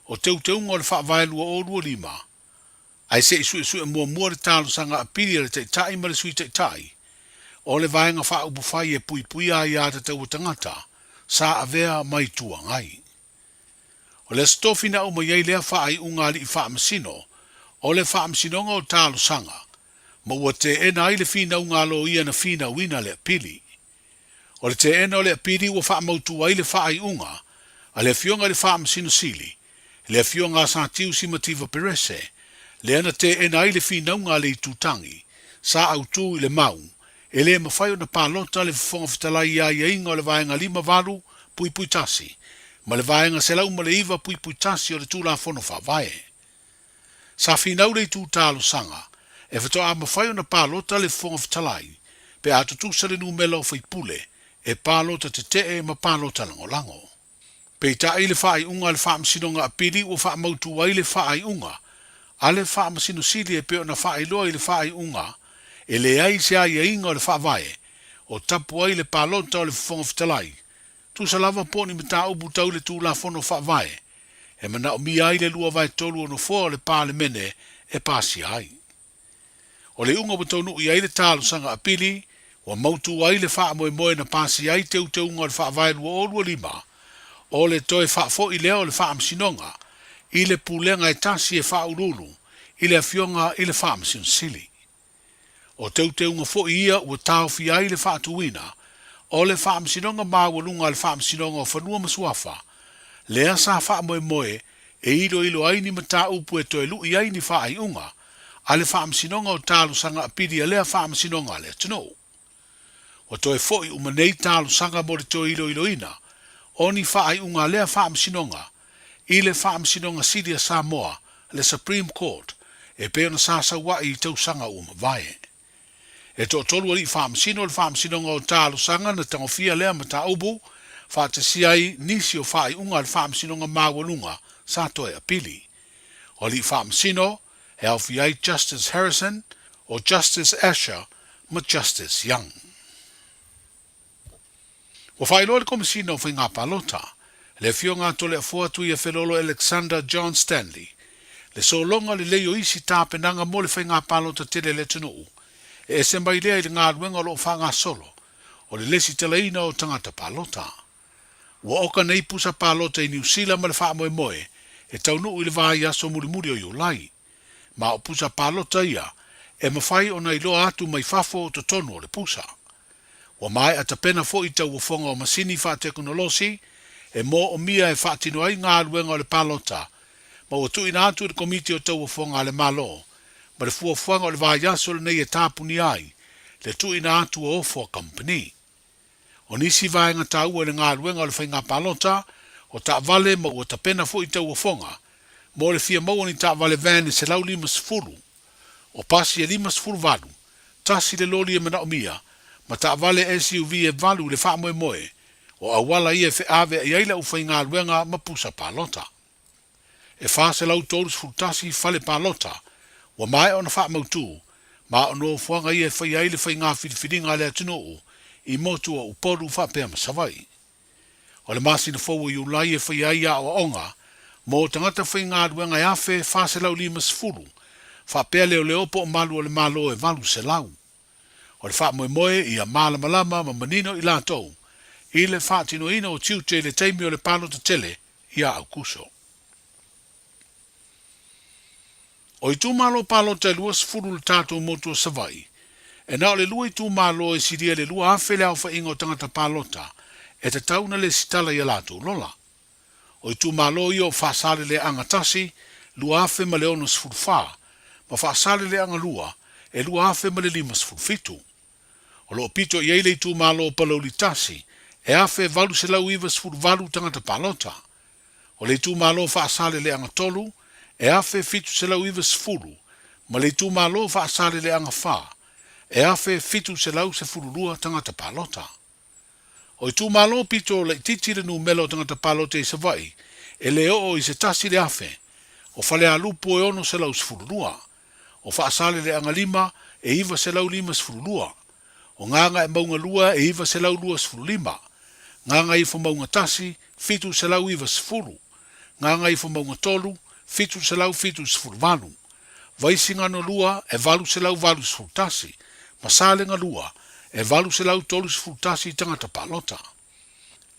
O teuteunga o le whaavailua o rua lima. Ai se isu e mua le tālo sanga apiri le teitai ma le sui teitai. O le vaenga wha ubufai e pui a ia te tau tangata, sa avea mai tua ngai. O le stofi na uma iei lea wha ai unga li i wha masino, o le wha masinonga o tālo sanga, ma ua te ena ai le fina unga lo ia na fina wina le apili. O le te ena o le apili ua wha mautu ai le wha ai unga, a le fionga le wha masino sili, le fionga sa tiu si mativa perese, le ana te ena ai le fina unga le i tutangi, sa au tu i le mau, e le mawhai o na pālota le whafonga fitalai ia ia inga o le vaenga lima valu pui tasi, ma le vaenga se lau ma le iwa pui tasi o le tūla whono whavae. Sa finau le i tū tālo sanga, e whatoa mawhai o na pālota le whafonga fitalai, pe atutusa le numela o whaipule, e pālota te e ma pālota lango. Pe ta i le whaai unga le whaamsinonga apiri o whaamautu ai le whaai unga, a le whaamasino sili e peo na whaai loa i le whaai unga, e le ai se ai inga o le whaavae, o tapu ai le pālota o le whafonga fitalai. Tu sa lava pōni me tā ubu tau le tū la whono whaavae, e mana o mi ai le lua vai tolu o no fōa le pāle mene e pāsi ai. O le unga watonu i ai le tālo sanga apili, wa mautu ai le wha moe na pāsi ai te unga o le whaavae lua o lua lima, o le toe whaafo i leo le whaamsinonga, i le pūlenga e tasi e whaurulu, i le afionga i le whaamsin sili. O teunga fo ia ua tau fi ai le whaatuina, o le whaamsinonga mawalunga le whaamsinonga o whanua masuafa, le asa wha moe e ilo ai ni mata upu e toe lu i ai ni wha ai unga, a le whaamsinonga o tālu sanga apiri a lea whaamsinonga le tino. O toe fo i umanei tālu sanga mo le toe ilo ina, o ni wha ai unga lea whaamsinonga, i le whaamsinonga Siria Samoa, le Supreme Court, e peona sasa wa i tau sanga vae. E to tolu ali whaamsino le whaamsinonga o tālo sanga na tangofia lea ma tā ubu, whaatasi ai nisi o whaai unga le whaamsinonga mawalunga sa toe apili. O li whaamsino e awhi ai Justice Harrison o Justice Asher ma Justice Young. O whaelo le komisino o whainga palota, le fionga tole a fuatu i a whelolo Alexander John Stanley, le solonga le leo isi tāpenanga mo le whainga palota tele le tunuu, e se mai lea i le ngā ruenga lo whanga solo, o le lesi talaina o tangata palota. Ua oka nei pusa palota i New Zealand ma le wha moe, e taunu i le vai aso muri o iulai. Ma o pusa palota ia, e mawhai o nei loa atu mai fafo o tonu o le pusa. Ua mai ata pena fo i tau ufonga o masini wha teknolosi, e mo o mia e wha tino ai ngā ruenga o le palota, ma ua tu ina atu i le komiti o tau ufonga le malo, ma le fuafuanga o le vāiaso le nei e tāpuni ai, le tu ina atu o ofo company. O nisi vaenga tāua le ngā ruenga o le whainga palota, o tā vale ma ua ta pena fo i tau ufonga, mo le fia maua ni tā vale vane se lau 5 o pasi e 5 valu, tasi le loli e mana o mia, ma tā vale SUV e valu le wha moe, o awala ia fe ave i aila ufai ngā ruenga ma pusa palota. E wha se lau tōrus fultasi fale palota, wa mai ona wha mautu, ma ono fuanga ia whai aile whai ngā whiriwhiringa lea tunuu, i motu o uporu wha pēr masawai. O le masi na fōua i ulai e whai aia o onga, mo tangata whai ngā ruenga e awhe wha se lau 5, wha pēr leo leopo o malu o le malo e valu se lau. O le wha moe i a malamalama ma manino i lātou, i le wha tino ina o tiute le teimi o le palota tele i a au kuso. O i tū malo palota e 2 le tātou motu o savai, e nao le lua i tū malo e siria le lua awhe le awha ingo tangata palota, e te tauna le sitala i a lātou lola. O i tū malo i o whaasale le angatasi, lua awhe ma le ono sfurwha, ma whaasale le anga lua, e lua awhe ma le 5 O lo pito i eile i tū malo o palauli tasi, e awhe valu se lau iwa sfurvalu tangata palota. O le tū malo whaasale le anga tolu, e awhe fitu se lau iwa sfuru, Ma le tu malo fa asale le anga fa. E afe fitu se lau se furulua tangata palota. O i tu malo pito le titire nu melo tangata palota i se vai. E le o i se tasi le afe. O fale a lupo e ono se lau se furulua. O fa asale le anga lima e iwa se lau lima se furulua. O nganga e maunga lua e iwa se lau lua se furulima. Nganga i fa maunga tasi, fitu se lau iwa se furu. Nganga i fa maunga tolu, fitu se lau fitu se furvalu. Vaisinga no lua e valu se lau valu se furtasi. Masale nga lua e valu se lau tolu se furtasi tangata palota.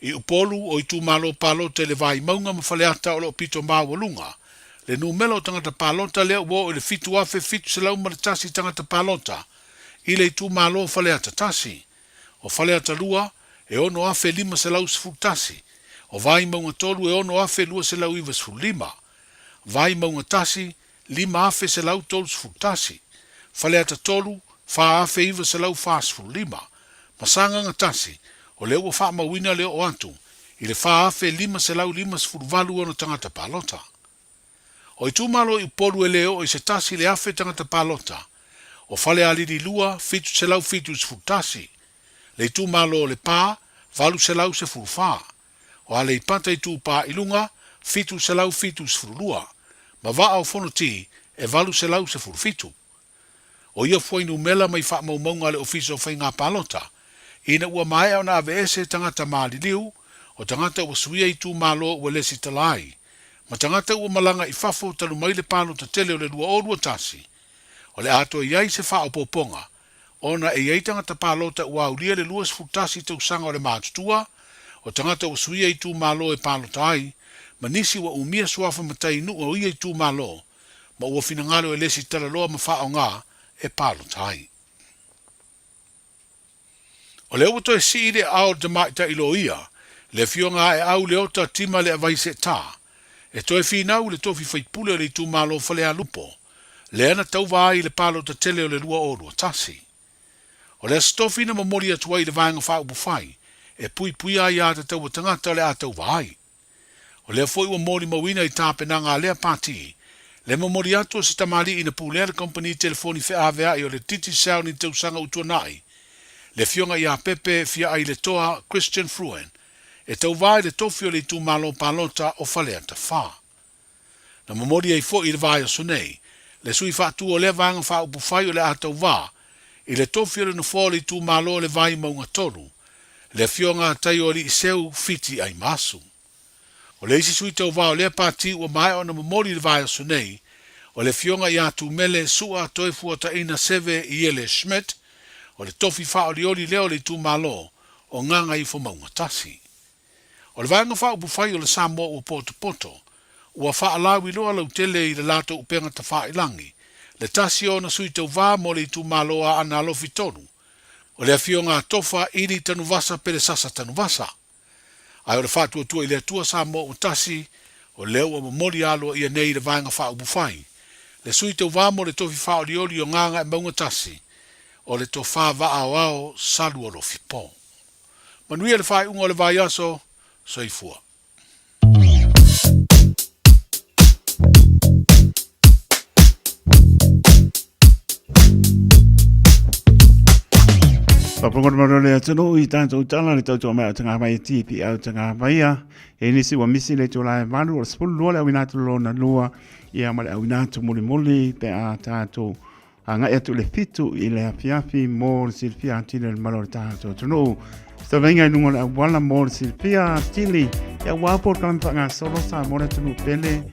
I upolu o i tu malo palota le vai maunga mawhaleata o lo pito mawalunga. Le numelo tangata palota leo wo le fitu afe fitu se lau maritasi tangata palota. I le tu malo whaleata tasi. O whaleata lua e ono afe lima se lau se furtasi. O vai maunga tolu e ono afe lua se lau iwa se furlima. Vai maunga tasi, lima afe se lau tolu se furtasi. Whaleata tolu, wha afe iwa se lau wha se furlima. Masanga ngatasi, o leo wa wha mawina leo o atu, i le wha afe lima se lau lima se furvalu ono tangata palota. O i tumalo i polu e leo i se tasi le afe tangata palota. O whale aliri lua, fitu se lau fitu se furtasi. Le i tumalo le pā, valu se lau se furfaa. O ale i pata i tū pā ilunga, fitu se lau fitu se furulua. Ma va au fono ti, e valu se lau se furfitu. O ia foi nu mela mai wha maumaunga le ofiso whai ngā palota. Ina ua mai au na AVS tangata maali liu, o tangata ua suia i tū malo ua lesi talai. Ma tangata ua malanga i fafo talu mai le palota tele o le lua o lua tasi. O le ato iai se wha o poponga. Ona e iai tangata palota ua aulia le lua sfutasi tau sanga o le mātutua, o tangata ua suia i tū malo e palota ai, ma nisi ua umia suafa matai nu o ia i tū malo, ma ua finangalo e lesi talaloa ma wha o ngā, e palota ai. O le uto e si ide ao te maita ilo ia, le fionga e au le ota tima le avaise tā, e toe finau le tofi faipule le tu malo fale a lupo, le ana tau vai le palota tele o le lua o lua tasi. O le stofi na mamori atuai le vaenga wha upu fai, e pui pui ai a te tau tangata le a tau vai. O le foi ua mori mawina i tāpenanga lea pāti, le mamori atu o se tamali ina pūlea le company telefoni fe avea i o le titi sao ni tau sanga utua nai. Le fionga i a pepe fia ai le toa Christian Fruen, e tau vai le tofi o le tu malo palota o falea ta wha. Na mamori ai fo i le vai o sonei, le sui whatu o le vanga wha upu fai o le atau wā, i le tofi o le nufo le tu malo le vai maunga tolu, le fionga tai o li i seu fiti ai masu. O le isi sui tau vao lea pāti ua mai o na mamori le vai o sonei, o le fionga i atu mele sua toi fuata ina seve i ele Schmidt, o le tofi wha o li oli leo le tu malo, o nganga i fo maunga tasi. O le vanga wha upu fai o le Samoa ua poto poto, ua wha alawi loa lau tele i le lato upenga ta wha ilangi, le tasi o na sui tau vā mo le tu malo a ana alofi tonu, o le fionga tofa ili tanu vasa pere sasa tanu vasa. Ai o le whātua tua i le tua Samoa o tasi, o leo o mamori aloa ia nei le vanga wha upu fai. Le sui tau vamo le tofi wha o li oli o nganga e maunga tasi, o le to wha wa ao ao salu o lo fipo. Manuia le whai unga o le vai aso, soifua. Papungot marole atunu I tanto utala le tau mai tanga mai tipi au tanga mai e nisi wa misi le tula malu o spul lole au inatu lona lua ia male au inatu muli pe a tato anga etu le fitu I le afiafi mo silfia tile le malo tato tunu sta venga nungo le wala mo silfia tili ia wapo kan fanga solo sa mo le tunu pele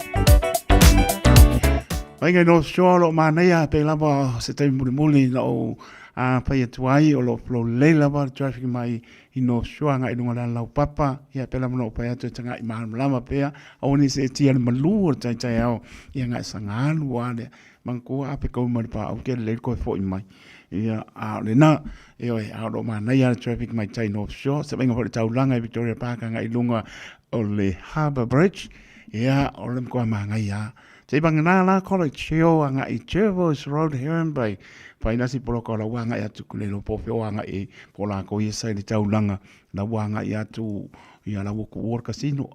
venga no solo manaya pe lava se te muli no a pai atuai o lo flow leila ba traffic mai I no shuanga I nunga lau papa ia pela mono pai atu tanga I malama pea au ni se tia malu o Taeao ia ngai sangalu ale mangko ape ko mai pa au ke le ko fo mai ia a le na e oi a lo mana ia traffic mai tai no show se venga por taulanga Victoria Park ngai lunga o le Harbour Bridge ia o le ko manga ia te bangana la college show ngai Jervis Road here in Bay Paina si polo ko la wanga ya tu le lo popio wanga e pola ko ye sai le taulanga la wanga ya tu ya la wo ko casino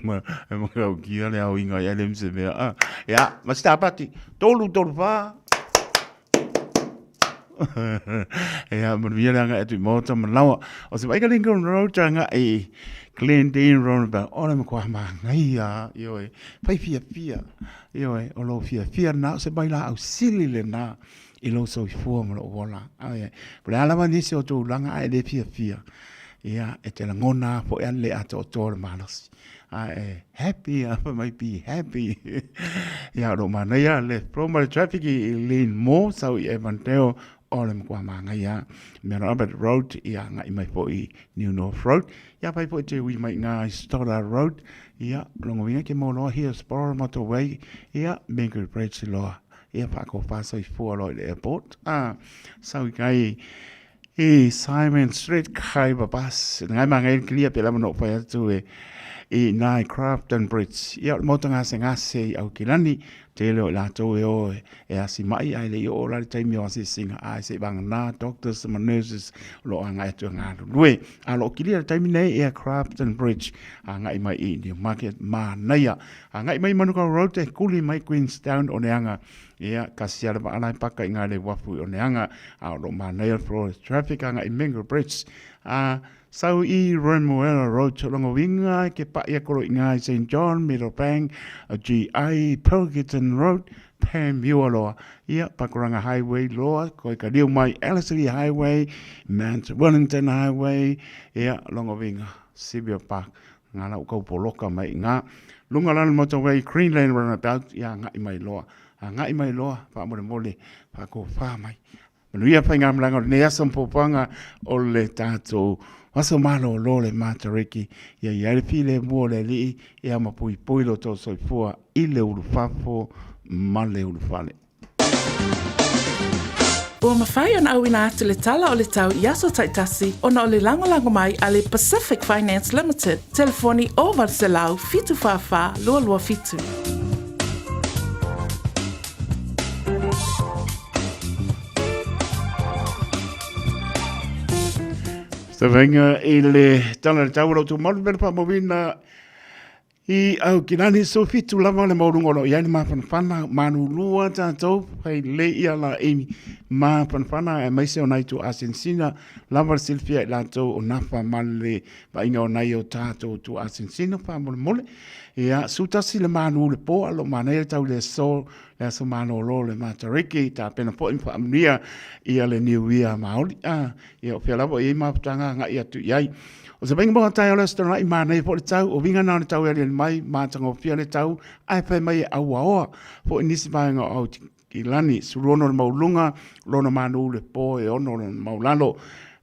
ma kau kia le au inga ya le mse mea. Ya, ma stapati. Tolu fa. Ya, ma via nga etu mota ma lawa. O se vai ka lingo rota nga e Glen Dean Roundabout. Ora ma kwa ma ngai ya. Yo e. Pai fia. Yo e. O lo fia na se vai la au sili le na. I lo so i fua ma lo wola. Ai. Pula ala ma nisi o tu langa ai le fia. Ia, e te langona po e ale ato o tōre malas. Happy, I might be happy. Ia, ro mana ia, le promo traffic I lean more, so I evanteo ole mkwa manga ia. Mea Robert Road, ia, ngai mai po I New North Road. Ia, pai po te ui mai ngā Stoddard Road. Ia, longo winga ke mono here, Sporo Motorway. Ia, Mengu Bridge loa. Ia, whako whaso I fua loi le airport. So I gai, Simon Street kai babas ngai mangai clear pela no fa tu e nai Crafton Bridge ia mo tanga se au kilani te lo la to e asi mai ai le o la time yo asi singa ai se bang na doctors and nurses lo anga tu nga lui a lo clear time nei e Crafton Bridge ngai mai I New Market ma naia ngai mai manu road te kuli mai Queenstown o neanga ia kasiara ba alai paka inga le wafu o neanga a lo manea for traffic anga I Mengo Bridge sau I Remuera Road longo winga ke pa ia koro inga I St John Middlebank GI Pilkington Road Pam Yualoa ia pakuranga highway loa ko ka liu mai Ellerslie Highway Mount Wellington Highway ia longo winga Sibio Park ngala ko poloka mai nga lunga lan motorway Greenland Roundabout ia ngai mai loa ngai mai loa pa mole pa ko fa mai manuia pa ngam langa ne asam popanga o le tato waso malo lo le matariki ia ia le pile mo le li ia ma pui lo to soifua I le ulufafo ma le ulufale Ua mawhai ona au ina atu le tala o le tau I aso taitasi ona o le lango mai a le Pacific Finance Limited. Telefoni o Varselau fitu whawha lua fitu. Sa venga I le tala le tau tu malu bere pa mawina I au kinani so fitu lava le maurungo lo iani mawhanwhana manu lua tātou hei le ia la emi mawhanwhana e maise o nai tu asensina lava silfia I lātou o nafa male pa inga o nai o tātou tu asensina pa mole ia sutasi le manu le po alo manei tau le so le so manu lo le matariki ta pena po in familia ia le new year maoli ia o fia lava I mawhtanga nga ia tu iai o se bengi mga tayo las tana I manei po le tau o vinga nana tau e mai mātango fia le tau ai pai mai aua oa po inisi maenga au ki lani surono le maulunga lono manu le po e ono le maulalo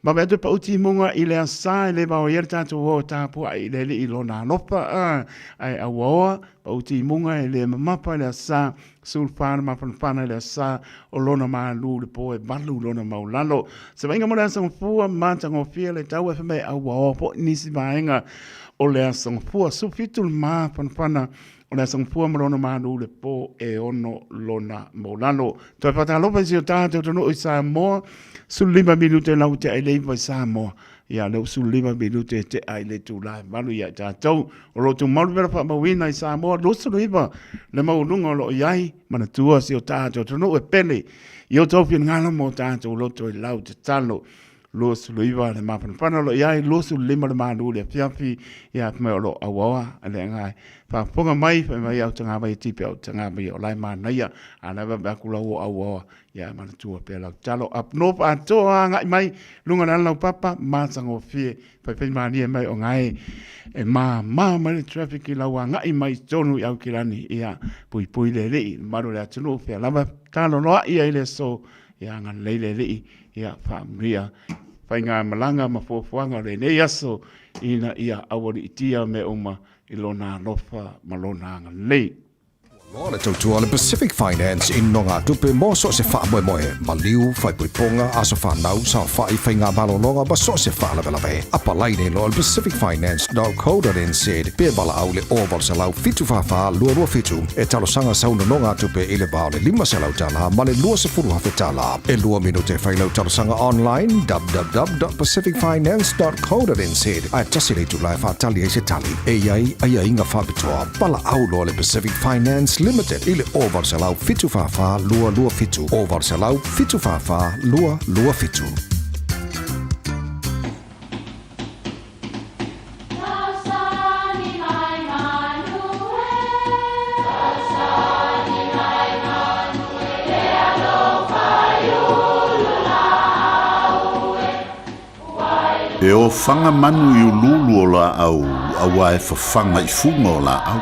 ma beto pa uti munga I le asa le bao yer tatu o tapu ai le I lona lopa ai aua oa pa uti munga le mamapa le asa sulfana mawhanwhana le asa o lona manu le po e balu lona maulalo se bengi mga asa mfua mātango fia le tau e whamei aua oa po inisi maenga o le asa mfua sufitu le mawhanwhana o le asa mfua marona manu le po e ono lona maulalo toi patalopa isi o tātou tono I Samoa su 5 minute lau te aile I Samoa ia leu su 5 minute te aile tu lai malu ia tātou o lo tu malu vera wha mawina I Samoa losu riva le maulunga o lo iai mana tua si o tātou tono e pele I o taupi ngana mo tātou loto I lau te talo losu riva le mawhanwhana lo iai losu 5 le manu le fiafi ia me o lo awawa ale ngai pa ponga mai pa mai au tanga mai tipe au tanga mai o lai manaia ana ba kula o awawa ia mana tua pe lau talo up no pa toa ngai mai lunga na lau papa ma sango fie pa pe mani mai o ngai e ma mai traffic I lau ngai mai tonu au kilani ia pui le maru le tunu pe lava talo no ia ile so ia ngan le ia familia pai ngā malanga ma fuafuanga le nei aso ina ia awari itia me uma I lona lofa ma lona anga lei. Lo le tautua le Pacific Finance in no ngā tupe mō so se wha moe moe. Maliu, whai puiponga, aso whanau, sa whai whai ngā malononga, ba so se wha lawe. Apa laine lo le pacificfinance.co.nz. Pe bala au le oval se lau fitu whawha, lua fitu. E talo sanga sauna no ngā tupe i le bao le 5 se lau tala, ma le lua se furu hawhi tala. E lua minute whai lau talo sanga online, www.pacificfinance.co.nz. Ai tasi le tu lai whatali e se tali. E iai, ai ai ngā whabitoa. Bala au lo le Pacific Finance Limited ile oval se lau fitu whawha lua fitu. Oval se lau fitu whawha lua fitu. E o whanga manu i ululu o la au, awa e whawhanga i funga o la au.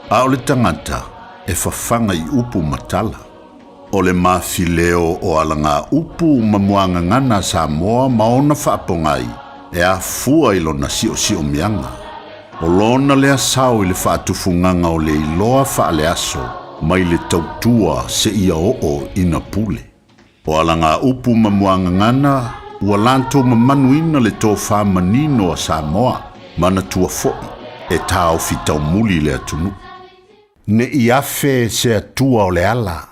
A o le tangata, e whawhanga i upu matala. O le mawhileo o ala ngā upu mamuanga ngana Samoa maona whaapongai, e a fua ilo na sio mianga. O lona lea sao i le whaatufunganga o le iloa whaale aso, mai le tautua se ia o ina pule. O ala ngā upu mamuanga ngana, ua lanto mamanuina le tō whamanino a Samoa, mana tua foi, e tāo fitau muli le atunu. Ne i afe se atua o le ala.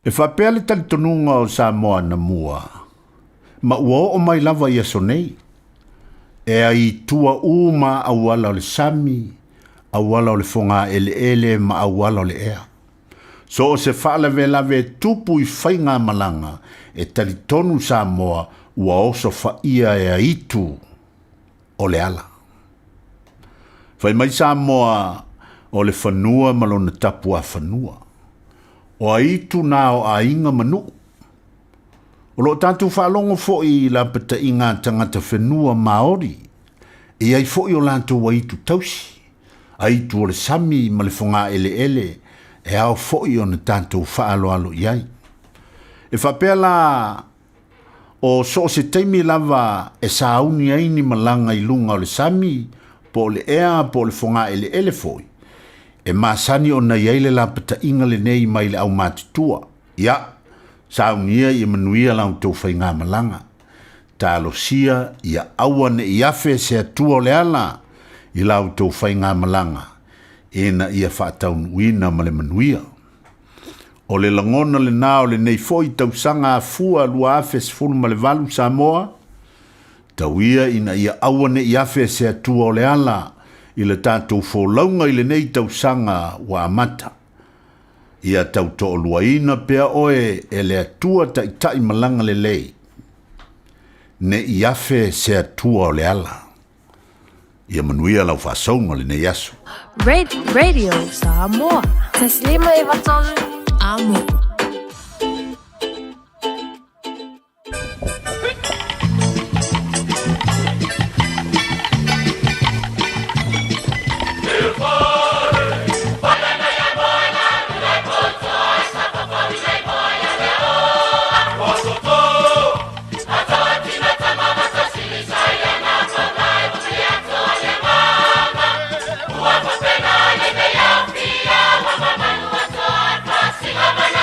E whapea le talitonunga o Samoa na mua. Ma ua o mai lava i aso nei. E a i tua uma awala o le sami, awala o le fonga ele ma awala o le ea. So o se whaalawe lawe tupu i whainga malanga, e talitonu Samoa ua oso whaia e a itu o le ala. Whai mai Samoa o le whanua malona tapu a whanua. O a itu nā o a inga manu. O lo tātou whaalongo fo i la pata i ngā tangata whenua Māori. E ai fo i o lātou wa itu tausi. A itu o le sami ma le whonga ele. E au fo i o na tātou whaaloalo iai. E whapea la o so se teimi lava e sauni aini malanga i lunga o le sami po le ea po le whonga ele foi. E masani o na iaile la pata inga le nei mai le au matitua. Ia, saunia i manuia lau tau whai ngā malanga. Tā alosia ia awane i afe se atua o le ala i lau tau whai ngā malanga. Ena ia whaataun uina ma le manuia. O le langona le nao le nei foi tau sanga a fua lua afe se funu ma le valu Samoa. Tau ina ia awane i afe se atua o le ala i le tātou wholaunga i le nei tau sanga wa amata. Ia tau to o luaina pea oe e le atua tai malanga le lei. Ne i afe se atua o le ala. Ia manuia lau whaasonga le nei aso. Radio Samoa. Taslima iwatolu amo. Mama,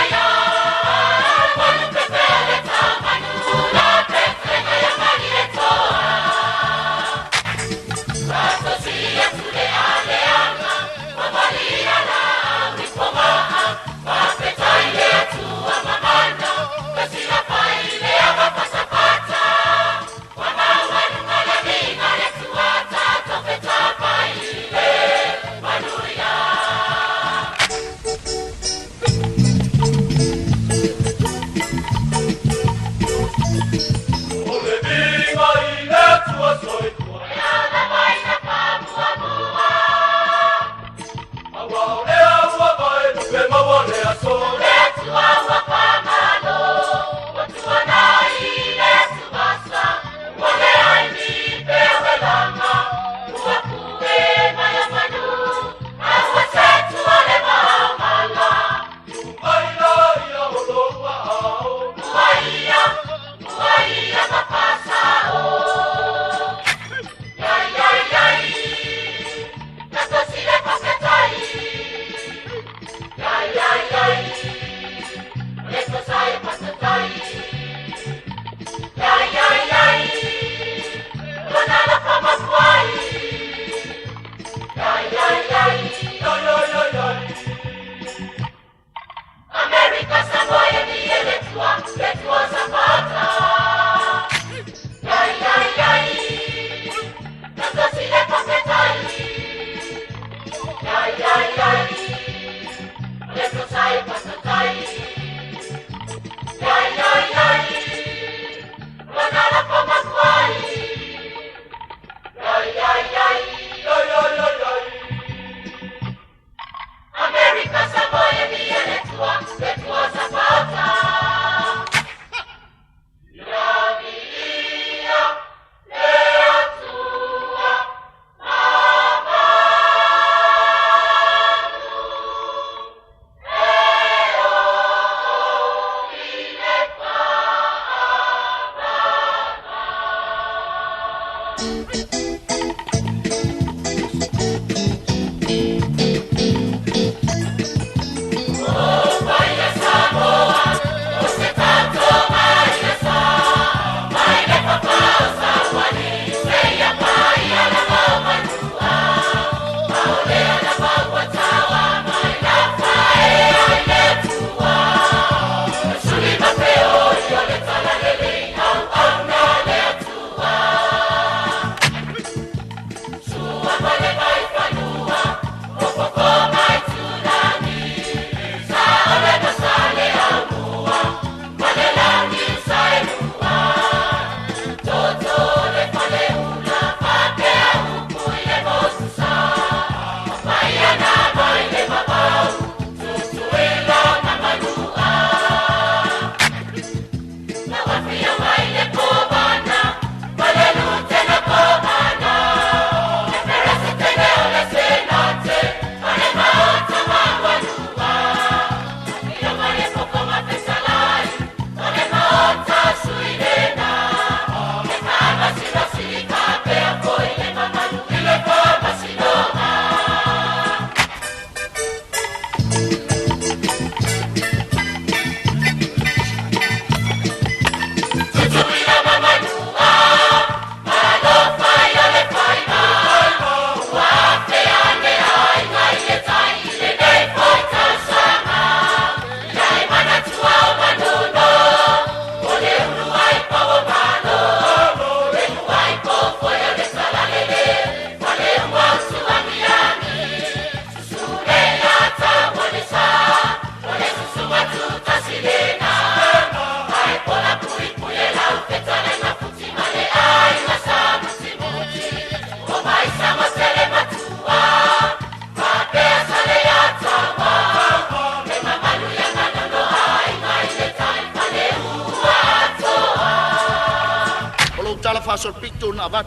Fasol pictu na abat.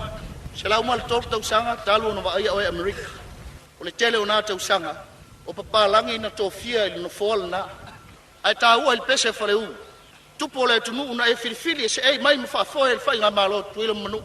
Sila umal tok tau sanga talu na waaya o Amerika. O le tele o na tau sanga. O papalangi na tofia ili no fall na. Ai tau il pese fareu. Tupo le tunu na e filifili se ei mai mfa fo el fai ngamalo tuilo manu.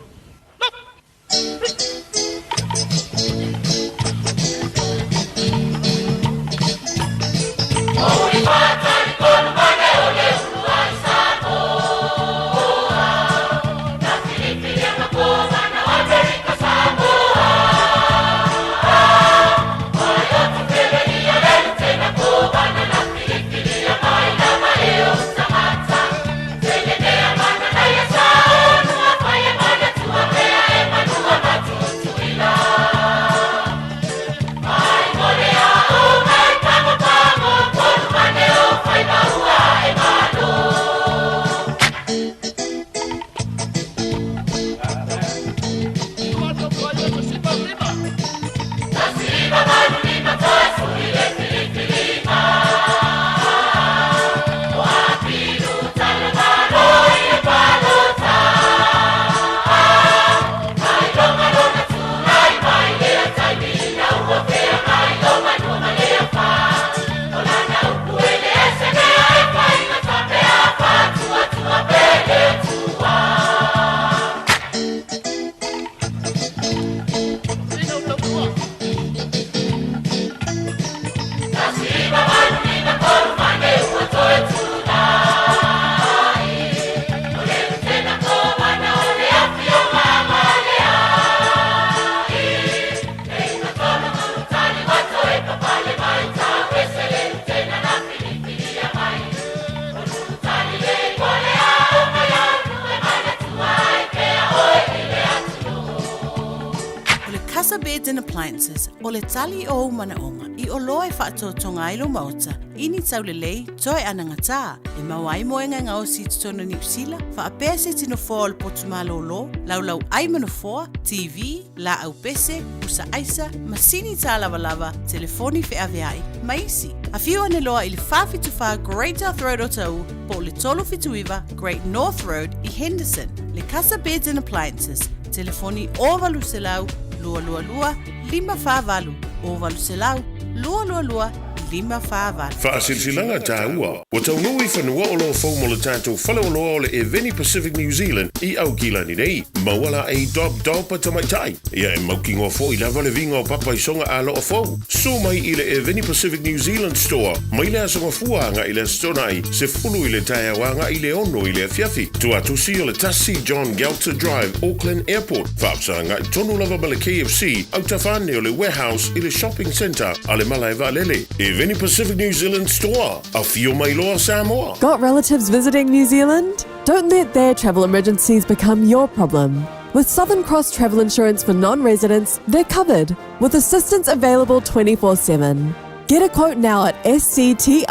Beds and appliances, o le tali o manaonga, I o loa e whaatotonga ilo mauta, ini taulelei, toi anangata, e mawai moenga ngao si tutono New Zealand, wha apese tino fōa le potumalo lo, laulau ai manofoa, TV, la au pese, usa aisa, masini tā lava, telefoni fe aveai, maisi. A whiu ane loa I le whawhituwha Great North Road o tau, po le tolo whituiwa Great North Road I Henderson, le Casa Beds and Appliances, telefoni o valu se lau, lua lua lua, 5 whāwalu, o valu se lau, lua lua lua, lima whaavale. Whaasilsilanga Taeao. Wa taunui whanua o loa whau mo le tātou whale o loa o le Eveni Pacific New Zealand i au kilani nei. Mawala e dopa tamaitai. Ia e maukingo fo i lava le vinga o papa i songa a loa whau. So mai i le Eveni Pacific New Zealand Store. Mai le asonga fuanga i le stonai. Se fulu i le Taeawanga i le ono i le fiafi. Tua tusi o le tasi John Galter Drive, Auckland Airport. Whaapsanga i tonu lava ma le KFC. Au tawhane o le warehouse i le shopping centre. Ale mala e valele. Eveni Pacific New Zealand Store. A fio mai loa Samoa. Got relatives visiting New Zealand? Don't let their travel emergencies become your problem. With Southern Cross Travel Insurance for non-residents, they're covered, with assistance available 24/7. Get a quote now at scti.co.nz.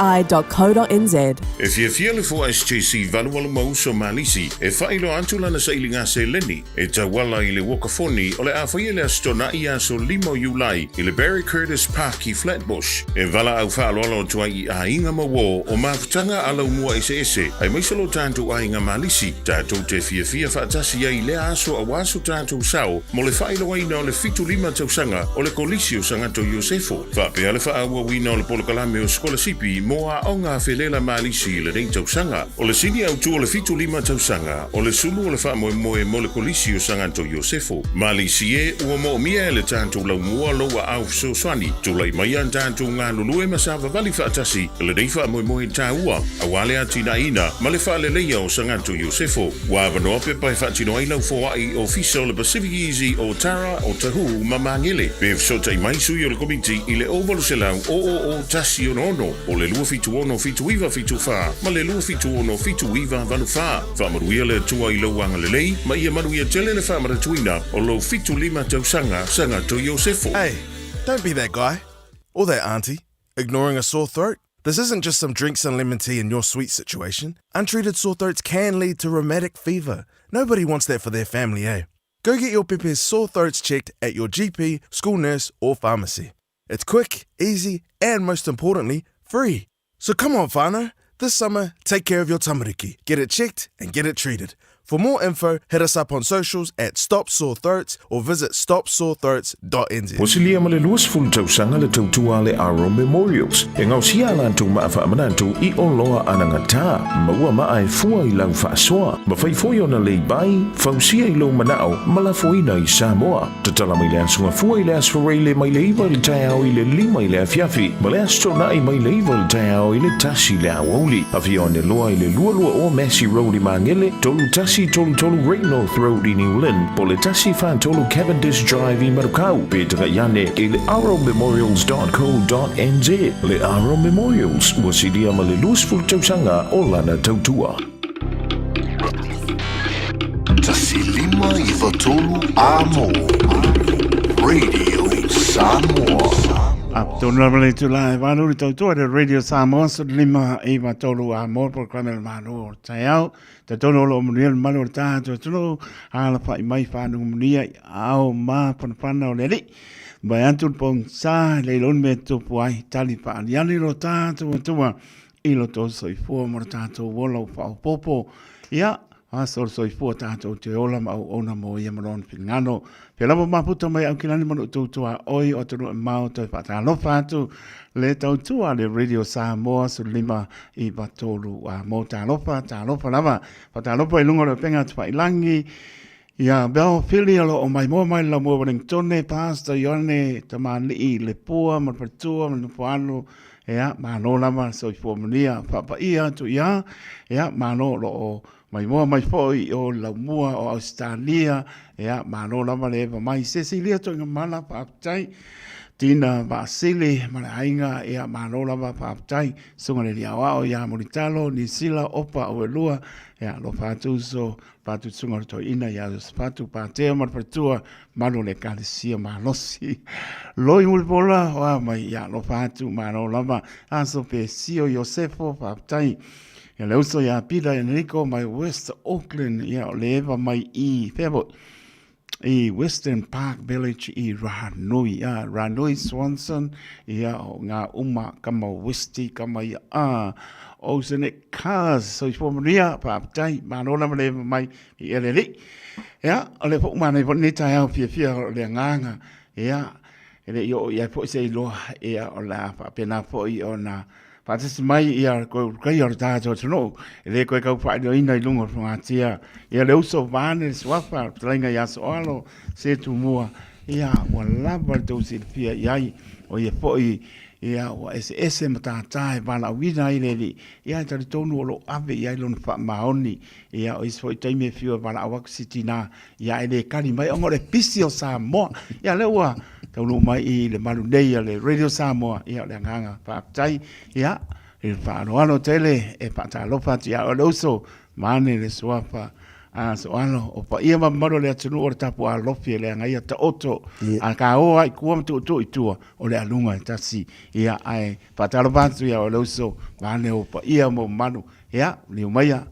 If you feel for SJC valuable mo so malisi, e failo antula na sa ilinga se leni, e tawala ile wakafoni, ole afaye le astona ia so limo Julai, ile Barry Curtis Park i Flatbush. E vala au falo alo tua i ainga mawo, o mafutanga ala umua ese, ai maisalo tanto ainga malisi, tato te fia fatasi ya ile aso awaso tanto sao, mo le failo aina ole fitu lima tausanga, ole kolisio sangato Yosefo, fa pe ale fa awa wina o le polokalame o skola sipi mo a onga felela malisi le rei tausanga. O le sini au tu o le fitu lima tausanga. O le sulu o le wha moe mo le kolisi o sanganto Yosefo. Malisi e ua mo mia e le tanto lau mua loa au so swani. Tu lai mai an tanto ngā lulu e masava vali whaatasi. Le rei wha moe tā ua. Awale atina ina ma le wha le leia o sanganto Yosefo. Wa vanoa pe pai whaatino ai lau fōai o fisa o le Pacific Easy o Tara o Tahu ma mangele. Pe fsota i maisui o le komiti i le ovalo se lau o tasi ono o le lua fitu ono fitu iwa fitu wha ma le lua fitu ono fitu iwa vanu wha whamaruia le tua i lau anga lelei ma ia maruia tele le whamaratuina o lo fitu lima tausanga sanga to Yosefo. Hey, don't be that guy or that auntie ignoring a sore throat. This isn't just some drinks and lemon tea in your sweet situation. Untreated sore throats can lead to rheumatic fever. Nobody wants that for their family, eh? Go get your Pepe's sore throats checked at your GP, school nurse or pharmacy. It's quick, easy, and most importantly, free. So come on, whānau. This summer, take care of your tamariki. Get it checked and get it treated. For more info, hit us up on socials at Stop Sore Throats or visit stopsorethroats.nz. Wasilia male luas full tausanga le tautua le Aro Memorials. E ngau sia lantu maafa amanantu i o loa anangata. Maua maa e fua i lau whaasoa. Mawhaifoi ona lei bai, fausia i lau manao, malafoina i Samoa. Tatala mai le asunga fua i le asfareile mai le iwa le Taeao i le lima i le afiafi. Ma le astona i mai le iwa le Taeao i le tasi le awauli. Awhia o ne loa i le lualua o Massey Road i Mangele, tolu tasi tolu Great North Road i New Lynn, po le tasi fan tolu Cavendish Drive i Marukau, pe taka yane i le aromemorials.co.nz. Le Aro Memorials, wasidia ma le luasful tausanga o lana tautua. Tasi lima i watolu amo. Radio Samoa. Tonu le tu la valu to to Radio Samoa so lima e va tolu a mo por kamel manu Taeao te tonu lo munil malu ta to tulu ala fa mai fa nu munia au ma pon pana o le ba antu pon sa le lon me tu puai tali pa ya ni lo ta to i lo to so i fo mo ta to volo fa popo ya so i fo ta to te ola ma ona mo ia maron pingano pe la ma puto mai au kilani mo to oi o to ma to fa ta lo fa tu le to le Radio Samoa so lima i batolu a mo ta lo fa lava fa ta lo pa lungo le penga fa ilangi ya bel filialo o mai la mo Wellington pastor Yone tamani le poa mo pertua mo poalo ya ma no lava so i fo monia fa pa ia tu ya ma no lo mai foi o la mua o Australia ya mano la male mai Cecilia to ngala pa tai tina Vasili malainga ya mano la pa tai sunga le awa o ya moritalo ni sila opa o lua ya lo fatu sunga to ina ya fatu pa te mar pertua mano le kalisia malosi lo bola wa mai ya lo fatu mano la aso pe sio Josefo pa tai. Ja leuso ja pida Enrico mai West Auckland ja leva mai i febo i Western Park Village i Ranui Swanson ja nga uma kama Westi kama o sene cars so i formaria pa tai manona leva mai i eleli ja ole fo mana ni Taeao fia le nganga ja ele yo ia po se lo ia o la pa pena po I ona pa se mai ia ko kai or ta to no ele ko ka pa no ina lungo fra tia ia le uso vane swafa tlinga ya so alo se tu mua ia wala ba to se pia ia o ia po ia o ese mata tai bala wina ile li ia ta tonu lo ave ia lo fa maoni ia o isfo tai me fio bala awak sitina ia ile kali mai ngore pisio Samoa ia le wa tonu mai I le Malu nei le radio Samoa ia le nganga fa tai ia il fa no tele e pa ta lo fa ia o lo so mane le swafa so ano o pa ia maro le atunu o tapu a lofi le ngai ta oto a ka o ai kuam tu tu o le alunga ta si ia ai patalo bantu ia o lo so mane o pa ia mo manu ia le maia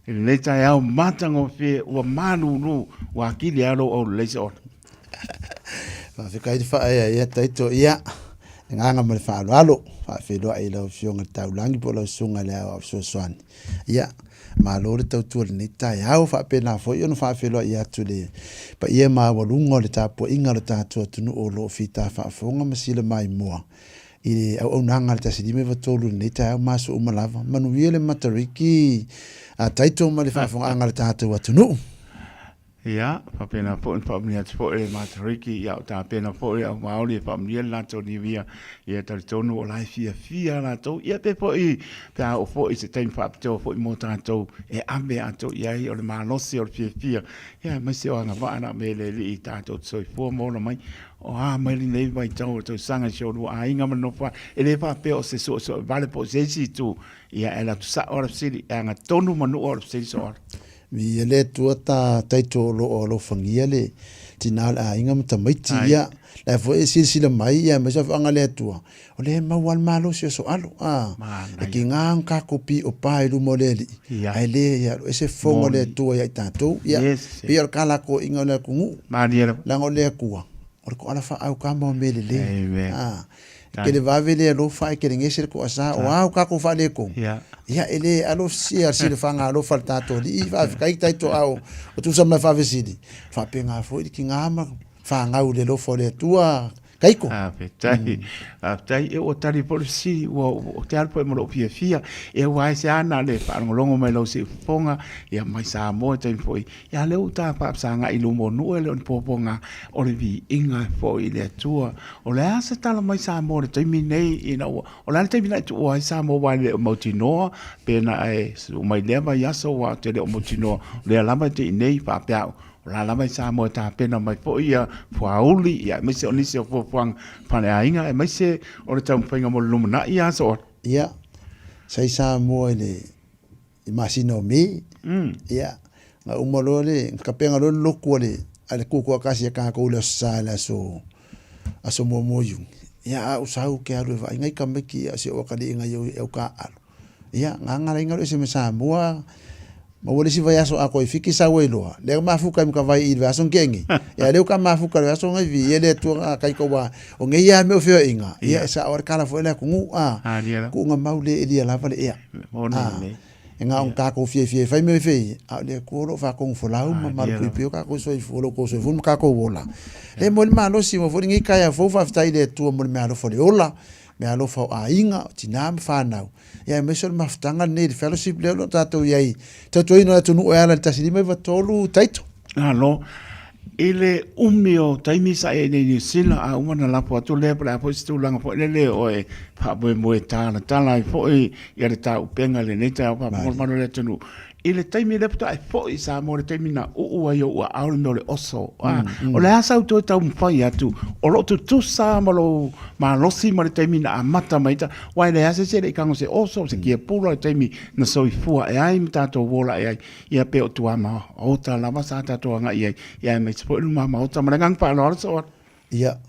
le Taeao matango fe o manu no wa kili alo o le so fa fe kai fa ia taito ia nganga mo fa alo fa fe do ai lo fionga taulangi po lo sunga le o so swan ia Malu le tau tua ni Taeao fa pena fo yo no fa felo ia tu le pa ia ma walungo le tapo inga le tatua tunu o lo fita fa fonga masile mai moa I au nanga le tasidi me vatolu ni Taeao maso umalava manuia le matariki a taito ma le fa fonga anga le tatua tunu ia pa pena po pa mnia po e matriki ia ta pena po e maoli pa mnia la to ni via ia ta tonu o lai fia la to ia pe po I ta o po I se tem fa to po mo ta to e ame ato ia o le malosi o fia ia ma se o nga va na me le I ta to so fo mo no mai o mai nei vai to sanga show do a inga no fa ele fa pe o se so vale po se si tu ia ela tu sa or city nga tonu manu or city so mi ele tua ta taito lo fangia le tinal a inga mata maiti ia la fo e sila mai ia ma sa anga le tua o le ma wal malo so alo e ki nga ka kopi o pai lu moleli ai le ia ese fongo le tua ia tato ia pior kala ko inga le kungu la ngo le kua o ko ala fa au ka mo mele le ke le vavele lo fa ke ngese ko asa o ka ko fa le ko ia ele alo sia le fanga alo falta to li va kai tai to au o tu sa ma fa vesidi fa penga fo ki ngama fa nga u le lo fo le tua kai ko tai e o tari por si o te alpo mo lo fia e wa se ana le fa ngolongo mai lo se fonga ia mai sa mo te foi ia le uta pa sa nga I lu mo no le on poponga o le vi inga foi le tua o le asa tala mai sa mo te mi nei ina o la te mi nei tu o sa mo wa le mo tino pena e mai le va ya so wa te le mo tino le la mai te nei pa pa la mai sa mo ta pena mai po ia fauli ia me se oni se fo fang pane ainga e mai se o le tau penga mo lumna ia so ia sai sa mo le imagino mi ia nga umolo le ka penga lo loku le ale ku ko kasi ka ko le sala so aso mo mo yu ia usau ke alu va ngai ka me ki ase o ka le ngai o ka al ia nga nga le se me sa mo ma wole si vai aso ako fiki sa welo le ma fuka mi ka vai I aso ngengi ya le ka ma fuka aso ngai vi ele tu kai ko wa o ngai ya me o fio inga ya sa or kala fo le ku ku nga maule ele la vale ya nga on ka ko fie fai me fei a le ko lo fa ko fo la ma ma ku pio ka ko so fo lo ko so fo ka ko wola le mo ma lo si mo fo ngai ka ya fo fa ftai le tu mo me alo fo le ola me alo fa a inga tinam fa now ya me so maftanga ne fellowship le lo tato yai tato ino atu no ala tasili me vatolu taito no ele umio taimi sa e ni sila a una la po to le pra po stu langa po le o e pa mo ta la fo e ya ta upenga le ne ta pa mo mano le tunu ele taimi le pta fo I sa mo le taimi na o yo a no le oso o le asa to ta un fai atu o lo tu sa mo lo ma lo si mo le taimi na mata mai ta wa le asa se le kango se oso se ki pula le taimi na so I fu e ai mta to vola e ia pe o tu ama o ta la ma sa ta to nga ia me po ma ma o ta ma ngang pa lo so ia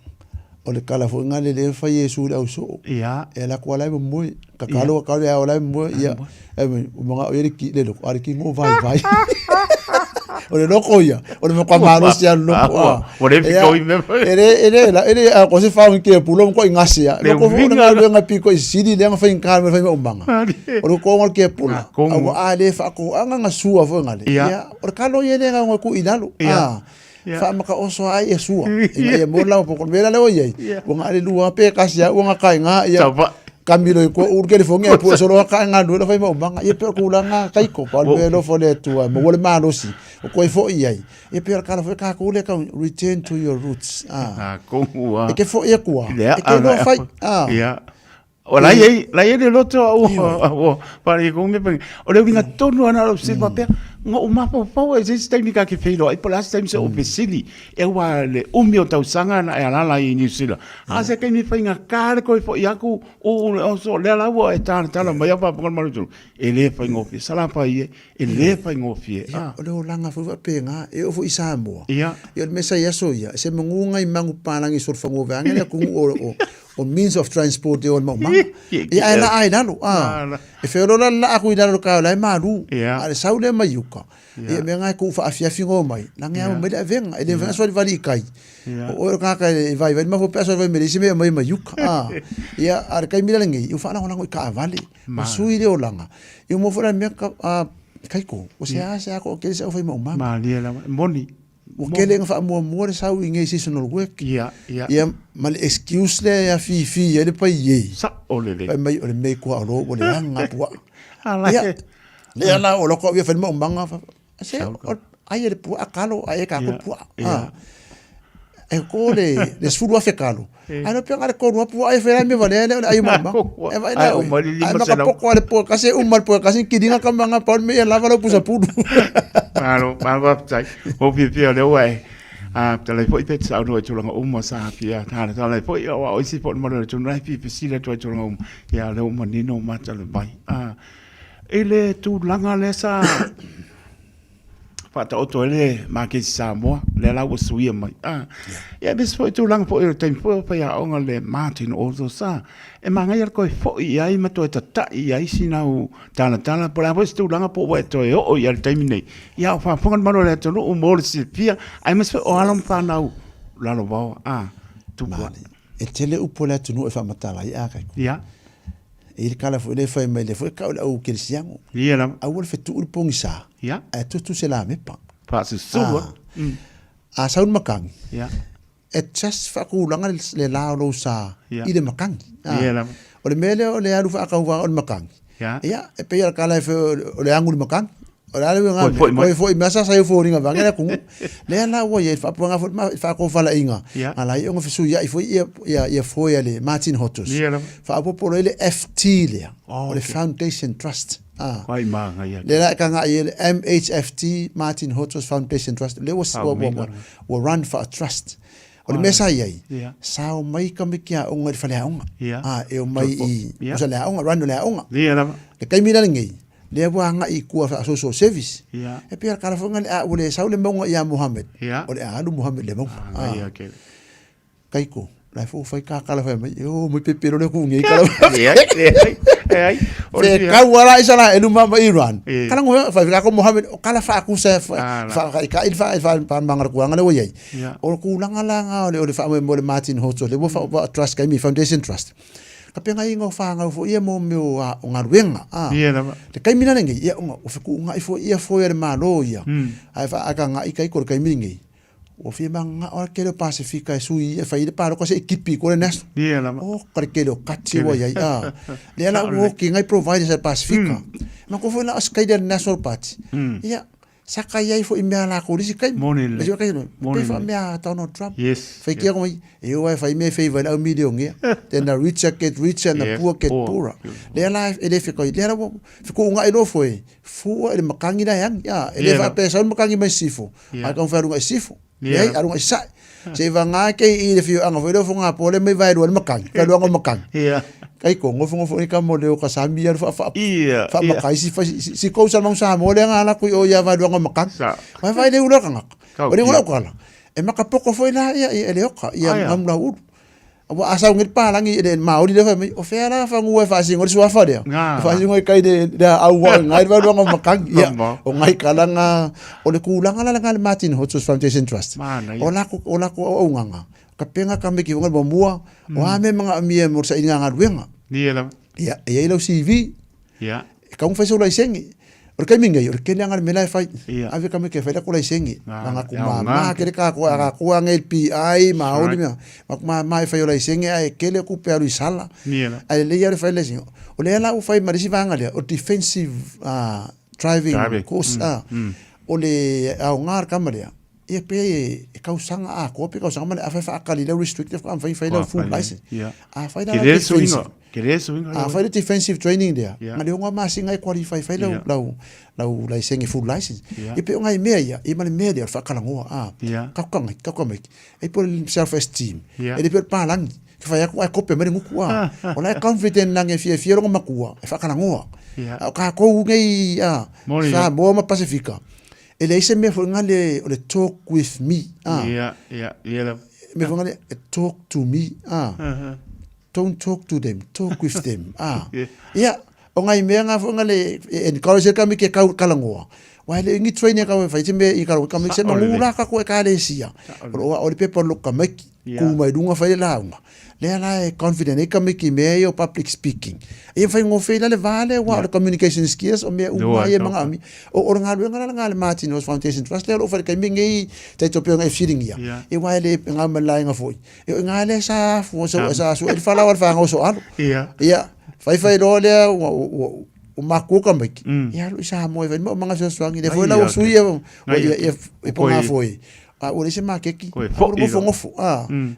o le kala fo ngale le fa yesu le so ia e la kwala mo ka kalo ka le ola mo ia e mo nga o ye ki le lo ari ki mo vai o le loko ia o le mo kwa malo sia loko o le fiko I me ele a ko se fa un ke pulo ko ingasia loko fo nga piko I sidi le nga fa inka me fa umbanga o le ko ngol ke pula a le fa ko anga nga sua fo ngale ia o le kalo ye le nga ku inalo fa maka oso ai e sua ia mo la po mera le oi o nga le lua pe kasia o nga kai nga ia Camilo ko urge le fonga po solo ka nga no fa mo manga e pe ko la nga kai ko pa me lo fo le tua mo le mano si o ko fo ia e pe ka fo ka ko le ka return to your roots ko wa e ke fo e ko e ke no fa o la ye le loto o para ko me o le vinga tonu ana lo se pa ngo uma po e se técnica que fez e por lá tem o pesili e wa le o tau sanga na e ala i New Zealand se que me fainga cara ko fo yaku o so le la wo e ta la mai pa por malu ele fa ngofi sala pa ie ele fa ngofi o le langa fo pe nga e o fo Samoa e o me sa yaso ia se munga i mangu palangi sur fa ngo vanga le ku o means of transport o mo manga ia ela ai nalo e fe ro la aku i dalo ka la Malu ale saule mayuka e me nga ku fa afia fingo mai la nga mo le venga e le venga so vali kai o ka vai ma fo peso vai me disi me mai mayuka ia ar kai mira ngi u fa na ngoi ka vale ma sui le olanga e mo fora me ka kai ko o se ko ke se o fa mo manga ma le moni o kele nga fa mo le sau inge seasonal work ia mal excuse le ya fi ele pa ye sa o le mai o le me ko ro o le nga po ia le ala o lo ko ia fa mo manga fa se ai le po akalo ai ka ko po e ko le sfuru afekalo ai no pega le ko no po ai fa me vale ai mama e vai na o mali lima se la ko le po ka se mal po ka sin kidinga ka manga pa me la va lo pusa pudu Malo tai o pi le wai tala foi pet sa no chulanga sa pia tala foi o si po mo le chunai pi si le chulanga ya le manino ma tala bai ele tu langa le sa Fata oto ele ma ke Samoa le la o suia mai ya bis foi tu langa po e tempo pa ya onga le Martin also sa e manga ia ko fo ia ma to ta ia sina u tala por a tu langa po wa to o ia termine ia fa fonga mano le to o mo si pia ai mas o alam pa na la lo va tu mali e tele u pola tu no e fa matala ia ka ia il kala fo le fa mai le fo ka o kirsiango ia la awol fe tu pongisa ia e tu se la me pa se so a saun makang ia e just fa ku langa le la lo sa i le makang o le mele o le alu fa ka wa o le makang ia e pe ia kala fe o le angul makang o le alu nga foi masa sa fo ringa va ngela ku le la wo ye fa ponga fa ko fa la inga ala i ngo fisu ia foi ia foi le Martin Hotos fa po le FT le o le Foundation Trust Ai manga ia. Le la kanga ia MHFT Martin Hotos Foundation Trust le was run for a trust. O le mesa ia sao mai ka me kia o ngai fale aunga e o mai i usa le aunga run le aunga le kai mira ngai le wanga i kua fa social service e pia kala fonga le a le sao le monga ia Mohammed o le alu Mohammed le monga kai ko la fo fai ka kala fa mai o mo pepero le ku ngai kala ai o le ka wala isa la elu mama Iran kala ngo fa ka ko Mohammed kala fa ku sa fa ka ilfa pa mangar ku ngale wo yai o ku langa o le fa mo le Martin Hotos le wo fa trust kai mi Foundation Trust kapenga ingo fanga fo ia mo me o ngaruenga le kai mina nge ia o fiku nga ifo ia fo ia malo ia ai fa aka nga ikai ko kai mingi o fi manga o ke le Pacifica su ia fa ile paro ko se equipe ko le nas o ke le kati wo ia le la wo ki ngai provide se Pacifica ma ko fo la sky der national party ia saka ia fo imea la ko risi kai le jo kai no pe fa mea Donald Trump fa ki ko e o fa me favor au million ia then the rich get richer and the poor get poorer le life ele fi ko le ra fi ko nga ilo fo ele makangi da yang ya ele fa pe sa makangi mai sifo a kan fa runga sifo ai arunga sa se va nga ke i le fi anga fo lo fo nga po le mai vai ro makangi ka lo nga makangi kai ko ngofo ni ka mo le ka sami ya fa makai si ko sa mang sa mo le nga la ko o ya va ro nga makang vai le ulo kanga o le ulo kala e maka poko foi la ia ele oka ia ngam la u wa asa ngit pa langi de maori de fa o fera fa ngue fa singo so fa de fa singo kai de da au ngai va ro nga makang ia o ngai kala nga o le kulanga la nga Martin Hotos Foundation Trust o la ko o nganga kapenga kame ki ngal bomua o ame mga amia mo sa inga ngaruenga ia lo CV ka un fa so la sengi o kai minga o ke langa me lai fai ave ka me ke fai ko lai sengi nga ku ma ke ka ko ngai PI ma o me ma fai o lai sengi ai ke le ku pe alu sala ai le ia fai le sengi o le la u fai ma si vanga le o defensive driving course o le au ngar kamarea e pe e kausanga ko pe kausanga ma fa akali le restrictive am fai le full license fai da fai defensive training there ma le nga ma singa qualify fai lau license full license e pe nga me ia e ma le me dia fa kala ngo ka kanga e po self esteem e de pe pa lang ke fa ya ko pe me nguku o la confident lang e fie ro makua e fa kala ngo ka ko ngai sa bo ma pacifica ele ise me fo ngale o le talk with me me fo ngale talk to me don't talk to them talk with them o ngai me nga fo ngale encourage ka mi ke kalangoa wa le ngi training ka fa itime I ka mi se mangula ka ko ka le sia o le paper look ka me ku mai dunga fa la nga le ala confident e ka mi ki me o public speaking e fa ngo fe le vale wa communication skills o me mai mga ami o nga le Martin's Foundation Trust le o fa ka mi ngi te to pe nga feeding ya e wa le nga malai nga foi e nga le sa fo so e fa la wa fa nga so alo fai lo le o maku ka mai ya lu sa mo e mga so swangi le foi la o sui e po nga foi o le se makeki o mo ngofo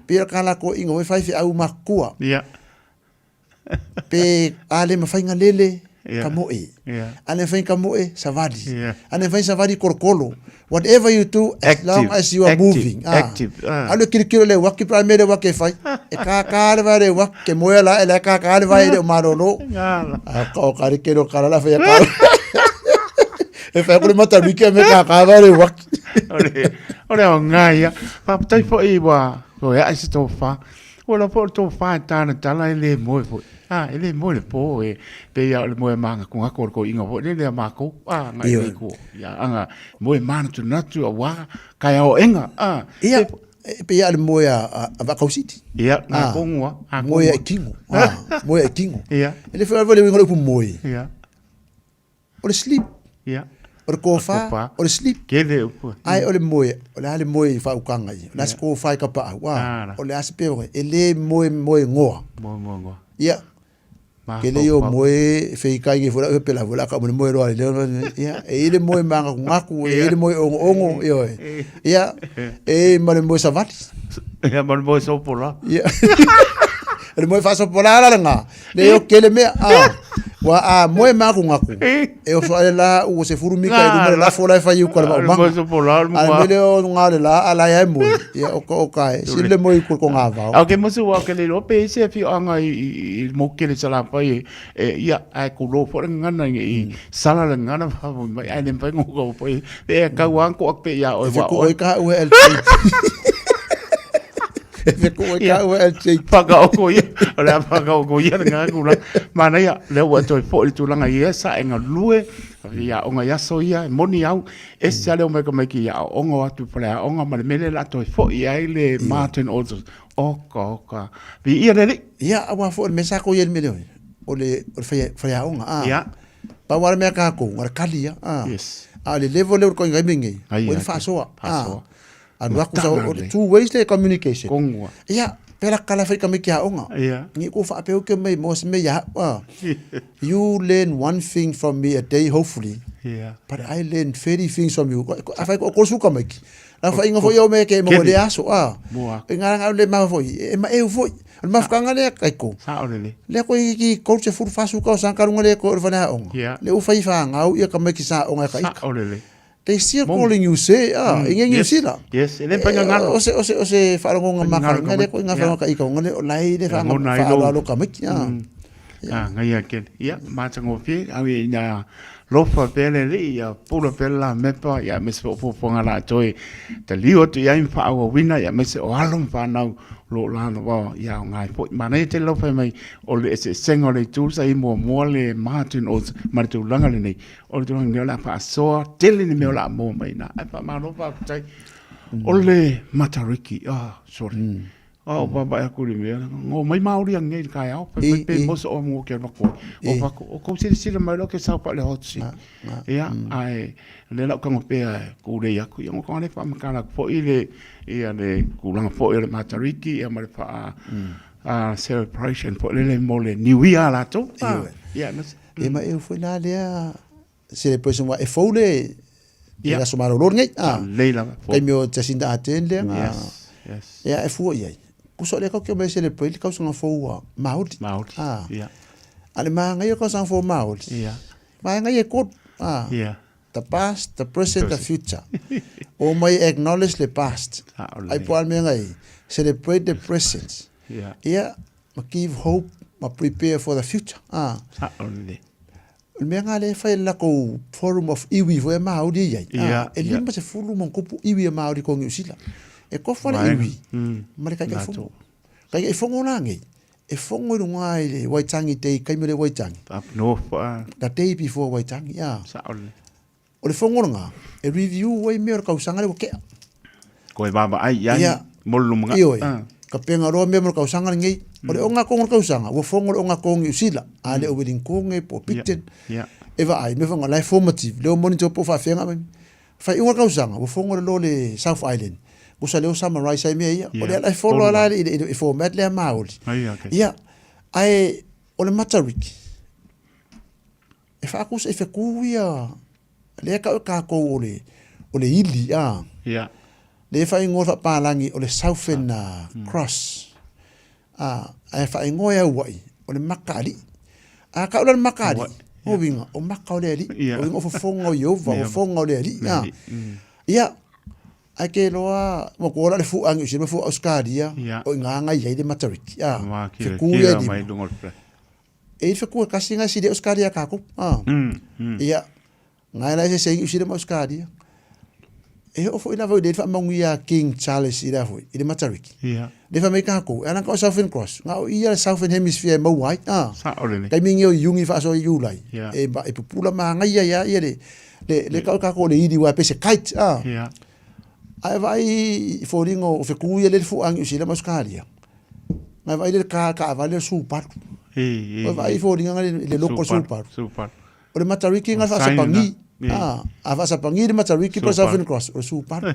pe kala ko ingo e fai au makua pe ale ma fai nga lele kamoe ane fai kamoe savadi ane fai savadi korkolo whatever you do as long as you are moving alo kirikiro le waki primary waki fai e ka le vare waki moela ele ka le vai de marolo o karikero kala la fai ka e fai ko le mata bike me ka vare waki ore o ngai pa tai fo I wa o ya se to fa o la po to fa ta na ta la le mo fo ele mo le po e pe ya le mo manga ku ngako ko inga fo le ma ko ngai ko ya anga mo mana tu na tu wa ka ya o enga pe ya le mo ya va ka city na ko ngwa mo ya kingo mo ya kingo ele fo le ngolo pu mo o le sleep o le kofa o le sleep kele ai o le moe o le moe fa ukanga I la ko fa ka pa o le aspe o ele moe ngoa kele yo moe fe ka ngi fo pe la vola ka moe ro le ele moe manga ngaku ele moe ongo yo e ma le moe savati ma le moe so pola ele moe fa so pola la nga le yo kele me wa moe maku ngaku e o so la o se furu mika e la fola fa yu kwa ma ale o ngale la ala ya mo ya o kai si le moe ko ngava okay mo so wa kele lo pe se fi anga I mo kele sala pa ya ai ko lo fo ngana I sala la ngana fa mai ai nem pa ngo ko e ka wan ko pe ya o wa o ka o el e ko ka o el paga o ko ora paga o ko nga kula mana ya le wa to fo tu langa ia sa enga lue ya onga ya so ia moni au e sa le o me ko me ki ya onga tu pala onga ma me le la to fo ia le Martin also oka vi ia le ya wa fo me sa ko ye me le o le fa ya onga pa wa me ka ko wa kali ya yes le level le ko ngai mingi o fa so anu aku sa two ways le communication ya pela kala fa kami kia onga ni ko fa pe ke me mo me ya you learn one thing from me a day hopefully but I learn 30 things from you fa ko su ka me la fa inga fo yo me ke mo le aso nga le ma fo e ma eu fo ma fa nga le kai ko le ko ki coach fu fa su ka sa ka le ko fa na onga le u fa nga u ya ka me ki sa onga kai they still calling you say ingeng you see that yes ele panganga o se faronga maka ngale ko nga fa ka ika ngale lai de fa nga lo ka miki ngai ken ya ma tango fi awi na lo fa pele ri ya pula pela mepa ya mes fo nga la toy te lio tu ya fa o wina ya mes o alon fa na lo la no ya ngai po mana te lo fa mai o le se sengo le tu sa I mo le Martin o ma tu langa le nei o tu ngi la fa so tele ni me la mo mai na fa ma lo fa tai o le matariki sorry O papa e kuri mea. Ngō mai Māori ang ngei kai au. Pe mosa o mō kia wako. O kou sira mai lo ke sau pa le hotsi. Ia, ai, le lau kanga pēa kūrei aku. Ia ngō kone wha makana po i le, ia le kūranga po i le matariki, ia mare wha celebration po le mo le niwia lato. Ia, nasi. E mai e foi na lea celebration wa e fole ia so maro lor ngai leila kai mio Jacinda Ardern le ia e foi ai kuso le ka ke me celebrate ka so nga fo Maori ia ale ma ngai ko sang fo Maori ia ma ngai e ko ia the past, the present, the future. O mai acknowledge the past. Ai po al me ngai celebrate the present. Ia ma give hope, ma prepare for the future. Me nga le fai la ko forum of iwi vo Maori ai. E lima se fulu mon kupu iwi Maori ko ngi usila. E ko fa iwi. Ma le kai fongo. Kai e fongo na ngai. E fongo no ngai le waitangi te kai me le waitangi. No fa. The day before waitangi. O le fongo nga e review wai me ka usanga le ke. Ko e baba ai ia molu mga. Ka penga ro me ka usanga ngai. O le onga ko ka usanga, wo fongo le onga ko ngi usila. Ale o wedding ko ngai po pitten. Eva ai me fonga life formative. Le monitor po fa fenga me. Fa inga ka usanga, wo fongo le lo le South Island. Wo sa le o summarize ai me ia. O le life follow la i format le Maori. Ia ai o le matariki. E fa kus e fe kuia. Le ka ko o le ili le fa ingo fa palangi o le Southern Cross ai fa ingo ya wai o le makali ka o le makali o vinga o makale ali o vinga fo fongo yo va o fongo le ali ia ai ke loa mo ko la le fu angi se me fu Australia o nganga ia de matariki fe kuia di e fe kuia kasinga si de Australia ka ko ia ngai lai se sengi usira Australia e o foi na vai de fa manguia King Charles ira foi i de matariki de fa meka ko ana ko Southern Cross nga o ia Southern Hemisphere mo wai kai mingi o yungi fa so yulai e ba e pupula ma ngai ia le ka ko le idi wa pese kite ai vai foringo o fe kuia le fu angi usira Australia ngai vai le ka vai le super vai foringa le local super o le matariki nga fa sa pangi ava sa pangi de matariki po Southern Cross o super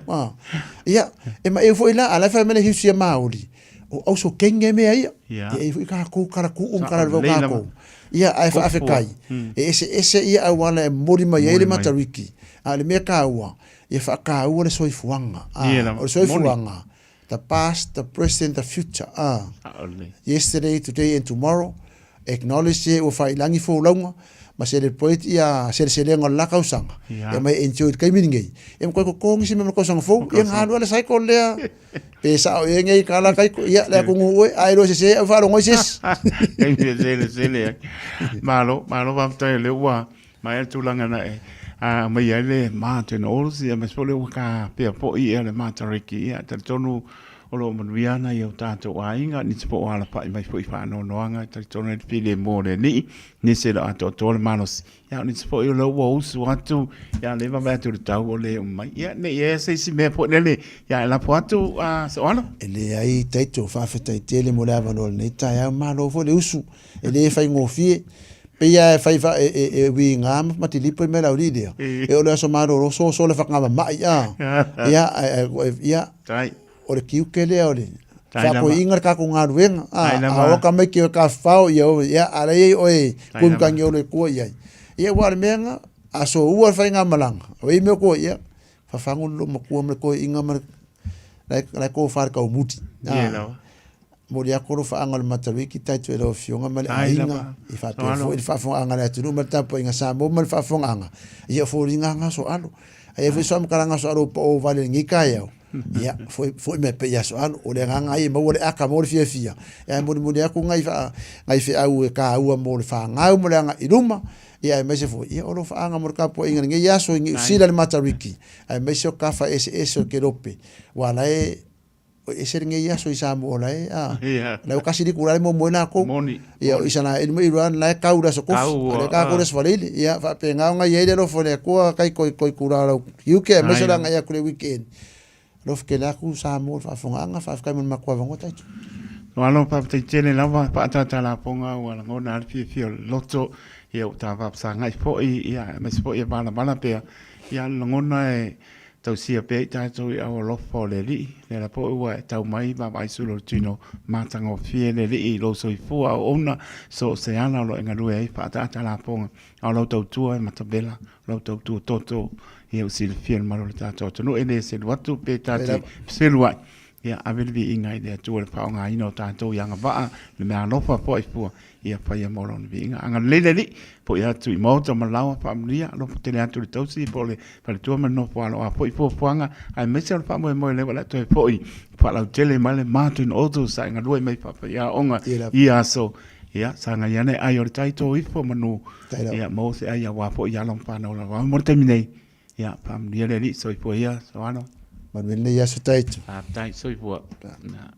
ia e ma e foi la ala fa mele hisia Maori o so kenge me ia e foi ka ku kara ku kara vo ka ko ia ai fa kai ese ia awala e mori mai ele matariki ale me ka wa e fa ka o le soifuanga o soifuanga the past, the present, the future yesterday, today and tomorrow acknowledge o fa ilangi fo longa ma celebrate ia sele ngol la kausanga e mai enjoy kai miningai e ko ko ngi me ko sang fo e ngalo le sai ko le pesa o e ngai kala kai ia le ko ngoi ai ro se fa ro ngoi sis kai sele malo va ta le wa mai tu langa na e mai ele ma te no si me spole ka pe po i ele ma tariki ia te tonu o lo manuiana i o tātou ainga, ni te po ala pa i mai po i whaano noanga, tari tonu e pile mō le ni se la ato tōle manos. Ia, ni te po i o lau o usu atu, ia, lewa mea tu le tau o le o mai. Ia, ne ia se isi mea po nele, ia, la po atu sa oano. E le ai taito, whawhetai tele mo le awano le nei, Taeao malo fo le usu, e le whai ngofie, pe ia e whai e wi ngāma, mati lipo i me lau ridea. E o le aso maro roso, so le whakangama mai, ia, o le kiuke lea o le whako ingar ka ko ngā ruenga a waka mai ki o ka whao ia ala ei o e kumkangi o le kua iai ia wale meanga a so ua whai ngā malanga o ei meo kua ia whawhangu lo makua mle koe inga mara lai ko whare ka umuti mo le akoro whaanga le matariki taito e reo fionga male a inga i whawhanga anga le atunu male tapo inga Samoa male whawhanga anga ia fōringa anga so alo a ia whiswam karanga so alo pa o vale ngika iau ia foi me pe ia so alo o le nganga ai mo le aka mo le fia ia mo aku ngai fe au e ka au mo le fa ngau mo le anga iruma ia me se foi ia o lo fa anga mo ka po inga ngai ia so ngi sila le matariki ai me se ka fa ese ke rope wala e ese ngai ia so isa mo la la o kasi di kula mo na ko ia isana el mo iran la ka ura so ko le ka ko les valile ia fa pe ngau ngai ia lo fo le ko kai ko kura lo yuke me se la ngai ku le weekend Lof ke la ku Samoa fa fonga nga fa ka mun makwa vango tai. Walo pa te tele lava pa ta la ponga wala ngona al fi loto ia ta va sa ngai fo ia me fo ia bala pe ia ngona e tau sia pe ta to ia o lo fo le la po ua tau mai ba mai sulo tino matango fie le lo so fu a ona so se ana lo nga lu e pa ta la ponga a lo tau tua e matabela lo tau tu toto ia o sil fie ma lo ta to no ene se watu pe ta ti se luai ia avel vi inga idea tu le pa nga ino tanto yanga va le me alofa po i fu ia pa ia mo lon vi inga anga le po ia tu i mo to malawa pa mlia lo po tele atu le tausi po le pa le tu ma no po alo a po i fu fuanga ai me se pa mo le wala to po i pa la tele male martin auto sa nga due mai pa ia onga ia so ia sa nga ia ne ai o taito i fu manu ia mo se ai wa po ia lon pa no la wa mo termine ia pa mlia le so i po ia so ano Manuel ya su taito. Tai so i po. Na.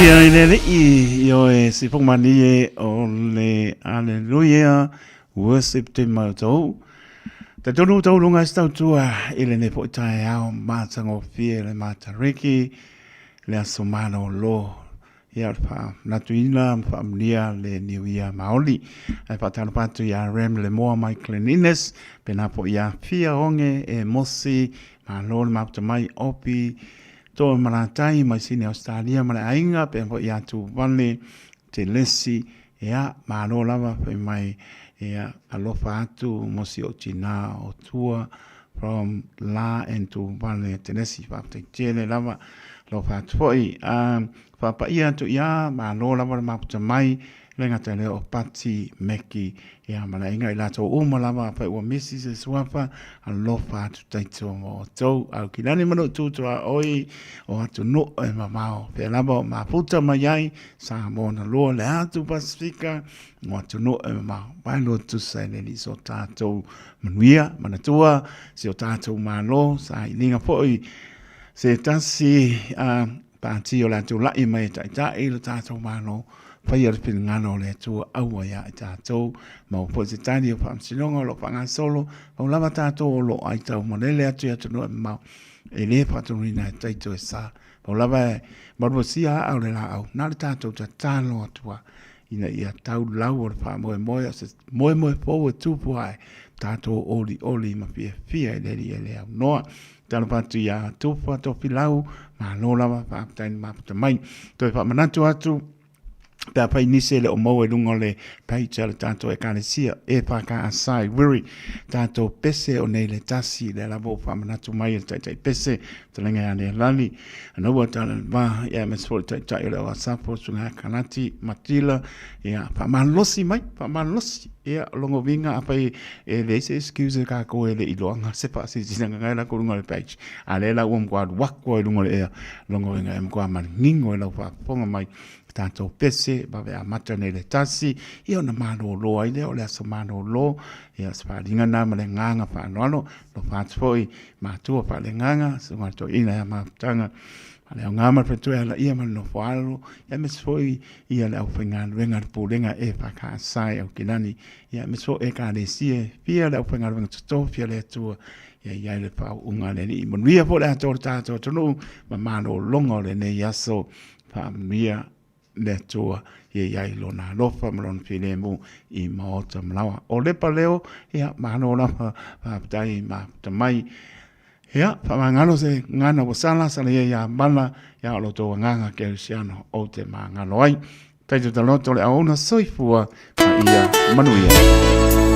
Ia le io e si mani o le alleluia worship te mautau. Te tonu tau lunga stau tua ile ne po Taeao matango fie le matariki le asomano lo ia fa natuina fa mnia le New Year Maoli e fa tano patu ia rem le moa mai cleanliness pena po ia fia onge e mosi ma lo ma mai opi to maratai mai sini Australia mara ainga pe po ia tu vale te lesi ia ma lo lava pe mai ia alofa atu mosi o tina o tua from la into vale te lesi fa te tele lava lo fa foi fa pa ia tu ia ma lo lava ma mai lenga te leo pati meki ia mana inga ila to o malama pa o Mrs. Swafa a lo fa tu taito mo to au kilani mano tu to oi o atu no e mamao pe lava ma puta mai ai sa mo na lo le atu pasifika mo atu no e mamao pa lo tu sai le li so tato manuia mana tua si o tato ma lo sa ilinga foi se tasi pa ti o la tu la i mai tai lo tato ma lo pai ar pin ngano le tu aua ya ta to ma po se tani o pam silonga lo panga solo o lava ta to lo ai ta mo le atu ya no ma e le pa to rina tai to sa o lava ma bo sia au le la au na ta to ta lo tua ina ia tau lau o pa mo mo po tu po ai ta to oli ma fia le le no tala patu ya tu pa to pilau ma no lava pa tain ma mai to pa manatu atu pe pai nise le o mau e lunga le pai tala tanto e kanesia e pa ka asai wiri tanto pese o nei le tasi le labo pa manatu mai e tai pese talenga ya le lali anova tala va ya mesfol tai le o sapo sunga kanati matila ya pa malosi mai pa malosi ia longo vinga apai e le se excuse ka ko e le ilonga se pa si singa ngala ko lunga le page ale la um kwad wakko e lunga le longo vinga em kwa man ningo la pa ponga mai tanto pese ba ve amata nei le tasi ia na mano lo ai le o le so mano lo ia spa dinga na male nganga pa no lo fa foi ma tu pa le nganga so ma to ina ma tanga ale ngama pe tu ala ia man no falo ia mes foi ia le ofengan venga pulenga e pa ka sai o kinani ia mes foi e ka le sie pia le ofengan venga to pia le tu ia le pa unga le ni mon via po le to to no ma mano longo le ne yaso pa mia le toa ia lo na lo fa malon file mu I maota mlawa o le paleo ia mano la pa tai ma mai ia fa mangalo se ngana o sala sala ia bala ia lo to nganga ke siano o te mangalo ai tai to lo to le ona soifua ia manuia